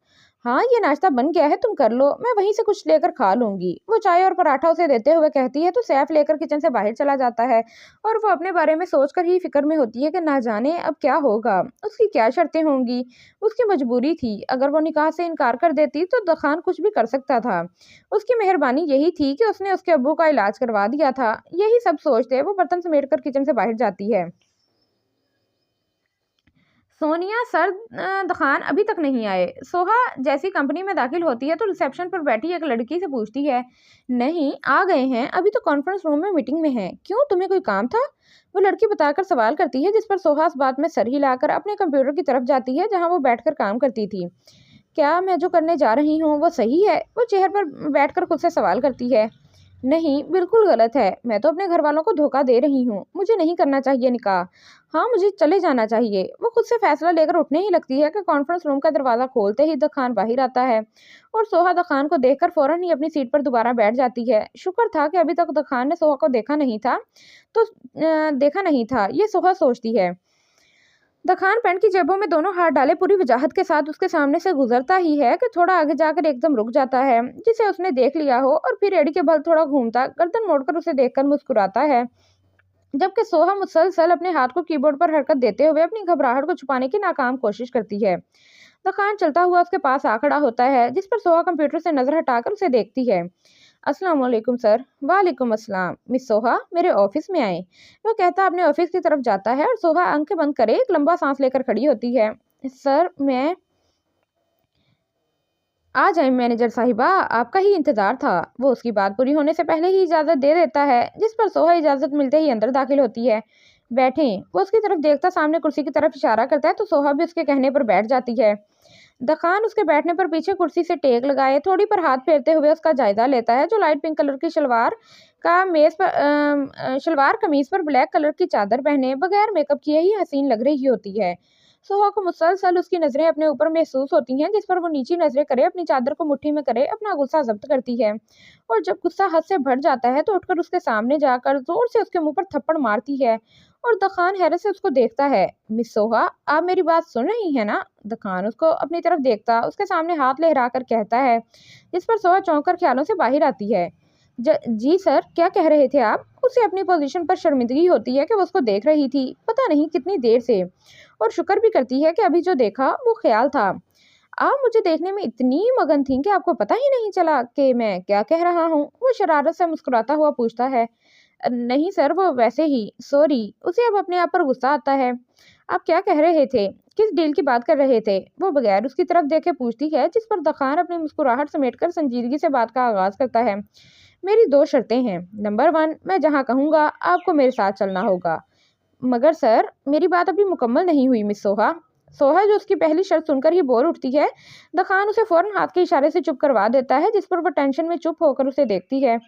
हाँ, ये नाश्ता बन गया है, तुम कर लो, मैं वहीं से कुछ लेकर खा लूंगी। वो चाय और पराठा उसे देते हुए कहती है तो सैफ लेकर किचन से बाहर चला जाता है और वो अपने बारे में सोचकर ही फिक्र में होती है कि ना जाने अब क्या होगा, उसकी क्या शर्तें होंगी। उसकी मजबूरी थी, अगर वो निकाह से इनकार कर देती तो दखान कुछ भी कर सकता था। उसकी मेहरबानी यही थी कि उसने उसके अब्बू का इलाज करवा दिया था। यही सब सोचते वो बर्तन समेटकर किचन से बाहर जाती है। सोनिया सर खान अभी तक नहीं आए। सोहा जैसी कंपनी में दाखिल होती है तो रिसेप्शन पर बैठी एक लड़की से पूछती है, नहीं आ गए हैं, अभी तो कॉन्फ्रेंस रूम में मीटिंग में हैं, क्यों तुम्हें कोई काम था? वो लड़की बताकर सवाल करती है जिस पर सोहा इस बात में सर हिलाकर अपने कंप्यूटर की तरफ जाती है जहां वो बैठकर काम करती थी। क्या मैं जो करने जा रही हूँ वो सही है? वो चेयर पर बैठकर खुद से सवाल करती है। नहीं, बिल्कुल गलत है, मैं तो अपने घर वालों को धोखा दे रही हूँ, मुझे नहीं करना चाहिए निकाह। हाँ, मुझे चले जाना चाहिए। वो खुद से फैसला लेकर उठने ही लगती है कि कॉन्फ्रेंस रूम का दरवाज़ा खोलते ही द खान बाहर आता है और सोहा द खान को देखकर फौरन ही अपनी सीट पर दोबारा बैठ जाती है। शुक्र था कि अभी तक द खान ने सोहा को देखा नहीं था, ये सोहा सोचती है। द खान पैंट की जेबों में दोनों हाथ डाले पूरी वजाहत के साथ उसके सामने से गुजरता ही है कि थोड़ा आगे जाकर एकदम रुक जाता है, जिसे उसने देख लिया हो, और फिर एड़ी के बल थोड़ा घूमता गर्दन मोड़कर उसे देखकर मुस्कुराता है। जबकि सोहा मुसलसल अपने हाथ को कीबोर्ड पर हरकत देते हुए अपनी घबराहट को छुपाने की नाकाम कोशिश करती है। द खान चलता हुआ उसके पास आ खड़ा होता है जिस पर सोहा कंप्यूटर से नजर हटाकर उसे देखती है। अस्सलाम वालेकुम सर। वालेकुम अस्सलाम। मिस सोहा, मेरे ऑफिस में आए। वो कहता अपने ऑफिस की तरफ जाता है और सोहा आंखें बंद करे एक लंबा सांस लेकर खड़ी होती है। सर, मैं आ जाए मैनेजर साहिबा, आपका ही इंतजार था। वो उसकी बात पूरी होने से पहले ही इजाजत दे देता है जिस पर सोहा इजाजत मिलते ही अंदर दाखिल होती है। बैठें। वो उसकी तरफ देखता सामने कुर्सी की तरफ इशारा करता है तो सोहा भी उसके कहने पर बैठ जाती है। दखान उसके बैठने पर पीछे कुर्सी से टेक लगाए थोड़ी पर हाथ फेरते हुए उसका जायजा लेता है जो लाइट पिंक कलर की शलवार कमीज पर ब्लैक कलर की चादर पहने बगैर मेकअप किए ही हसीन लग रही होती है। सोहा को मुसलसल उसकी नजरें अपने ऊपर महसूस होती हैं, जिस पर वो नीची नजरें करे, अपनी चादर को मुट्ठी में करे, अपना गुस्सा जब्त करती है। और जब गुस्सा हद से बढ़ जाता है तो उठकर उसके सामने जाकर जोर से उसके मुंह पर थप्पड़ मारती है। और दखान हैरत से उसको देखता है। मिस सोहा, आप मेरी बात सुन रही हैं ना? दखान उसको अपनी तरफ देखता उसके सामने हाथ लहरा कर कहता है, जिस पर सोहा चौंक कर ख्यालों से बाहर आती है। जी सर, क्या कह रहे थे आप? उसे अपनी पोजीशन पर शर्मिंदगी होती है कि वो उसको देख रही थी, पता नहीं कितनी देर से, और शुक्र भी करती है कि अभी जो देखा वो ख्याल था। आप मुझे देखने में इतनी मगन थी कि आपको पता ही नहीं चला कि मैं क्या कह रहा हूँ। वो शरारत से मुस्कुराता हुआ पूछता है। नहीं सर, वो वैसे ही, सॉरी। उसे अब अपने आप पर गुस्सा आता है। आप क्या कह रहे थे? किस डील की बात कर रहे थे? वो बगैर उसकी तरफ देखे पूछती है, जिस पर दखान अपनी मुस्कुराहट समेटकर संजीदगी से बात का आगाज करता है। मेरी दो शर्तें हैं। नंबर 1, मैं जहाँ कहूँगा आपको मेरे साथ चलना होगा। मगर सर, मेरी बात अभी मुकम्मल नहीं हुई मिस सोहा। सोहा जो उसकी पहली शर्त सुनकर ही बोल उठती है। दखान उसे फौरन हाथ के इशारे से चुप करवा देता है, जिस पर वह टेंशन में चुप होकर उसे देखती है।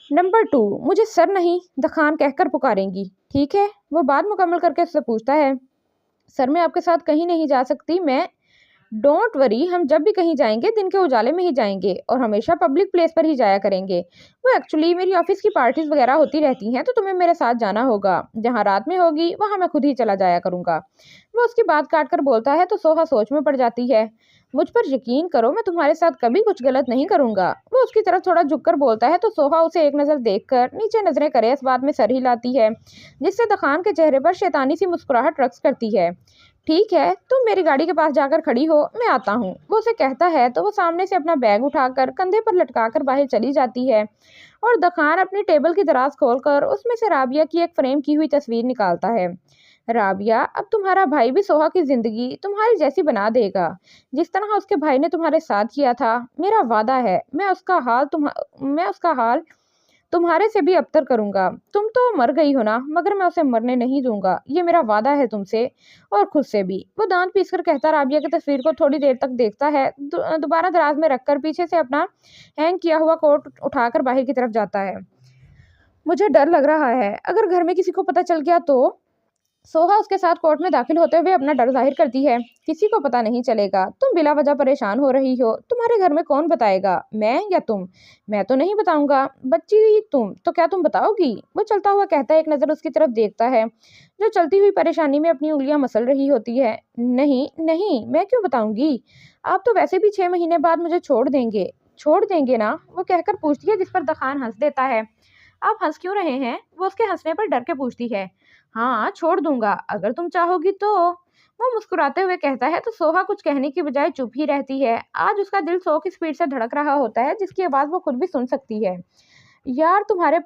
नंबर 2, मुझे सर नहीं दखान कहकर पुकारेंगी, ठीक है? वो बात मुकम्मल करके उससे पूछता है। सर, मैं आपके साथ कहीं नहीं जा सकती। मैं डोंट वरी, हम जब भी कहीं जाएंगे दिन के उजाले में ही जाएंगे और हमेशा पब्लिक प्लेस पर ही जाया करेंगे। वो एक्चुअली मेरी ऑफिस की पार्टीज वगैरह होती रहती हैं, तो तुम्हें मेरे साथ जाना होगा। जहाँ रात में होगी वहाँ मैं खुद ही चला जाया करूँगा। वो उसकी बात काट कर बोलता है तो सोहा सोच में पड़ जाती है। मुझ पर यकीन करो, मैं तुम्हारे साथ कभी कुछ गलत नहीं करूंगा। वो उसकी तरफ थोड़ा झुककर बोलता है तो सोहा उसे एक नज़र देखकर नीचे नजरें करे इस बात में सर हिलाती है, जिससे दखान के चेहरे पर शैतानी सी मुस्कुराहट रक्स करती है। ठीक है, तुम मेरी गाड़ी के पास जाकर खड़ी हो, मैं आता हूँ। वो उसे कहता है तो वो सामने से अपना बैग उठाकर कंधे पर लटकाकर बाहर चली जाती है। और दखान अपनी टेबल की दराज खोलकर उसमें से राबिया की एक फ्रेम की हुई तस्वीर निकालता है। राबिया, अब तुम्हारा भाई भी सोहा की जिंदगी तुम्हारी जैसी बना देगा, जिस तरह उसके भाई ने तुम्हारे साथ किया था। मेरा वादा है, मैं उसका हाल तुम्हारे से भी अबतर करूंगा। तुम तो मर गई हो ना, मगर मैं उसे मरने नहीं दूंगा। ये मेरा वादा है तुमसे और खुद से भी। वो दांत पीसकर कहता राबिया की तस्वीर को थोड़ी देर तक देखता है, दोबारा दराज में रखकर पीछे से अपना हैंग किया हुआ कोट उठाकर बाहर की तरफ जाता है। मुझे डर लग रहा है, अगर घर में किसी को पता चल गया तो। सोहा उसके साथ कोर्ट में दाखिल होते हुए अपना डर जाहिर करती है। किसी को पता नहीं चलेगा, तुम बिला वजह परेशान हो रही हो। तुम्हारे घर में कौन बताएगा, मैं या तुम? मैं तो नहीं बताऊंगा। बच्ची तुम तो क्या तुम बताओगी? वो चलता हुआ कहता है, एक नज़र उसकी तरफ देखता है जो चलती हुई परेशानी में अपनी उंगलियां मसल रही होती है। नहीं नहीं, मैं क्यों बताऊंगी? आप तो वैसे भी 6 महीने बाद मुझे छोड़ देंगे ना? वो कहकर पूछती है, जिस पर दखान हंस देता है। आप हंस क्यों रहे हैं? वो उसके हंसने पर डर के पूछती है। हाँ, छोड़ दूंगा अगर तुम चाहोगी तो। वो मुस्कुराते हुए कहता है तो सोहा कुछ कहने की बजाय चुप ही रहती है। आज उसका दिल 100 की स्पीड से धड़क रहा होता है, जिसकी आवाज वो खुद भी सुन सकती है। यार तुम्हारे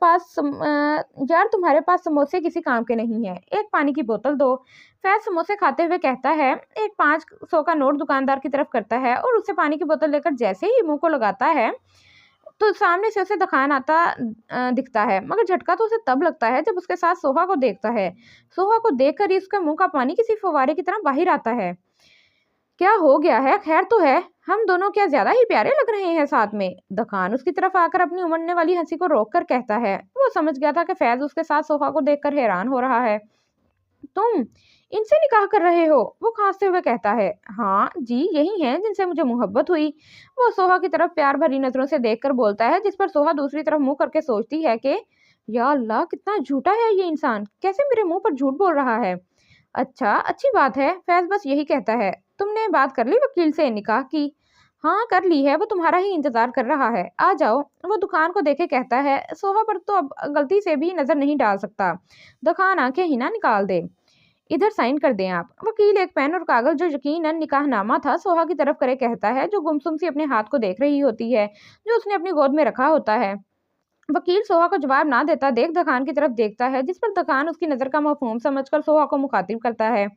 पास समोसे किसी काम के नहीं है, एक पानी की बोतल दो। फैज समोसे खाते हुए कहता है, एक 500 का नोट दुकानदार की तरफ करता है और उससे पानी की बोतल लेकर जैसे ही मुंह को लगाता है तो सामने से उसे दखान आता दिखता है। मगर झटका तो उसे तब लगता है जब उसके साथ सोहा को देखता है। सोहा को देखकर ही उसके मुंह का पानी किसी फव्वारे की तरह बाहर आता है। क्या हो गया है? खैर तो है? हम दोनों क्या ज्यादा ही प्यारे लग रहे हैं साथ में? दखान उसकी तरफ आकर अपनी उमड़ने वाली हंसी को रोक कर कहता है। वो समझ गया था कि फैज उसके साथ सोहा को देखकर हैरान हो रहा है। तुम इनसे निकाह कर रहे हो? वो खांसते हुए कहता है। हाँ जी, यही हैं जिनसे मुझे मोहब्बत हुई। वो सोहा की तरफ प्यार भरी नजरों से देखकर बोलता है, जिस पर सोहा दूसरी तरफ मुंह करके सोचती है कि या अल्लाह, कितना झूठा है ये इंसान, कैसे मेरे मुंह पर झूठ बोल रहा है। अच्छा, अच्छी बात है। फैज बस यही कहता है। तुमने बात कर ली वकील से, निकाह की? हाँ, कर ली है, वो तुम्हारा ही इंतजार कर रहा है, आ जाओ। वो दुकान को देखे कहता है। सोहा पर तो अब गलती से भी नजर नहीं डाल सकता। दुकान आंखें ही ना निकाल दे। इधर साइन कर दें आप। वकील एक पेन और कागज जो यकीनन निकाहनामा था सोहा की तरफ करे कहता है, जो गुमसुम सी अपने हाथ को देख रही होती है जो उसने अपनी गोद में रखा होता है। वकील सोहा को जवाब ना देता देख दखान की तरफ देखता है, जिस पर दखान उसकी नजर का मफहूम समझकर सोहा को मुखातिब करता है।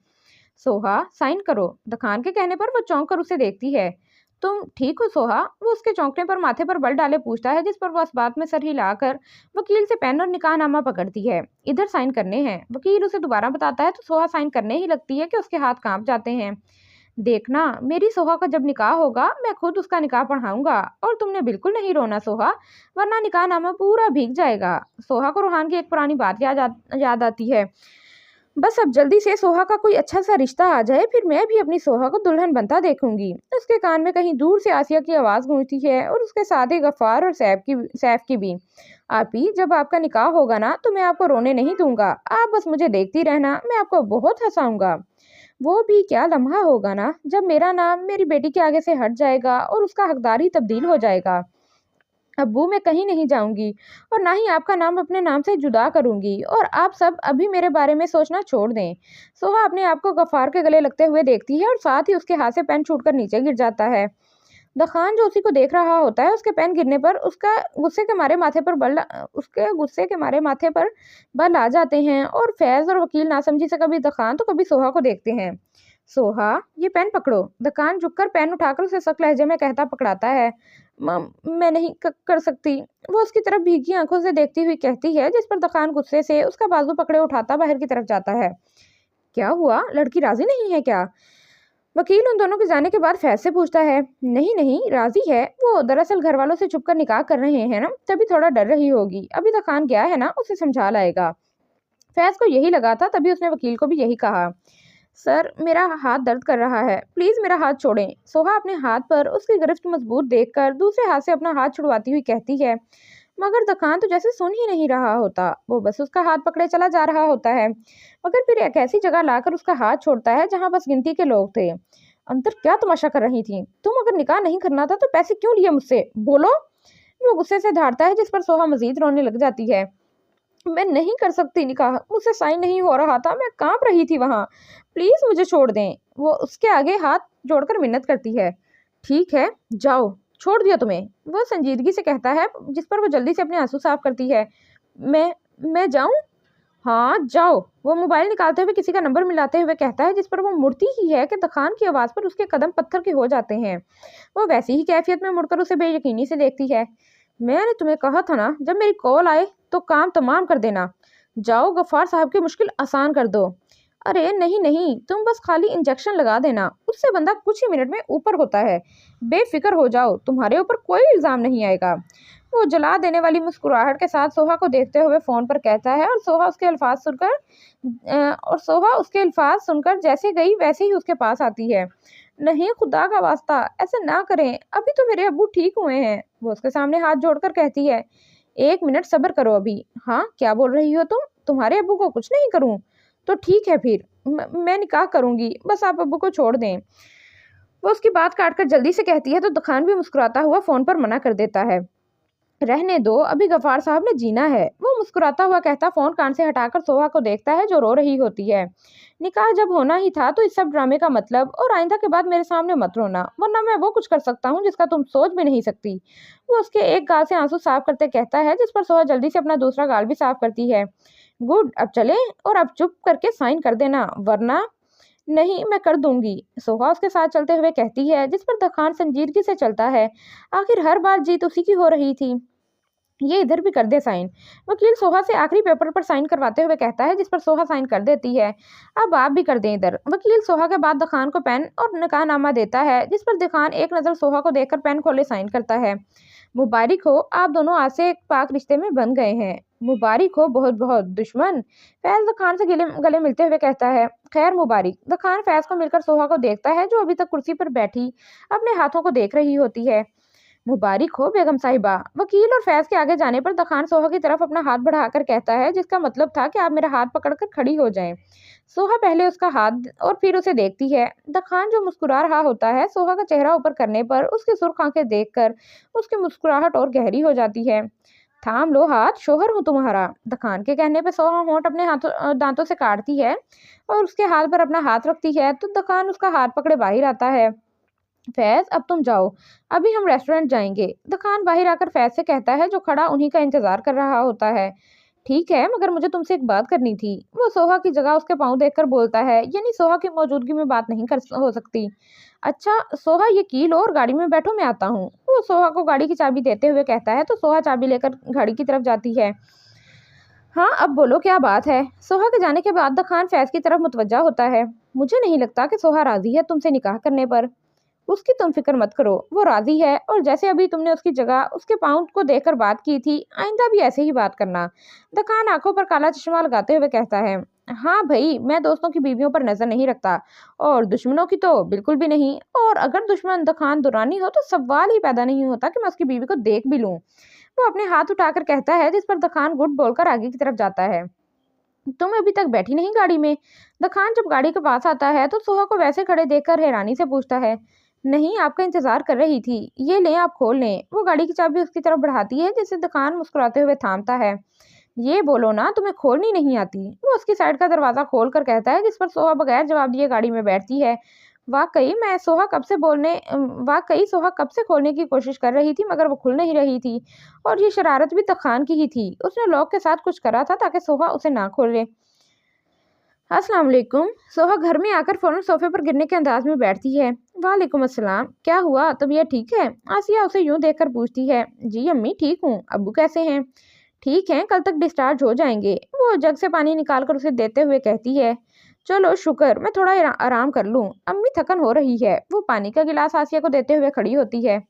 सोहा, साइन करो। दखान के कहने पर वो चौंक कर उसे देखती है। तुम ठीक हो सोहा? वो उसके चौंकने पर माथे पर बल डाले पूछता है, जिस पर वो इस बात में सर हिलाकर वकील से पेन और निकाहनामा पकड़ती है। इधर साइन करने हैं। वकील उसे दोबारा बताता है तो सोहा साइन करने ही लगती है कि उसके हाथ कांप जाते हैं। देखना, मेरी सोहा का जब निकाह होगा मैं खुद उसका निकाह पढ़ाऊंगा। और तुमने बिल्कुल नहीं रोना सोहा, वरना निकाहनामा पूरा भीग जाएगा। सोहा को रूहान की एक पुरानी बात याद आती है। बस अब जल्दी से सोहा का कोई अच्छा सा रिश्ता आ जाए, फिर मैं भी अपनी सोहा को दुल्हन बनता देखूंगी। उसके कान में कहीं दूर से आसिया की आवाज़ गूंजती है और उसके साथ ही गफ्फार और सैफ की भी। आपी, जब आपका निकाह होगा ना तो मैं आपको रोने नहीं दूंगा। आप बस मुझे देखती रहना, मैं आपको बहुत हंसाऊंगा। वो भी क्या लम्हा होगा ना जब मेरा नाम मेरी बेटी के आगे से हट जाएगा और उसका हकदार ही तब्दील हो जाएगा। अब्बू, मैं कहीं नहीं जाऊंगी और ना ही आपका नाम अपने नाम से जुदा करूंगी, और आप सब अभी मेरे बारे में सोचना छोड़ दें। सोहा अपने आप को गफ्फार के गले लगते हुए देखती है और साथ ही उसके हाथ से पेन छूटकर नीचे गिर जाता है। दखान जो उसी को देख रहा होता है, उसके पेन गिरने पर उसके गुस्से के मारे माथे पर बल आ जाते हैं, और फैज और वकील नासमझी से कभी दखान तो कभी सोहा को देखते हैं। सोहा, ये पेन पकड़ो। दकान झुककर पेन उठाकर उसे सख्त लहजे में कहता पकड़ाता है। मैं नहीं कर सकती, वो उसकी तरफ भीगी आंखों से देखती हुई कहती है, जिस पर दखान गुस्से से उसका बाजू पकड़े उठाता बाहर की तरफ जाता है। क्या हुआ, लड़की राजी नहीं है क्या? वकील उन दोनों के जाने के बाद फैज से पूछता है। नहीं नहीं, राजी है, वो दरअसल घर वालों से छुपकर निकाह कर रहे हैं ना, तभी थोड़ा डर रही होगी। अभी तक खान गया है ना, उसे समझा लाएगा। फैज को यही लगा था, तभी उसने वकील को भी यही कहा। सर, मेरा हाथ दर्द कर रहा है, प्लीज मेरा हाथ छोड़ें। सोहा अपने हाथ पर उसकी गिरफ्त मजबूत देखकर दूसरे हाथ से अपना हाथ छुड़वाती हुई कहती है, मगर दखान तो जैसे सुन ही नहीं रहा होता, वो बस उसका हाथ पकड़े चला जा रहा होता है, मगर फिर एक ऐसी जगह लाकर उसका हाथ छोड़ता है जहां बस गिनती के लोग थे। अंदर क्या तमाशा कर रही थी तुम? अगर निकाह नहीं करना था तो पैसे क्यों लिए मुझसे, बोलो। वो गुस्से से धारता है, जिस पर सोहा मजीद रोने लग जाती है। मैं नहीं कर सकती निकाह, मुझसे साइन नहीं हो रहा था, मैं कांप रही थी वहां, प्लीज मुझे छोड़ दें। वो उसके आगे हाथ जोड़कर मिन्नत करती है। ठीक है, जाओ, छोड़ दिया तुम्हें, वह संजीदगी से कहता है, जिस पर वो जल्दी से अपने आंसू साफ करती है। मैं मैं जाऊं? हाँ जाओ, वो मोबाइल निकालते हुए किसी का नंबर मिलाते हुए कहता है, जिस पर वो मुड़ती ही है कि दखान की आवाज़ पर उसके कदम पत्थर के हो जाते हैं। वो वैसी ही कैफियत में मुड़कर उसे बेयकीनी से देखती है। मैंने तुम्हें कहा था ना, जब मेरी कॉल आए तो काम तमाम कर देना। जाओ, गफ्फार साहब की मुश्किल आसान कर दो। अरे नहीं नहीं, तुम बस खाली इंजेक्शन लगा देना, उससे बंदा कुछ ही मिनट में ऊपर होता है। बेफिक्र हो जाओ, तुम्हारे ऊपर कोई इल्ज़ाम नहीं आएगा। वो जला देने वाली मुस्कुराहट के साथ सोहा को देखते हुए फोन पर कहता है, और सोहा उसके अल्फाज सुनकर जैसे गई वैसे ही उसके पास आती है। नहीं, खुदा का वास्ता, ऐसे ना करें, अभी तो मेरे अब्बू ठीक हुए हैं। वो उसके सामने हाथ जोड़कर कहती है। एक मिनट सब्र करो अभी। हाँ, क्या बोल रही हो तुम? तुम्हारे अब्बू को कुछ नहीं करूं? तो ठीक है फिर, मैं निकाह करूंगी, बस आप अब्बू को छोड़ दें। वो उसकी बात काटकर जल्दी से कहती है, तो दुकान भी मुस्कुराता हुआ फोन पर मना कर देता है। रहने दो, अभी गफ्फार साहब ने जीना है, वो मुस्कुराता हुआ कहता फोन कान से हटाकर सोहा को देखता है, जो रो रही होती है। निकाह जब होना ही था तो इस सब ड्रामे का मतलब, और आइंदा के बाद मेरे सामने मत रोना, वरना मैं वो कुछ कर सकता हूँ जिसका तुम सोच भी नहीं सकती। वो उसके एक गाल से आंसू साफ करते कहता है, जिस पर सोहा जल्दी से अपना दूसरा गाल भी साफ करती है। गुड, अब चले, और अब चुप करके साइन कर देना, वरना। नहीं, मैं कर दूंगी, सोहा उसके साथ चलते हुए कहती है, जिस पर दखान संजीदगी से चलता है। आखिर हर बार जीत उसी की हो रही थी। ये इधर भी कर दे साइन। वकील सोहा से आखिरी पेपर पर साइन करवाते हुए कहता है, जिस पर सोहा साइन कर देती है। अब आप भी कर दें इधर। वकील सोहा के बाद दखान को पेन और निकाहनामा देता है, जिस पर दखान एक नज़र सोहा को देखकर पेन खोले साइन करता है। मुबारक हो, आप दोनों आज से एक पाक रिश्ते में बन गए हैं। मुबारक हो बहुत बहुत, दुश्मन। फैज दखान से गले गले मिलते हुए कहता है। खैर मुबारक। दखान फैज को मिलकर सोहा को देखता है, जो अभी तक कुर्सी पर बैठी अपने हाथों को देख रही होती है। मुबारक हो बेगम साहिबा। वकील और फैज के आगे जाने पर दखान सोहा की तरफ अपना हाथ बढ़ाकर कहता है, जिसका मतलब था कि आप मेरा हाथ पकड़कर खड़ी हो जाएं। सोहा पहले उसका हाथ और फिर उसे देखती है। दखान जो मुस्कुरा रहा होता है, सोहा का चेहरा ऊपर करने पर उसकी सुर्ख आंखें देखकर उसकी मुस्कुराहट और गहरी हो जाती है। थाम लो हाथ, शोहर हूँ तुम्हारा। दखान के कहने पर सोहा होंठ अपने दांतों से काटती है और उसके हाथ पर अपना हाथ रखती है, तो दखान उसका हाथ पकड़े बाहर आता है। फैज, अब तुम जाओ, अभी हम रेस्टोरेंट जाएंगे। दुकान बाहर आकर फैज से कहता है, जो खड़ा उन्हीं का इंतजार कर रहा होता है। ठीक है, मगर मुझे तुमसे एक बात करनी थी। वो सोहा की जगह उसके पाँव देखकर बोलता है, यानी सोहा की मौजूदगी में बात नहीं कर हो सकती। अच्छा सोहा, ये की लो और गाड़ी में बैठो, मैं आता हूँ। वो सोहा को गाड़ी की चाबी देते हुए कहता है, तो सोहा चाबी लेकर गाड़ी की तरफ जाती है। हाँ, अब बोलो क्या बात है? सोहा के जाने के बाद दखान फैज की तरफ मुतवज्जा होता है। मुझे नहीं लगता कि सोहा राजी है तुमसे निकाह करने पर। उसकी तुम फिक्र मत करो, वो राजी है, और जैसे अभी तुमने उसकी जगह उसके पाउंड को देखकर बात की थी, आइंदा भी ऐसे ही बात करना। दखान आंखों पर काला चश्मा लगाते हुए कहता है। हाँ भाई, मैं दोस्तों की बीवियों पर नज़र नहीं रखता और दुश्मनों की तो बिल्कुल भी नहीं। और अगर दुश्मन खान दुरानी हो तो सवाल ही पैदा नहीं होता कि मैं उसकी बीवी को देख भी लूं। वो अपने हाथ उठाकर कहता है, जिस पर दखान गुड बोलकर आगे की तरफ जाता है। तुम अभी तक बैठी नहीं गाड़ी में? दखान जब गाड़ी के पास आता है तो सोहा को वैसे खड़े देखकर हैरानी से पूछता है। नहीं, आपका इंतजार कर रही थी। ये लें, आप खोल लें। वो गाड़ी की चाबी उसकी तरफ बढ़ाती है, जिसे दखान मुस्कुराते हुए थामता है। ये बोलो ना, तुम्हें खोलनी नहीं आती? वो उसकी साइड का दरवाजा खोल कर कहता है, जिस पर सोहा बगैर जवाब दिए गाड़ी में बैठती है। वाकई सोहा कब से खोलने की कोशिश कर रही थी, मगर वो खुल नहीं रही थी। और ये शरारत भी तखान की ही थी। उसने लॉक के साथ कुछ करा था ताकि सोहा उसे ना खोले। अस्सलाम वालेकुम। सोहा घर में आकर फौरन सोफे पर गिरने के अंदाज में बैठती है। वालेकुम अस्सलाम। क्या हुआ, तबीयत ठीक है? आसिया उसे यूं देखकर पूछती है। जी अम्मी, ठीक हूँ। अब्बू कैसे हैं? ठीक है, कल तक डिस्चार्ज हो जाएंगे। वो जग से पानी निकालकर उसे देते हुए कहती है। चलो शुक्र, मैं थोड़ा आराम कर लूं। अम्मी थकन हो रही है। वो पानी का गिलास आसिया को देते हुए खड़ी होती है।